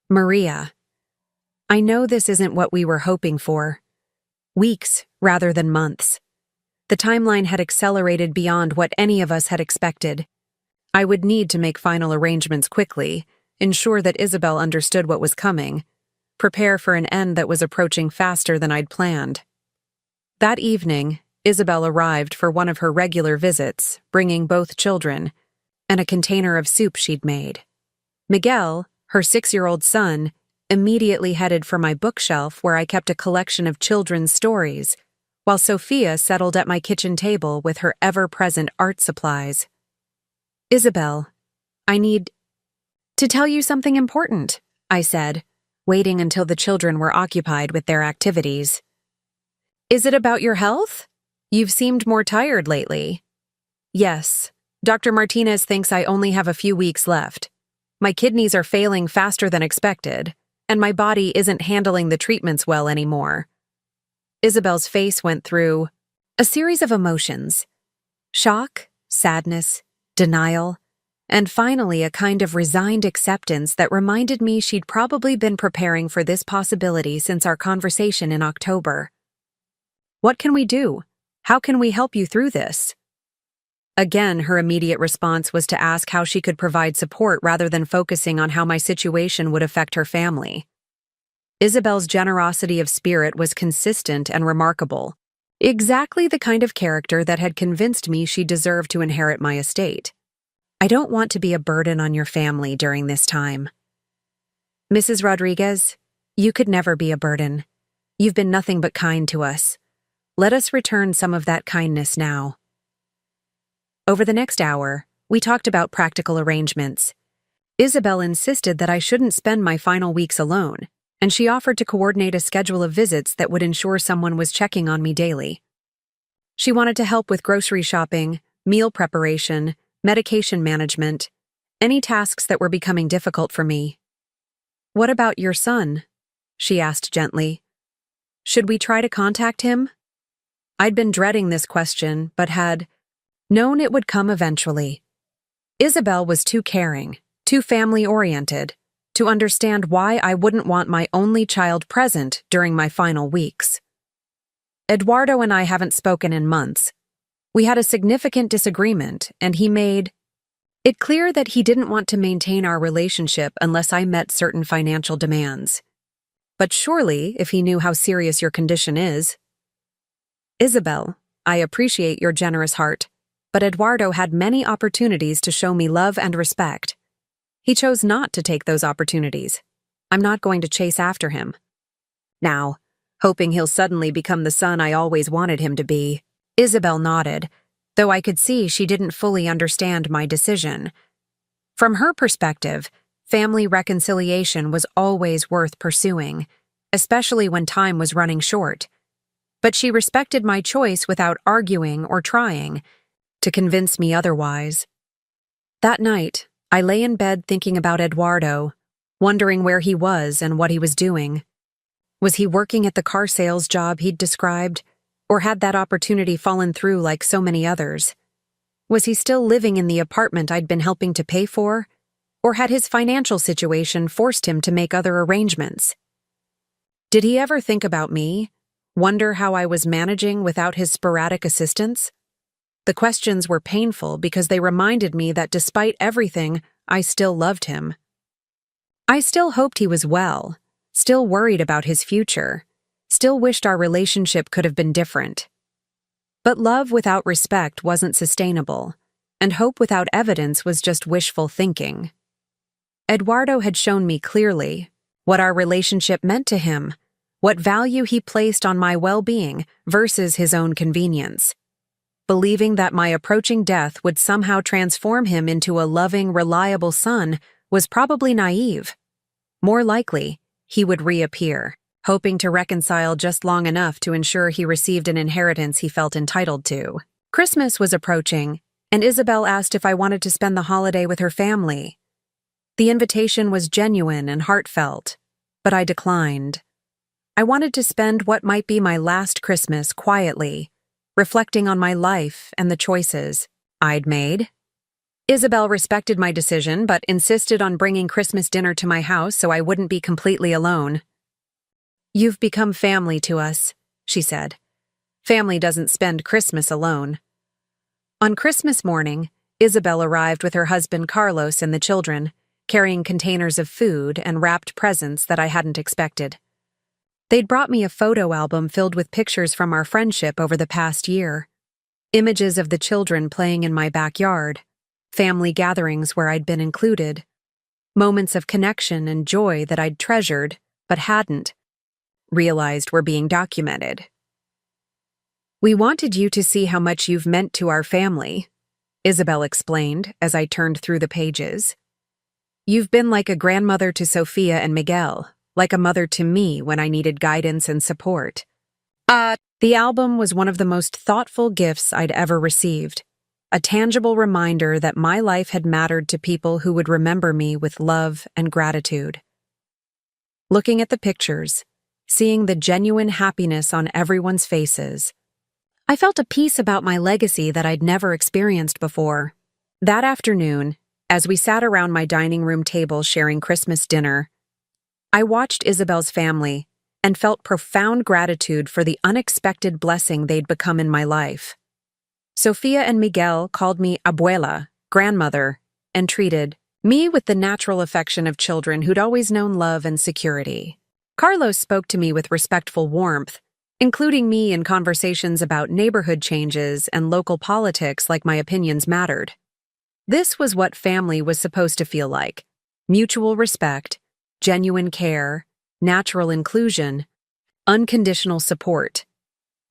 Maria. I know this isn't what we were hoping for. Weeks rather than months." The timeline had accelerated beyond what any of us had expected. I would need to make final arrangements quickly, ensure that Isabel understood what was coming, prepare for an end that was approaching faster than I'd planned. That evening, Isabel arrived for one of her regular visits, bringing both children, and a container of soup she'd made. Miguel, her 6-year-old son, immediately headed for my bookshelf where I kept a collection of children's stories, while Sophia settled at my kitchen table with her ever-present art supplies. "Isabel, I need to tell you something important," I said, waiting until the children were occupied with their activities. "Is it about your health? You've seemed more tired lately." "Yes, Dr. Martinez thinks I only have a few weeks left. My kidneys are failing faster than expected, and my body isn't handling the treatments well anymore." Isabel's face went through a series of emotions: shock, sadness, denial, and finally a kind of resigned acceptance that reminded me she'd probably been preparing for this possibility since our conversation in October. "What can we do? How can we help you through this?" Again, her immediate response was to ask how she could provide support rather than focusing on how my situation would affect her family. Isabel's generosity of spirit was consistent and remarkable. Exactly the kind of character that had convinced me she deserved to inherit my estate. I don't want to be a burden on your family during this time. Mrs. Rodriguez, you could never be a burden. You've been nothing but kind to us. Let us return some of that kindness now. Over the next hour, we talked about practical arrangements. Isabel insisted that I shouldn't spend my final weeks alone, and she offered to coordinate a schedule of visits that would ensure someone was checking on me daily. She wanted to help with grocery shopping, meal preparation, medication management, any tasks that were becoming difficult for me. What about your son? She asked gently. Should we try to contact him? I'd been dreading this question, but had known it would come eventually. Isabel was too caring, too family-oriented, to understand why I wouldn't want my only child present during my final weeks. Eduardo and I haven't spoken in months. We had a significant disagreement, and he made it clear that he didn't want to maintain our relationship unless I met certain financial demands. But surely, if he knew how serious your condition is. Isabel, I appreciate your generous heart, but Eduardo had many opportunities to show me love and respect. He chose not to take those opportunities. I'm not going to chase after him. Now, hoping he'll suddenly become the son I always wanted him to be, Isabel nodded, though I could see she didn't fully understand my decision. From her perspective, family reconciliation was always worth pursuing, especially when time was running short. But she respected my choice without arguing or trying to convince me otherwise. That night, I lay in bed thinking about Eduardo, wondering where he was and what he was doing. Was he working at the car sales job he'd described, or had that opportunity fallen through like so many others? Was he still living in the apartment I'd been helping to pay for, or had his financial situation forced him to make other arrangements? Did he ever think about me, wonder how I was managing without his sporadic assistance? The questions were painful because they reminded me that despite everything, I still loved him. I still hoped he was well, still worried about his future, still wished our relationship could have been different. But love without respect wasn't sustainable, and hope without evidence was just wishful thinking. Eduardo had shown me clearly what our relationship meant to him, what value he placed on my well-being versus his own convenience. Believing that my approaching death would somehow transform him into a loving, reliable son was probably naive. More likely, he would reappear, hoping to reconcile just long enough to ensure he received an inheritance he felt entitled to. Christmas was approaching, and Isabel asked if I wanted to spend the holiday with her family. The invitation was genuine and heartfelt, but I declined. I wanted to spend what might be my last Christmas quietly, reflecting on my life and the choices I'd made. Isabel respected my decision but insisted on bringing Christmas dinner to my house so I wouldn't be completely alone. "You've become family to us," she said. "Family doesn't spend Christmas alone." On Christmas morning, Isabel arrived with her husband Carlos and the children, carrying containers of food and wrapped presents that I hadn't expected. They'd brought me a photo album filled with pictures from our friendship over the past year. Images of the children playing in my backyard, family gatherings where I'd been included, moments of connection and joy that I'd treasured, but hadn't realized were being documented. "We wanted you to see how much you've meant to our family," Isabel explained as I turned through the pages. "You've been like a grandmother to Sophia and Miguel, like a mother to me when I needed guidance and support." The album was one of the most thoughtful gifts I'd ever received, a tangible reminder that my life had mattered to people who would remember me with love and gratitude. Looking at the pictures, seeing the genuine happiness on everyone's faces, I felt a peace about my legacy that I'd never experienced before. That afternoon, as we sat around my dining room table sharing Christmas dinner, I watched Isabel's family and felt profound gratitude for the unexpected blessing they'd become in my life. Sophia and Miguel called me abuela, grandmother, and treated me with the natural affection of children who'd always known love and security. Carlos spoke to me with respectful warmth, including me in conversations about neighborhood changes and local politics like my opinions mattered. This was what family was supposed to feel like: mutual respect, genuine care, natural inclusion, unconditional support.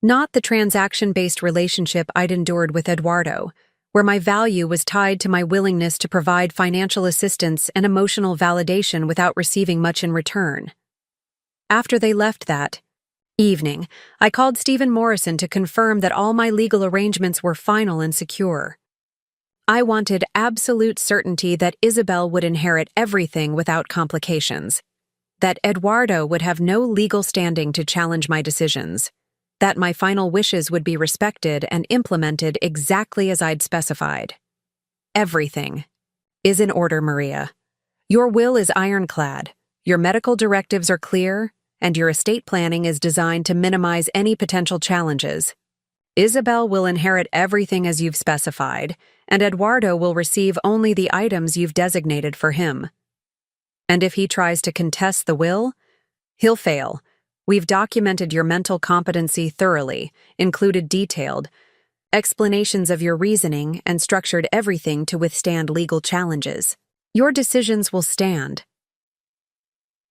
Not the transaction-based relationship I'd endured with Eduardo, where my value was tied to my willingness to provide financial assistance and emotional validation without receiving much in return. After they left that evening, I called Stephen Morrison to confirm that all my legal arrangements were final and secure. I wanted absolute certainty that Isabel would inherit everything without complications, that Eduardo would have no legal standing to challenge my decisions, that my final wishes would be respected and implemented exactly as I'd specified. Everything is in order, Maria. Your will is ironclad, your medical directives are clear, and your estate planning is designed to minimize any potential challenges. Isabel will inherit everything as you've specified, and Eduardo will receive only the items you've designated for him. And if he tries to contest the will, he'll fail. We've documented your mental competency thoroughly, included detailed explanations of your reasoning, and structured everything to withstand legal challenges. Your decisions will stand.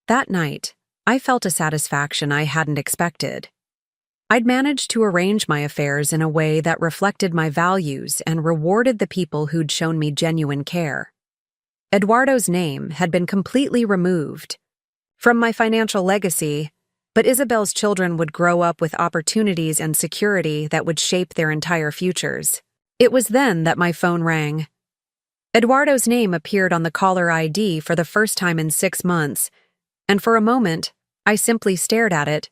That night, I felt a satisfaction I hadn't expected. I'd managed to arrange my affairs in a way that reflected my values and rewarded the people who'd shown me genuine care. Eduardo's name had been completely removed from my financial legacy, but Isabel's children would grow up with opportunities and security that would shape their entire futures. It was then that my phone rang. Eduardo's name appeared on the caller ID for the first time in 6 months, and for a moment, I simply stared at it,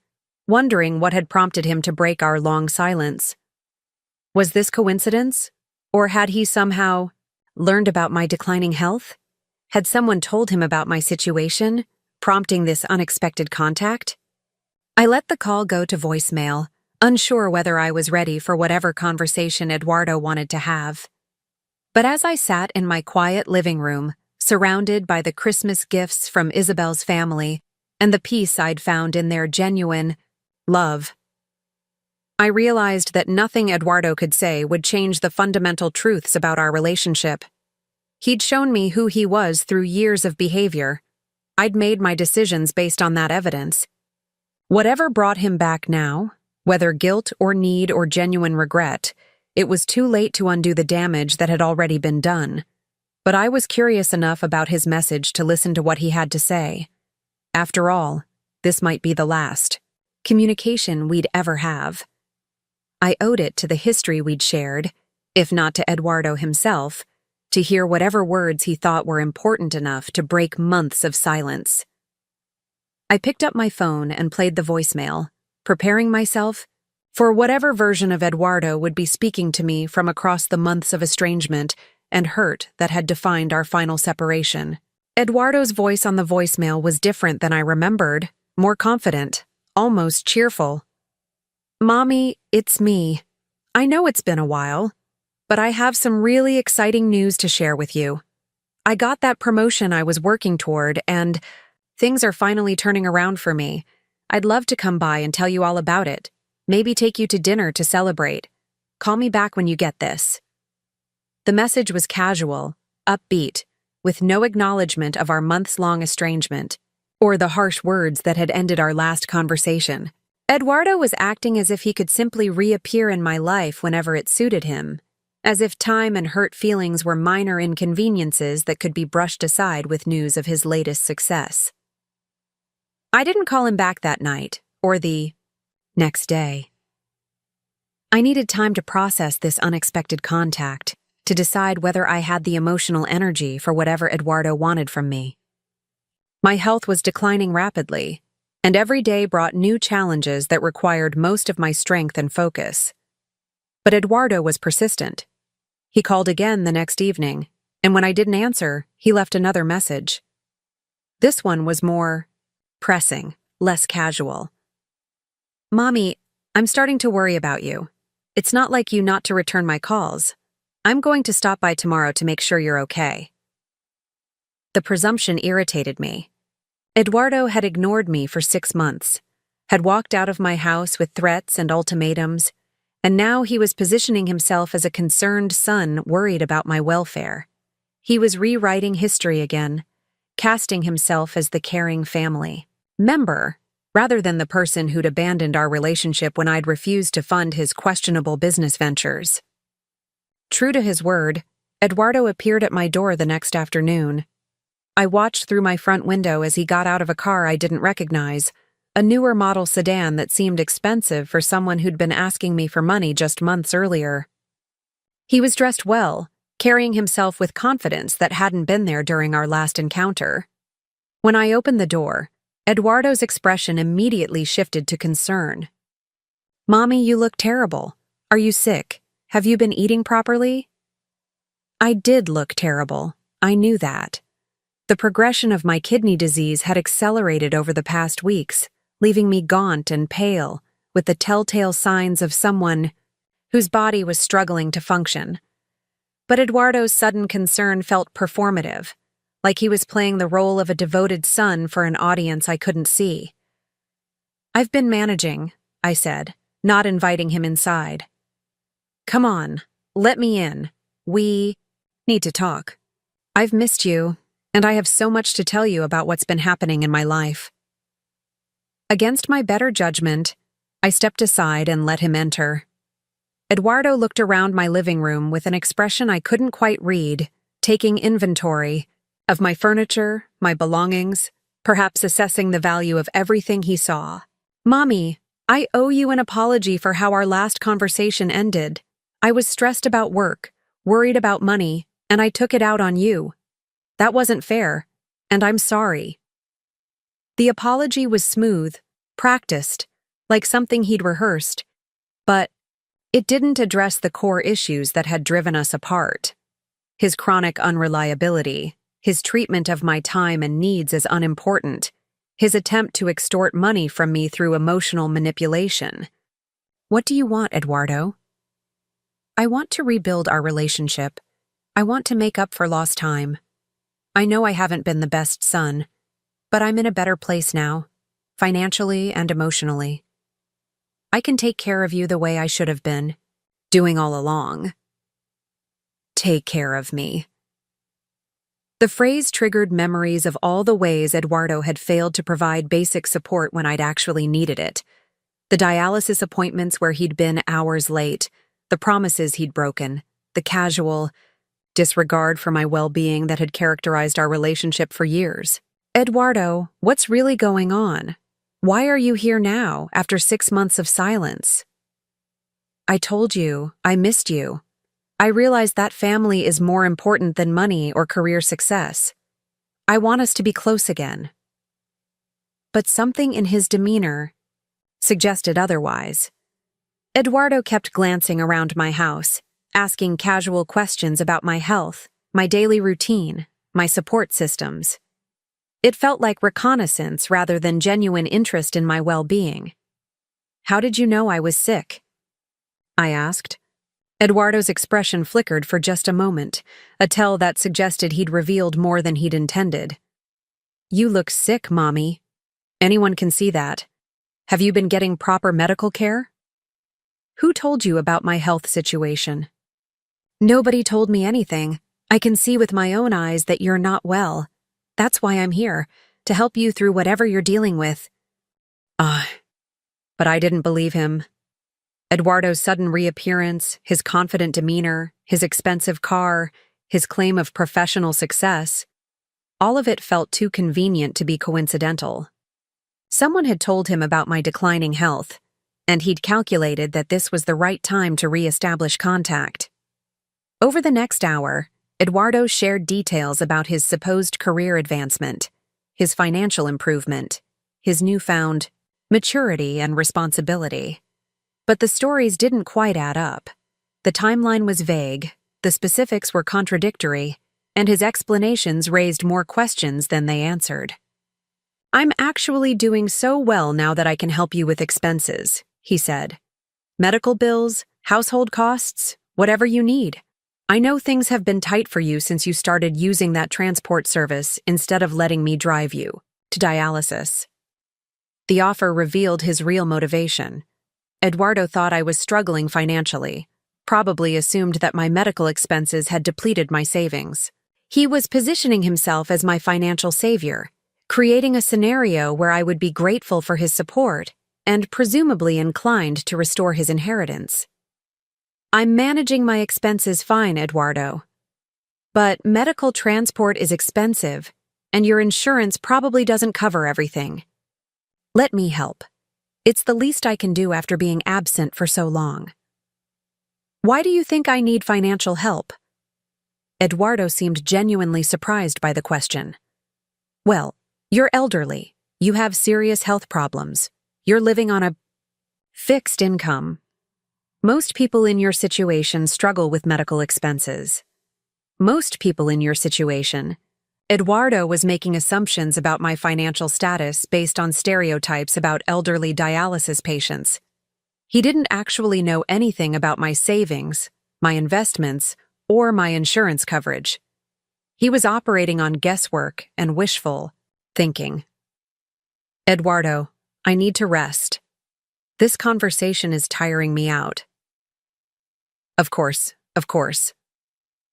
wondering what had prompted him to break our long silence. Was this coincidence? Or had he somehow learned about my declining health? Had someone told him about my situation, prompting this unexpected contact? I let the call go to voicemail, unsure whether I was ready for whatever conversation Eduardo wanted to have. But as I sat in my quiet living room, surrounded by the Christmas gifts from Isabel's family and the peace I'd found in their genuine love, I realized that nothing Eduardo could say would change the fundamental truths about our relationship. He'd shown me who he was through years of behavior. I'd made my decisions based on that evidence. Whatever brought him back now, whether guilt or need or genuine regret, it was too late to undo the damage that had already been done. But I was curious enough about his message to listen to what he had to say. After all, this might be the last communication we'd ever have. I owed it to the history we'd shared, if not to Eduardo himself, to hear whatever words he thought were important enough to break months of silence. I picked up my phone and played the voicemail, preparing myself for whatever version of Eduardo would be speaking to me from across the months of estrangement and hurt that had defined our final separation. Eduardo's voice on the voicemail was different than I remembered, more confident, almost cheerful. "Mommy, it's me. I know it's been a while, but I have some really exciting news to share with you. I got that promotion I was working toward, and things are finally turning around for me. I'd love to come by and tell you all about it. Maybe take you to dinner to celebrate. Call me back when you get this." The message was casual, upbeat, with no acknowledgement of our months-long estrangement, or the harsh words that had ended our last conversation. Eduardo was acting as if he could simply reappear in my life whenever it suited him, as if time and hurt feelings were minor inconveniences that could be brushed aside with news of his latest success. I didn't call him back that night, or the next day. I needed time to process this unexpected contact, to decide whether I had the emotional energy for whatever Eduardo wanted from me. My health was declining rapidly, and every day brought new challenges that required most of my strength and focus. But Eduardo was persistent. He called again the next evening, and when I didn't answer, he left another message. This one was more pressing, less casual. "Mommy, I'm starting to worry about you. It's not like you not to return my calls. I'm going to stop by tomorrow to make sure you're okay." The presumption irritated me. Eduardo had ignored me for 6 months. had walked out of my house with threats and ultimatums, and now he was positioning himself as a concerned son worried about my welfare. He was rewriting history again, casting himself as the caring family member, rather than the person who'd abandoned our relationship when I'd refused to fund his questionable business ventures. True to his word, Eduardo appeared at my door the next afternoon. I watched through my front window as he got out of a car I didn't recognize, a newer model sedan that seemed expensive for someone who'd been asking me for money just months earlier. He was dressed well, carrying himself with confidence that hadn't been there during our last encounter. When I opened the door, Eduardo's expression immediately shifted to concern. "Mommy, you look terrible. Are you sick? Have you been eating properly?" I did look terrible. I knew that. The progression of my kidney disease had accelerated over the past weeks, leaving me gaunt and pale, with the telltale signs of someone whose body was struggling to function. But Eduardo's sudden concern felt performative, like he was playing the role of a devoted son for an audience I couldn't see. "I've been managing," I said, not inviting him inside. "Come on, let me in. We need to talk. I've missed you, and I have so much to tell you about what's been happening in my life." Against my better judgment, I stepped aside and let him enter. Eduardo looked around my living room with an expression I couldn't quite read, taking inventory of my furniture, my belongings, perhaps assessing the value of everything he saw. "Mommy, I owe you an apology for how our last conversation ended. I was stressed about work, worried about money, and I took it out on you. That wasn't fair, and I'm sorry." The apology was smooth, practiced, like something he'd rehearsed, but it didn't address the core issues that had driven us apart. His chronic unreliability, his treatment of my time and needs as unimportant, his attempt to extort money from me through emotional manipulation. "What do you want, Eduardo?" "I want to rebuild our relationship. I want to make up for lost time. I know I haven't been the best son, but I'm in a better place now, financially and emotionally. I can take care of you the way I should have been, doing all along." Take care of me. The phrase triggered memories of all the ways Eduardo had failed to provide basic support when I'd actually needed it. The dialysis appointments where he'd been hours late, the promises he'd broken, the casual disregard for my well-being that had characterized our relationship for years. "Eduardo, what's really going on? Why are you here now, after 6 months of silence?" "I told you, I missed you. I realized that family is more important than money or career success. I want us to be close again." But something in his demeanor suggested otherwise. Eduardo kept glancing around my house, asking casual questions about my health, my daily routine, my support systems. It felt like reconnaissance rather than genuine interest in my well-being. "How did you know I was sick?" I asked. Eduardo's expression flickered for just a moment, a tell that suggested he'd revealed more than he'd intended. "You look sick, Mommy. Anyone can see that. Have you been getting proper medical care?" "Who told you about my health situation?" "Nobody told me anything. I can see with my own eyes that you're not well. That's why I'm here, to help you through whatever you're dealing with." But I didn't believe him. Eduardo's sudden reappearance, his confident demeanor, his expensive car, his claim of professional success, all of it felt too convenient to be coincidental. Someone had told him about my declining health, and he'd calculated that this was the right time to re-establish contact. Over the next hour, Eduardo shared details about his supposed career advancement, his financial improvement, his newfound maturity and responsibility. But the stories didn't quite add up. The timeline was vague, the specifics were contradictory, and his explanations raised more questions than they answered. "I'm actually doing so well now that I can help you with expenses," he said. "Medical bills, household costs, whatever you need. I know things have been tight for you since you started using that transport service instead of letting me drive you to dialysis." The offer revealed his real motivation. Eduardo thought I was struggling financially, probably assumed that my medical expenses had depleted my savings. He was positioning himself as my financial savior, creating a scenario where I would be grateful for his support and presumably inclined to restore his inheritance. I'm managing my expenses fine, Eduardo. But medical transport is expensive, and your insurance probably doesn't cover everything. Let me help. It's the least I can do after being absent for so long. Why do you think I need financial help? Eduardo seemed genuinely surprised by the question. Well, you're elderly. You have serious health problems. You're living on a fixed income. Most people in your situation struggle with medical expenses. Most people in your situation. Eduardo was making assumptions about my financial status based on stereotypes about elderly dialysis patients. He didn't actually know anything about my savings, my investments, or my insurance coverage. He was operating on guesswork and wishful thinking. Eduardo, I need to rest. This conversation is tiring me out. Of course.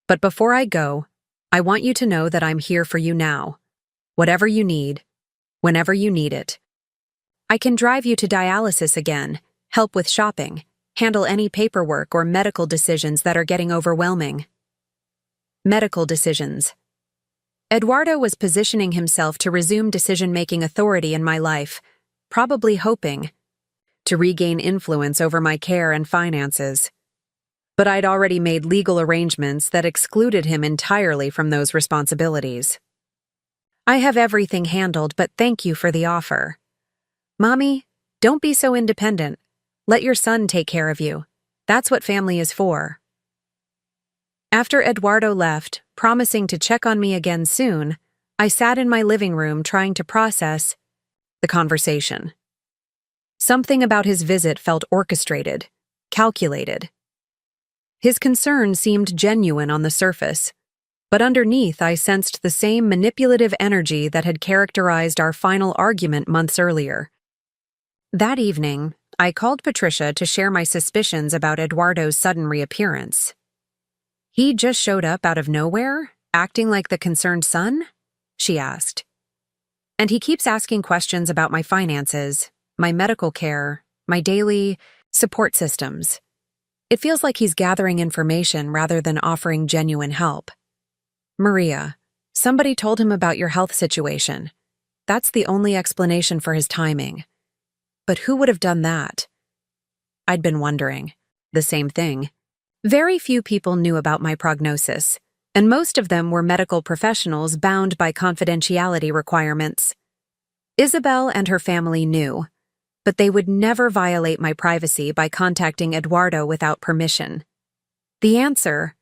But before I go, I want you to know that I'm here for you now. Whatever you need, whenever you need it. I can drive you to dialysis again, help with shopping, handle any paperwork or medical decisions that are getting overwhelming. Medical decisions. Eduardo was positioning himself to resume decision-making authority in my life, probably hoping to regain influence over my care and finances. But I'd already made legal arrangements that excluded him entirely from those responsibilities. I have everything handled, but thank you for the offer. Mommy, don't be so independent. Let your son take care of you. That's what family is for. After Eduardo left, promising to check on me again soon, I sat in my living room trying to process the conversation. Something about his visit felt orchestrated, calculated. His concern seemed genuine on the surface, but underneath I sensed the same manipulative energy that had characterized our final argument months earlier. That evening, I called Patricia to share my suspicions about Eduardo's sudden reappearance. He just showed up out of nowhere, acting like the concerned son? She asked. And he keeps asking questions about my finances, my medical care, my daily support systems. It feels like he's gathering information rather than offering genuine help. Maria, somebody told him about your health situation. That's the only explanation for his timing. But who would have done that? I'd been wondering. The same thing. Very few people knew about my prognosis, and most of them were medical professionals bound by confidentiality requirements. Isabel and her family knew, but they would never violate my privacy by contacting Eduardo without permission. The answer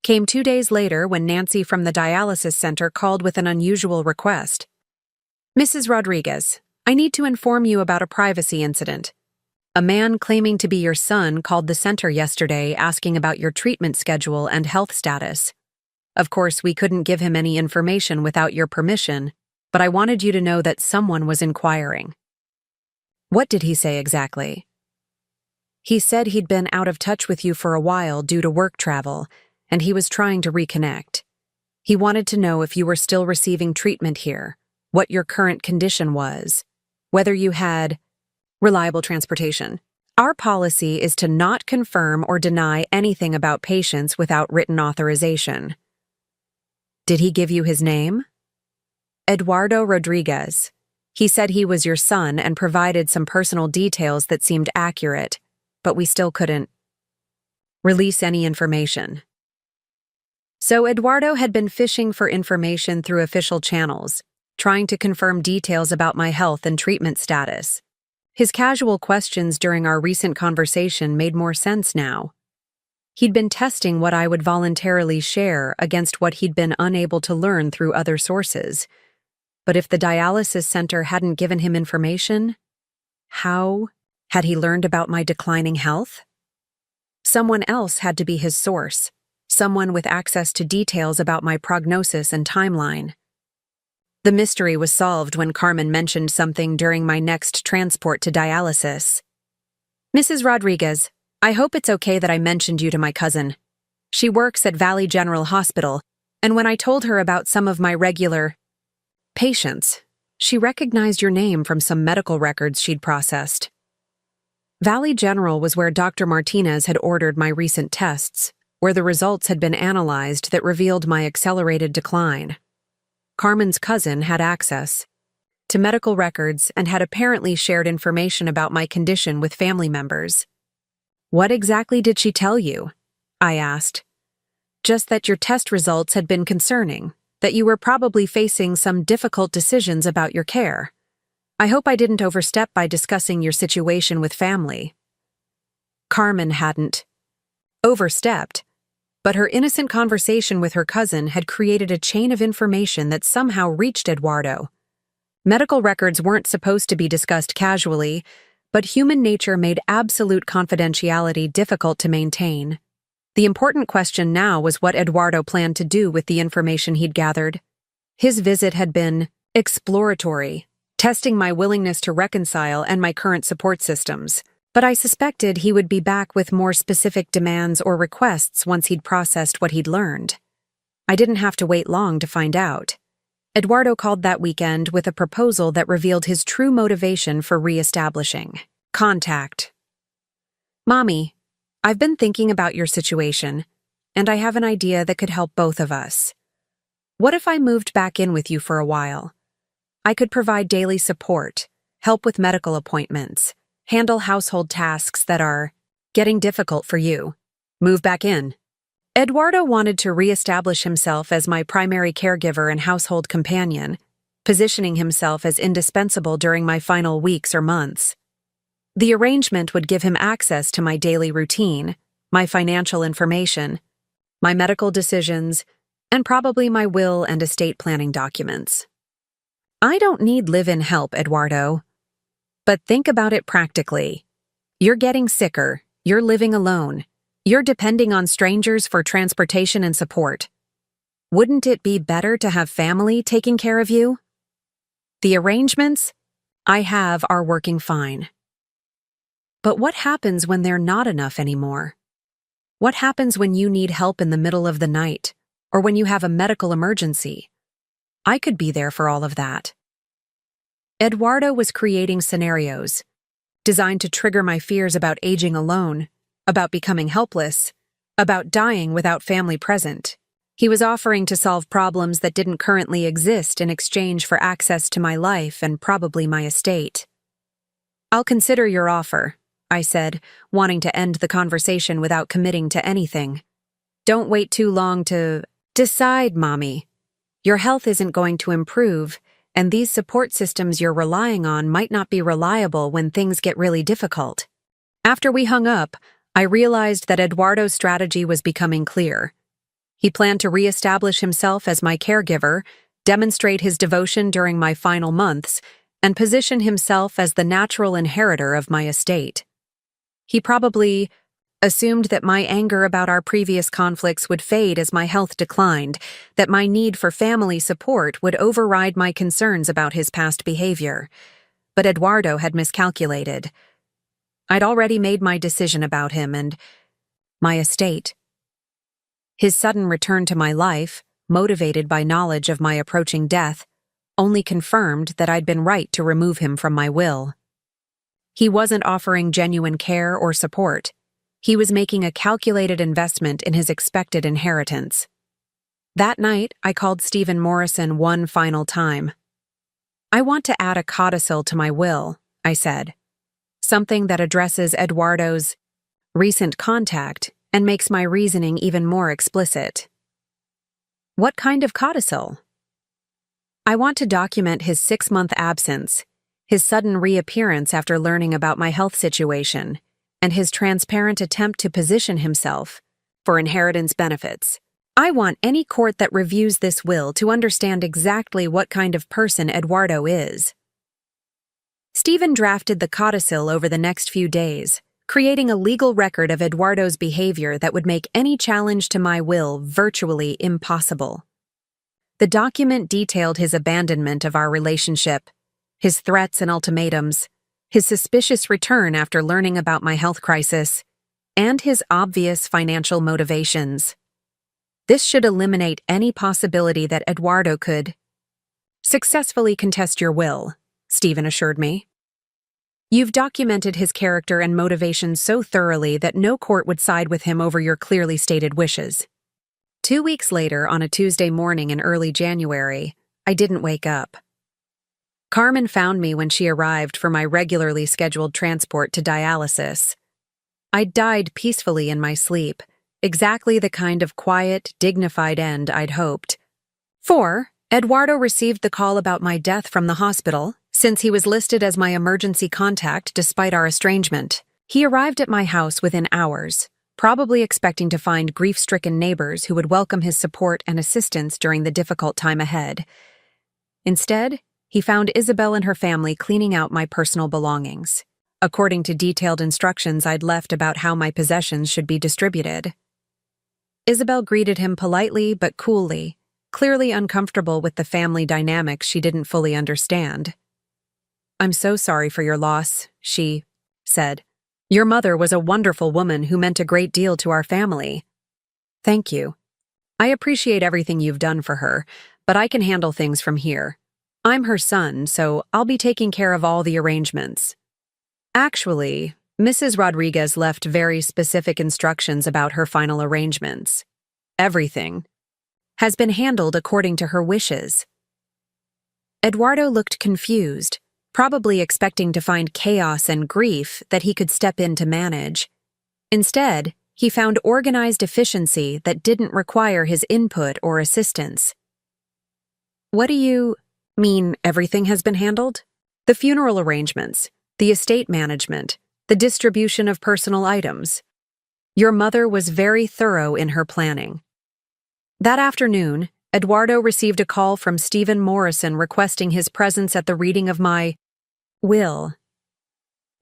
came 2 days later when Nancy from the dialysis center called with an unusual request. Mrs. Rodriguez, I need to inform you about a privacy incident. A man claiming to be your son called the center yesterday asking about your treatment schedule and health status. Of course, we couldn't give him any information without your permission, but I wanted you to know that someone was inquiring. What did he say exactly? He said he'd been out of touch with you for a while due to work travel, and he was trying to reconnect. He wanted to know if you were still receiving treatment here, what your current condition was, whether you had reliable transportation. Our policy is to not confirm or deny anything about patients without written authorization. Did he give you his name? Eduardo Rodriguez. He said he was your son and provided some personal details that seemed accurate, but we still couldn't release any information. So Eduardo had been fishing for information through official channels, trying to confirm details about my health and treatment status. His casual questions during our recent conversation made more sense now. He'd been testing what I would voluntarily share against what he'd been unable to learn through other sources. But if the dialysis center hadn't given him information, how had he learned about my declining health? Someone else had to be his source, someone with access to details about my prognosis and timeline. The mystery was solved when Carmen mentioned something during my next transport to dialysis. "Mrs. Rodriguez, I hope it's okay that I mentioned you to my cousin. She works at Valley General Hospital, and when I told her about some of my regular patients, she recognized your name from some medical records she'd processed." Valley General was where Dr. Martinez had ordered my recent tests, where the results had been analyzed that revealed my accelerated decline. Carmen's cousin had access to medical records and had apparently shared information about my condition with family members. "What exactly did she tell you?" I asked. "Just that your test results had been concerning, that you were probably facing some difficult decisions about your care. I hope I didn't overstep by discussing your situation with family." Carmen hadn't overstepped, but her innocent conversation with her cousin had created a chain of information that somehow reached Eduardo. Medical records weren't supposed to be discussed casually, but human nature made absolute confidentiality difficult to maintain. The important question now was what Eduardo planned to do with the information he'd gathered. His visit had been exploratory, testing my willingness to reconcile and my current support systems, but I suspected he would be back with more specific demands or requests once he'd processed what he'd learned. I didn't have to wait long to find out. Eduardo called that weekend with a proposal that revealed his true motivation for re-establishing contact. "Mommy, I've been thinking about your situation, and I have an idea that could help both of us. What if I moved back in with you for a while? I could provide daily support, help with medical appointments, handle household tasks that are getting difficult for you. Move back in." Eduardo wanted to re-establish himself as my primary caregiver and household companion, positioning himself as indispensable during my final weeks or months. The arrangement would give him access to my daily routine, my financial information, my medical decisions, and probably my will and estate planning documents. I don't need live-in help, Eduardo. But think about it practically. You're getting sicker, you're living alone, you're depending on strangers for transportation and support. Wouldn't it be better to have family taking care of you? The arrangements I have are working fine. But what happens when they're not enough anymore? What happens when you need help in the middle of the night, or when you have a medical emergency? I could be there for all of that. Eduardo was creating scenarios designed to trigger my fears about aging alone, about becoming helpless, about dying without family present. He was offering to solve problems that didn't currently exist in exchange for access to my life and probably my estate. "I'll consider your offer," I said, wanting to end the conversation without committing to anything. "Don't wait too long to decide, Mommy. Your health isn't going to improve, and these support systems you're relying on might not be reliable when things get really difficult." After we hung up, I realized that Eduardo's strategy was becoming clear. He planned to re-establish himself as my caregiver, demonstrate his devotion during my final months, and position himself as the natural inheritor of my estate. He probably assumed that my anger about our previous conflicts would fade as my health declined, that my need for family support would override my concerns about his past behavior. But Eduardo had miscalculated. I'd already made my decision about him and my estate. His sudden return to my life, motivated by knowledge of my approaching death, only confirmed that I'd been right to remove him from my will. He wasn't offering genuine care or support. He was making a calculated investment in his expected inheritance. That night, I called Stephen Morrison one final time. "I want to add a codicil to my will," I said. "Something that addresses Eduardo's recent contact and makes my reasoning even more explicit." "What kind of codicil?" "I want to document his 6-month absence, his sudden reappearance after learning about my health situation, and his transparent attempt to position himself for inheritance benefits. I want any court that reviews this will to understand exactly what kind of person Eduardo is." Stephen drafted the codicil over the next few days, creating a legal record of Eduardo's behavior that would make any challenge to my will virtually impossible. The document detailed his abandonment of our relationship, his threats and ultimatums, his suspicious return after learning about my health crisis, and his obvious financial motivations. This should eliminate any possibility that Eduardo could successfully contest your will, Stephen assured me. You've documented his character and motivations so thoroughly that no court would side with him over your clearly stated wishes. 2 weeks later, on a Tuesday morning in early January, I didn't wake up. Carmen found me when she arrived for my regularly scheduled transport to dialysis. I'd died peacefully in my sleep, exactly the kind of quiet, dignified end I'd hoped. 4. Eduardo received the call about my death from the hospital, since he was listed as my emergency contact despite our estrangement. He arrived at my house within hours, probably expecting to find grief-stricken neighbors who would welcome his support and assistance during the difficult time ahead. Instead, he found Isabel and her family cleaning out my personal belongings, according to detailed instructions I'd left about how my possessions should be distributed. Isabel greeted him politely but coolly, clearly uncomfortable with the family dynamics she didn't fully understand. "I'm so sorry for your loss," she said. "Your mother was a wonderful woman who meant a great deal to our family." "Thank you. I appreciate everything you've done for her, but I can handle things from here. I'm her son, so I'll be taking care of all the arrangements." Actually, Mrs. Rodriguez left very specific instructions about her final arrangements. Everything has been handled according to her wishes. Eduardo looked confused, probably expecting to find chaos and grief that he could step in to manage. Instead, he found organized efficiency that didn't require his input or assistance. "What do you mean everything has been handled?" "The funeral arrangements, the estate management, the distribution of personal items. Your mother was very thorough in her planning." That afternoon, Eduardo received a call from Stephen Morrison requesting his presence at the reading of my will.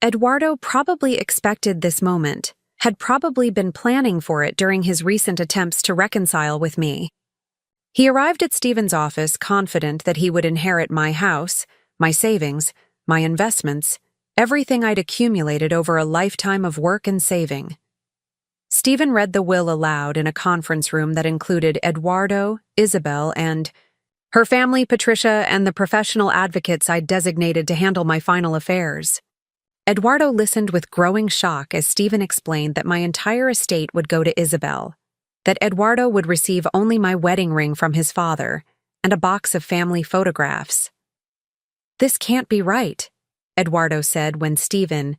Eduardo probably expected this moment, had probably been planning for it during his recent attempts to reconcile with me. He arrived at Stephen's office confident that he would inherit my house, my savings, my investments, everything I'd accumulated over a lifetime of work and saving. Stephen read the will aloud in a conference room that included Eduardo, Isabel, and her family, Patricia, and the professional advocates I'd designated to handle my final affairs. Eduardo listened with growing shock as Stephen explained that my entire estate would go to Isabel, that Eduardo would receive only my wedding ring from his father and a box of family photographs. "This can't be right," Eduardo said when Stephen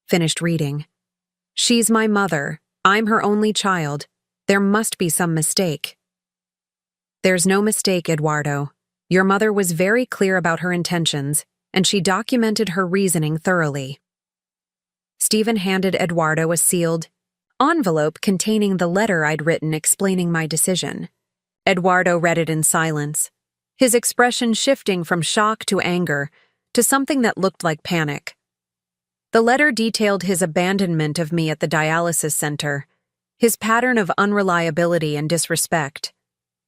finished reading. "She's my mother. I'm her only child. There must be some mistake." "There's no mistake, Eduardo. Your mother was very clear about her intentions, and she documented her reasoning thoroughly." Stephen handed Eduardo a sealed envelope containing the letter I'd written explaining my decision. Eduardo read it in silence, his expression shifting from shock to anger to something that looked like panic. The letter detailed his abandonment of me at the dialysis center, his pattern of unreliability and disrespect,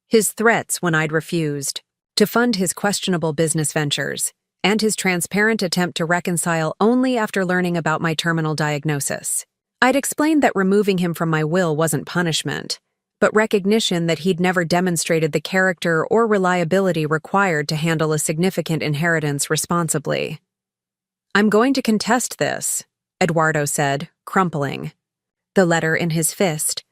his threats when I'd refused to fund his questionable business ventures, and his transparent attempt to reconcile only after learning about my terminal diagnosis. I'd explained that removing him from my will wasn't punishment, but recognition that he'd never demonstrated the character or reliability required to handle a significant inheritance responsibly. "I'm going to contest this," Eduardo said, crumpling the letter in his fist.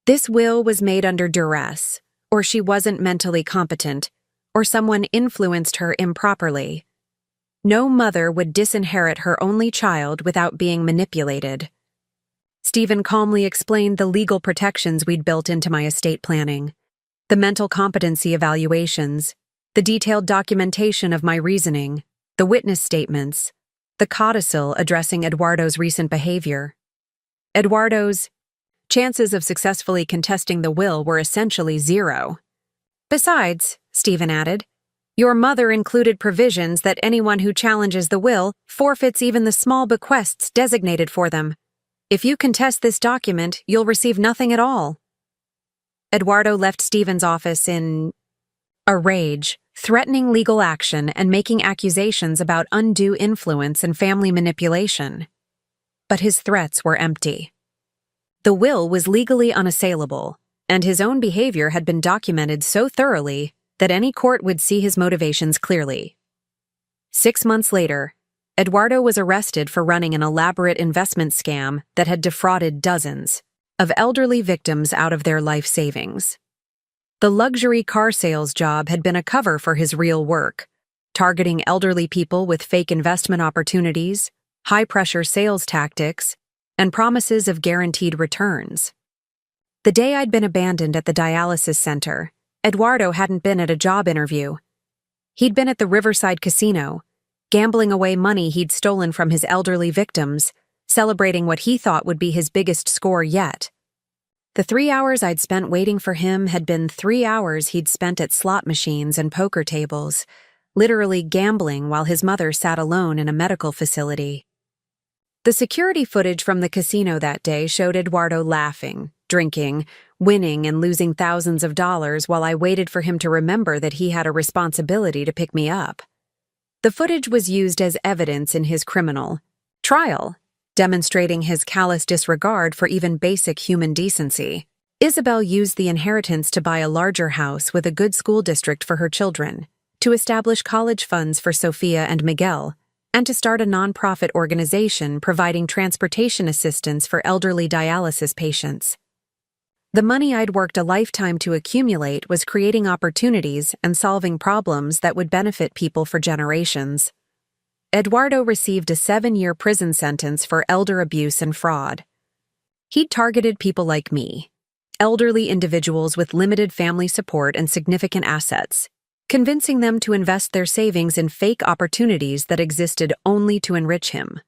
"This will was made under duress, or she wasn't mentally competent, or someone influenced her improperly. No mother would disinherit her only child without being manipulated." Stephen calmly explained the legal protections we'd built into my estate planning, the mental competency evaluations, the detailed documentation of my reasoning, the witness statements, the codicil addressing Eduardo's recent behavior. Eduardo's chances of successfully contesting the will were essentially zero. "Besides," Stephen added, "your mother included provisions that anyone who challenges the will forfeits even the small bequests designated for them. If you contest this document, you'll receive nothing at all." Eduardo left Stephen's office in a rage, threatening legal action and making accusations about undue influence and family manipulation. But his threats were empty. The will was legally unassailable, and his own behavior had been documented so thoroughly that any court would see his motivations clearly. 6 months later, Eduardo was arrested for running an elaborate investment scam that had defrauded dozens of elderly victims out of their life savings. The luxury car sales job had been a cover for his real work, targeting elderly people with fake investment opportunities, high-pressure sales tactics, and promises of guaranteed returns. The day I'd been abandoned at the dialysis center, Eduardo hadn't been at a job interview. He'd been at the Riverside Casino, gambling away money he'd stolen from his elderly victims, celebrating what he thought would be his biggest score yet. The 3 hours I'd spent waiting for him had been 3 hours he'd spent at slot machines and poker tables, literally gambling while his mother sat alone in a medical facility. The security footage from the casino that day showed Eduardo laughing, drinking, winning, and losing thousands of dollars while I waited for him to remember that he had a responsibility to pick me up. The footage was used as evidence in his criminal trial, demonstrating his callous disregard for even basic human decency. Isabel used the inheritance to buy a larger house with a good school district for her children, to establish college funds for Sofia and Miguel, and to start a nonprofit organization providing transportation assistance for elderly dialysis patients. The money I'd worked a lifetime to accumulate was creating opportunities and solving problems that would benefit people for generations. Eduardo received a 7-year prison sentence for elder abuse and fraud. He'd targeted people like me, elderly individuals with limited family support and significant assets, convincing them to invest their savings in fake opportunities that existed only to enrich him.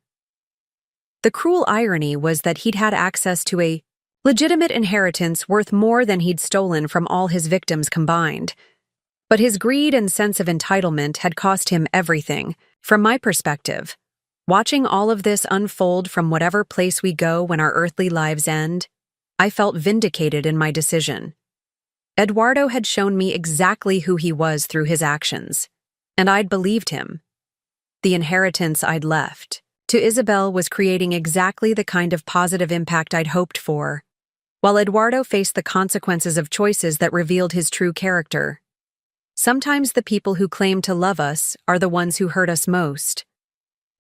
The cruel irony was that he'd had access to a legitimate inheritance worth more than he'd stolen from all his victims combined. But his greed and sense of entitlement had cost him everything. From my perspective, watching all of this unfold from whatever place we go when our earthly lives end, I felt vindicated in my decision. Eduardo had shown me exactly who he was through his actions, and I'd believed him. The inheritance I'd left to Isabel was creating exactly the kind of positive impact I'd hoped for, while Eduardo faced the consequences of choices that revealed his true character. Sometimes the people who claim to love us are the ones who hurt us most.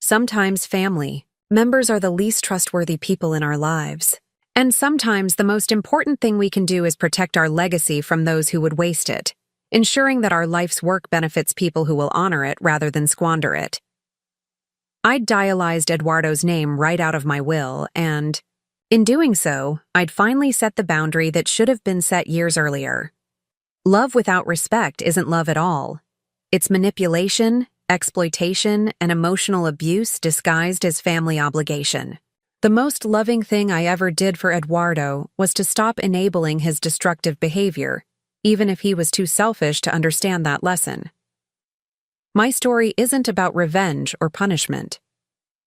Sometimes family members are the least trustworthy people in our lives. And sometimes the most important thing we can do is protect our legacy from those who would waste it, ensuring that our life's work benefits people who will honor it rather than squander it. I'd dialyzed Eduardo's name right out of my will, and, in doing so, I'd finally set the boundary that should have been set years earlier. Love without respect isn't love at all. It's manipulation, exploitation, and emotional abuse disguised as family obligation. The most loving thing I ever did for Eduardo was to stop enabling his destructive behavior, even if he was too selfish to understand that lesson. My story isn't about revenge or punishment.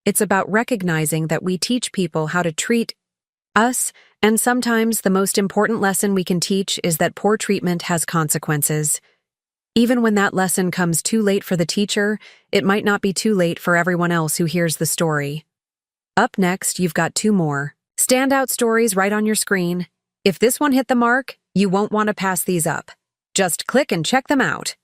It's about recognizing that we teach people how to treat us, and sometimes the most important lesson we can teach is that poor treatment has consequences. Even when that lesson comes too late for the teacher, it might not be too late for everyone else who hears the story. Up next, you've got 2 more standout stories right on your screen. If this one hit the mark, you won't want to pass these up. Just click and check them out.